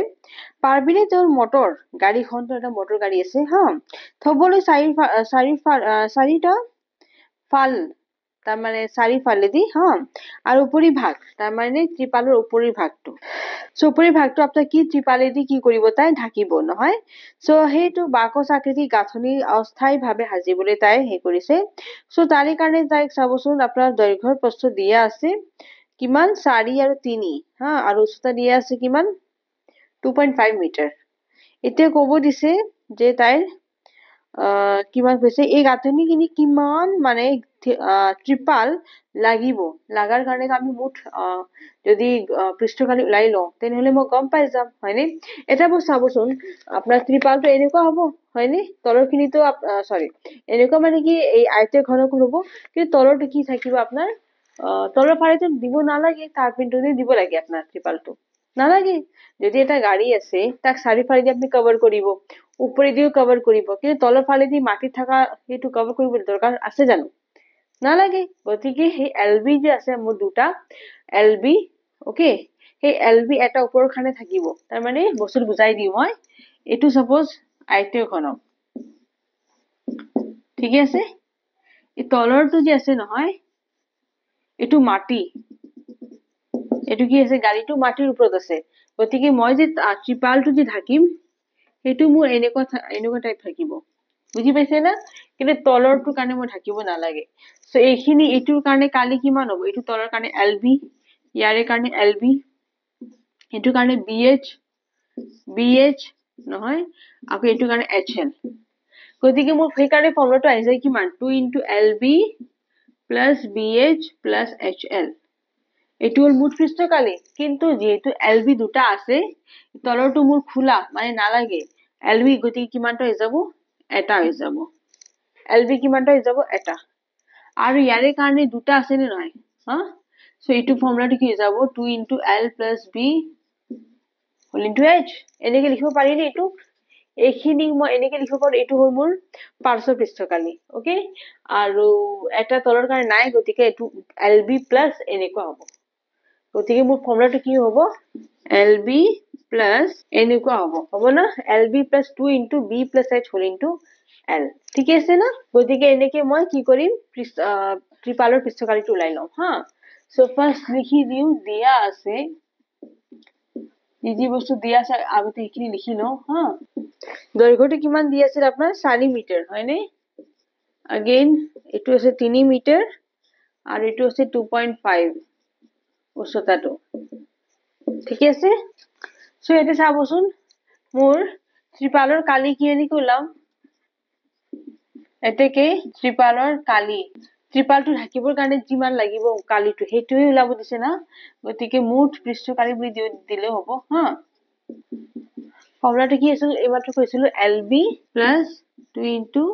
পাৰ্বিনে তেওঁৰ মটৰ গাড়ীখনটো এটা মটৰ গাড়ী আছে হা, থবলৈ চাৰিটা ফাল, তাৰমানে চাৰিফালেদি হা, আৰু উপৰি ভাগ, তাৰমানে ত্ৰিপালৰ উপৰি ভাগটো, সো উপৰি ভাগটো আপোনাৰ কি ত্ৰিপালেদি কি কৰিব, তাই ঢাকিব নহয়. সো সেইটো বাকচ আকৃতি গাঁথনি অস্থায়ীভাৱে সাজিবলৈ তাই সেই কৰিছে. সো তাৰে কাৰণে তাইক চাবচোন আপোনাৰ দৈৰ্ঘ্যৰ প্ৰস্থ দিয়া আছে কিমান, 4 আৰু 3 হা, আৰু উচ্চতা দিয়া আছে কিমান, 2.5 মিটাৰ. এতিয়া ক'ব দিছে যে তাইৰ কিমান কৈছে, এই গাঁথনিখিনি কিমান মানে ত্ৰিপাল লাগিব, লাগাৰ কাৰণে আমি মুঠ যদি পৃষ্ঠকালি ওলাই লওঁ তেনেহলে মই গম পাই যাম, হয়নে? এটা বস্তু চাবচোন, আপোনাৰ ত্ৰিপালটো এনেকুৱা হ'ব, হয়নে? তলৰ খিনিতো চৰি, এনেকুৱা মানে কি এই আয়তীয় ঘনক হ'ব, কিন্তু তলৰটো কি থাকিব আপোনাৰ, তলৰ ফালেতো দিব নালাগে, তাৰ পিনটোতে দিব লাগে আপোনাৰ ত্ৰিপালটো, নালাগে. যদি এটা গাড়ী আছে তাক চাৰিওফালেদি আপুনি কভাৰ কৰিব, ওপৰেদিও কভাৰ কৰিব, কিন্তু তলৰ ফালেদি মাটিত থকা সেইটো কভাৰ কৰিব দৰকাৰ আছে জানো? নালাগে. গতিকে সেই LB যে আছে মোৰ দুটা LB, অকে, সেই LB এটা ওপৰৰ খানে থাকিব, তাৰমানে বস্তুটো বুজাই দিওঁ মই, এইটো সাপোজ আয়তীয় ঘনক, ঠিক আছে, এই তলৰটো যে আছে নহয়, এইটো মাটি, এইটো কি আছে, গাড়ীটো মাটিৰ ওপৰত আছে, গতিকে মই যে ত্ৰিপালটো যে ঢাকিম সেইটো মোৰ এনেকুৱা টাইপ থাকিব, বুজি পাইছে না? কিন্তু তলৰটোৰ কাৰণে মই ঢাকিব নালাগে. সো এইখিনি এইটোৰ কাৰণে কালি কিমান হ'ব, এইটো তলৰ কাৰণে LB, ইয়াৰে কাৰণে LB, এইটোৰ কাৰণে BH নহয়, আকৌ এইটোৰ কাৰণে HL. গতিকে মোৰ সেইকাৰণে ফৰ্মুলাটো আহি যায় কিমান, 2 × LB plus BH plus HL. এইটো হ'ল মুঠ পৃষ্ঠকালি, কিন্তু যেহেতু LB দুটা আছে, তলৰটো মোৰ খোলা মানে নালাগে LB, গতিকে কিমানটা হৈ যাব, এটা হৈ যাব, LB কিমানটা হৈ যাব, এটা, আৰু ইয়াৰে কাৰণে দুটা আছে নে নহয় হা, সো এইটো ফৰ্মুলাটো কি হৈ যাব, 2 × L plus B whole into H. এনেকে লিখিব পাৰিনে? এইটো এইখিনি মই এনেকে লিখিব পাৰো, এইটো হ'ল মোৰ পাৰ্শ্ব পৃষ্ঠকালি, অকে, আৰু এটা তলৰ কাৰণে নাই, গতিকে এইটো LB প্লাছ এনেকুৱা হ'ব, গতিকে মোৰ ফৰ্মুলাটো কি হ'ব, LB প্লাছ এনেকুৱা হ'ব না, LB plus 2 × B plus H whole into L. ঠিকে আছে না? গতিকে এনেকে মই কি কৰিম, ত্ৰিপালৰ পৃষ্ঠকালিটো ওলাই লওঁ হা. সো ফাৰ্ষ্ট লিখি দিওঁ, দিয়া আছে, যি বস্তু দিয়া আছে আগতে সেইখিনি লিখি লওঁ হা. দৈৰ্ঘ্যটো কিমান দি আছিল আপোনাৰ, 4 মিটাৰ, হয়নে? আগেইন এইটো আছে 3 মিটাৰ আৰু এইটো আছে 2.5 উচ্চতাটো, ঠিকে আছে. সো ইয়াতে চাবচোন, মোৰ ত্ৰিপালৰ কালি কি এনেকে ওলাম, এতেকে ত্ৰিপালৰ কালি, ত্ৰিপালটো ঢাকিবৰ কাৰণে যিমান লাগিব কালিটো সেইটোৱে ওলাব দিছে না, গতিকে মুঠ পৃষ্ঠকালি বুলি দিলেও হ'ব হা. ফৰ্মুলাটো কি আছিল, এইমাত্ৰ কৈছিলো, LB plus 2 ×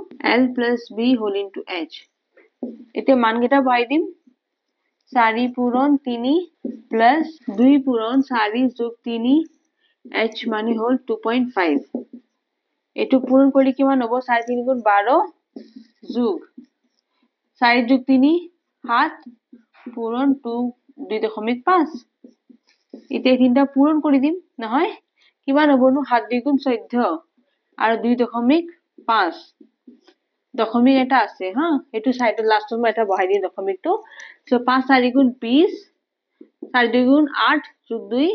L plus B whole into H. এতিয়া মানকেইটা বহাই দিম, 4 পূৰণ 3 প্লাছ 2 পূৰণ 4 যোগ 3 H মানে হ'ল 2.5. এইটো পূৰণ কৰিলে কিমান হ'ব, 4 × 3 = 12 যোগ 4 যোগ 3 7 পূৰণ 2.5. এতিয়া তিনিটা পূৰণ কৰি দিম নহয়, কিমান হ'বনো, 7 × 2 = 14 আৰু 2.5 দশমিক এটা আছে হা, এইটো সাইডৰ লাষ্টত মই এটা বহাই দিম দশমিকটো. সো 5 × 4 = 20, 4 × 2 = 8 যোগ 2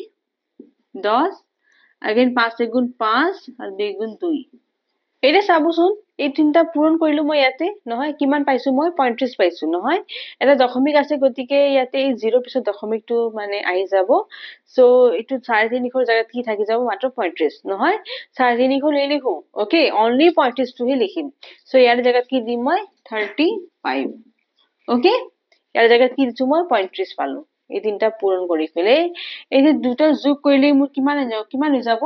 10, again 5 × 1 = 5 আৰু 2 × 2. এটা চাবচোন, এই তিনিটা পূৰণ কৰিলো মই ইয়াতে নহয় কিমান পাইছো মই 35 পাইছো নহয় এটা দশমিক আছে গতিকে ইয়াতে এই 0 পিছত দশমিকটো মানে আহি যাব সো এটো 3.5 জায়গাত কি থাকি যাব মাত্ৰ 35 নহয় 3.5 লৈ লিখো ওকে অনলি 35 টো হে লিখিম সো ইয়াৰ জায়গাত কি দিম মই 35 ওকে ইয়াৰ জায়গাত কি দিছো মই 35 পালো এই তিনটা পূৰণ কৰি ফেলে এই যে দুটা যোগ কৰিলে মোৰ কিমান হৈ যাব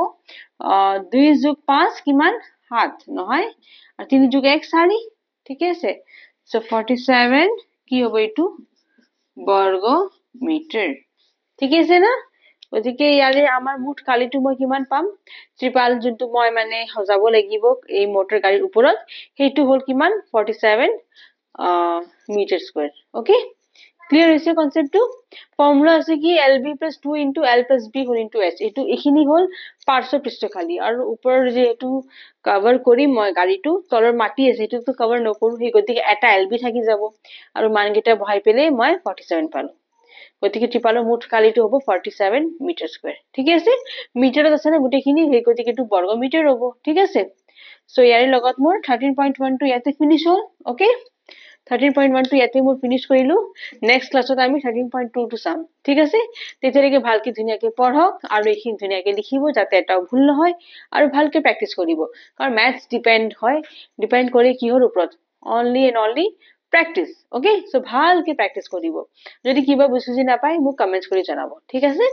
2 যোগ 5 কিমান 7 নহয় আর 3 যোগ 1 4 ঠিক আছে সো 47 কি হবে এটু বর্গ মিটার ঠিক আছে না ওদিকে ইয়ারে আমার মুঠ কালিটো মই কিমান পাম ত্রিপাল যোনটো মই মানে সজাব লাগিব এই মোটর গাড়িৰ ওপৰত হেতু হল কিমান 47 মিটার স্কয়ার ওকে ক্লিয়ার হৈছে কনসেপ্টটো ফর্মুলা আছে কি lb + 2 * l + b whole into h এটু এখিনি হল পার্শ্ব পৃষ্ঠ খালি আৰু ওপৰৰ যে এটু কভাৰ কৰি মই গাড়িটো তলৰ মাটি আছে এটু তো কভাৰ নকৰো হে গতিকে এটা lb থাকি যাব আৰু মানগিটা বহাই পেলে মই 47 পালো গতিকে ত্ৰিপালৰ মুঠ কালিটো হ'ব 47 মিটাৰ স্কয়াৰ ঠিক আছে মিটাৰত আছে না গুটেখিনি হে গতিকে এটু বৰ্গ মিটাৰ হ'ব ঠিক আছে সো ইয়াৰে লগত মোৰ 13.1 টো ইয়াতে ফিনিশ হল ওকে 13.1 টো ইয়াতে মই ফিনিশ কৰিলো নেক্সট ক্লাছত আমি 13.2 টো চাম ঠিক আছে তেতিয়ালৈকে ভালকে ধুনিয়াকে পঢ়ক আৰু এইখিনি ধুনিয়াকে লিখিব যাতে এটাও ভুল নহয় আৰু ভালকে প্ৰেক্টিস কৰিব কাৰণ ম্যাথছ ডিপেন্ড কৰে কিহৰ ওপৰত only and only practice okay so ভালকে প্ৰেক্টিস কৰিব যদি কিবা বুজি নাপায় মোক কমেন্টস কৰি জনাব ঠিক আছে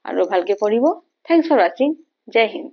আৰু ভালকে পঢ়িব থ্যাঙ্কস ফৰ ওয়াচিং জয় হিন্দ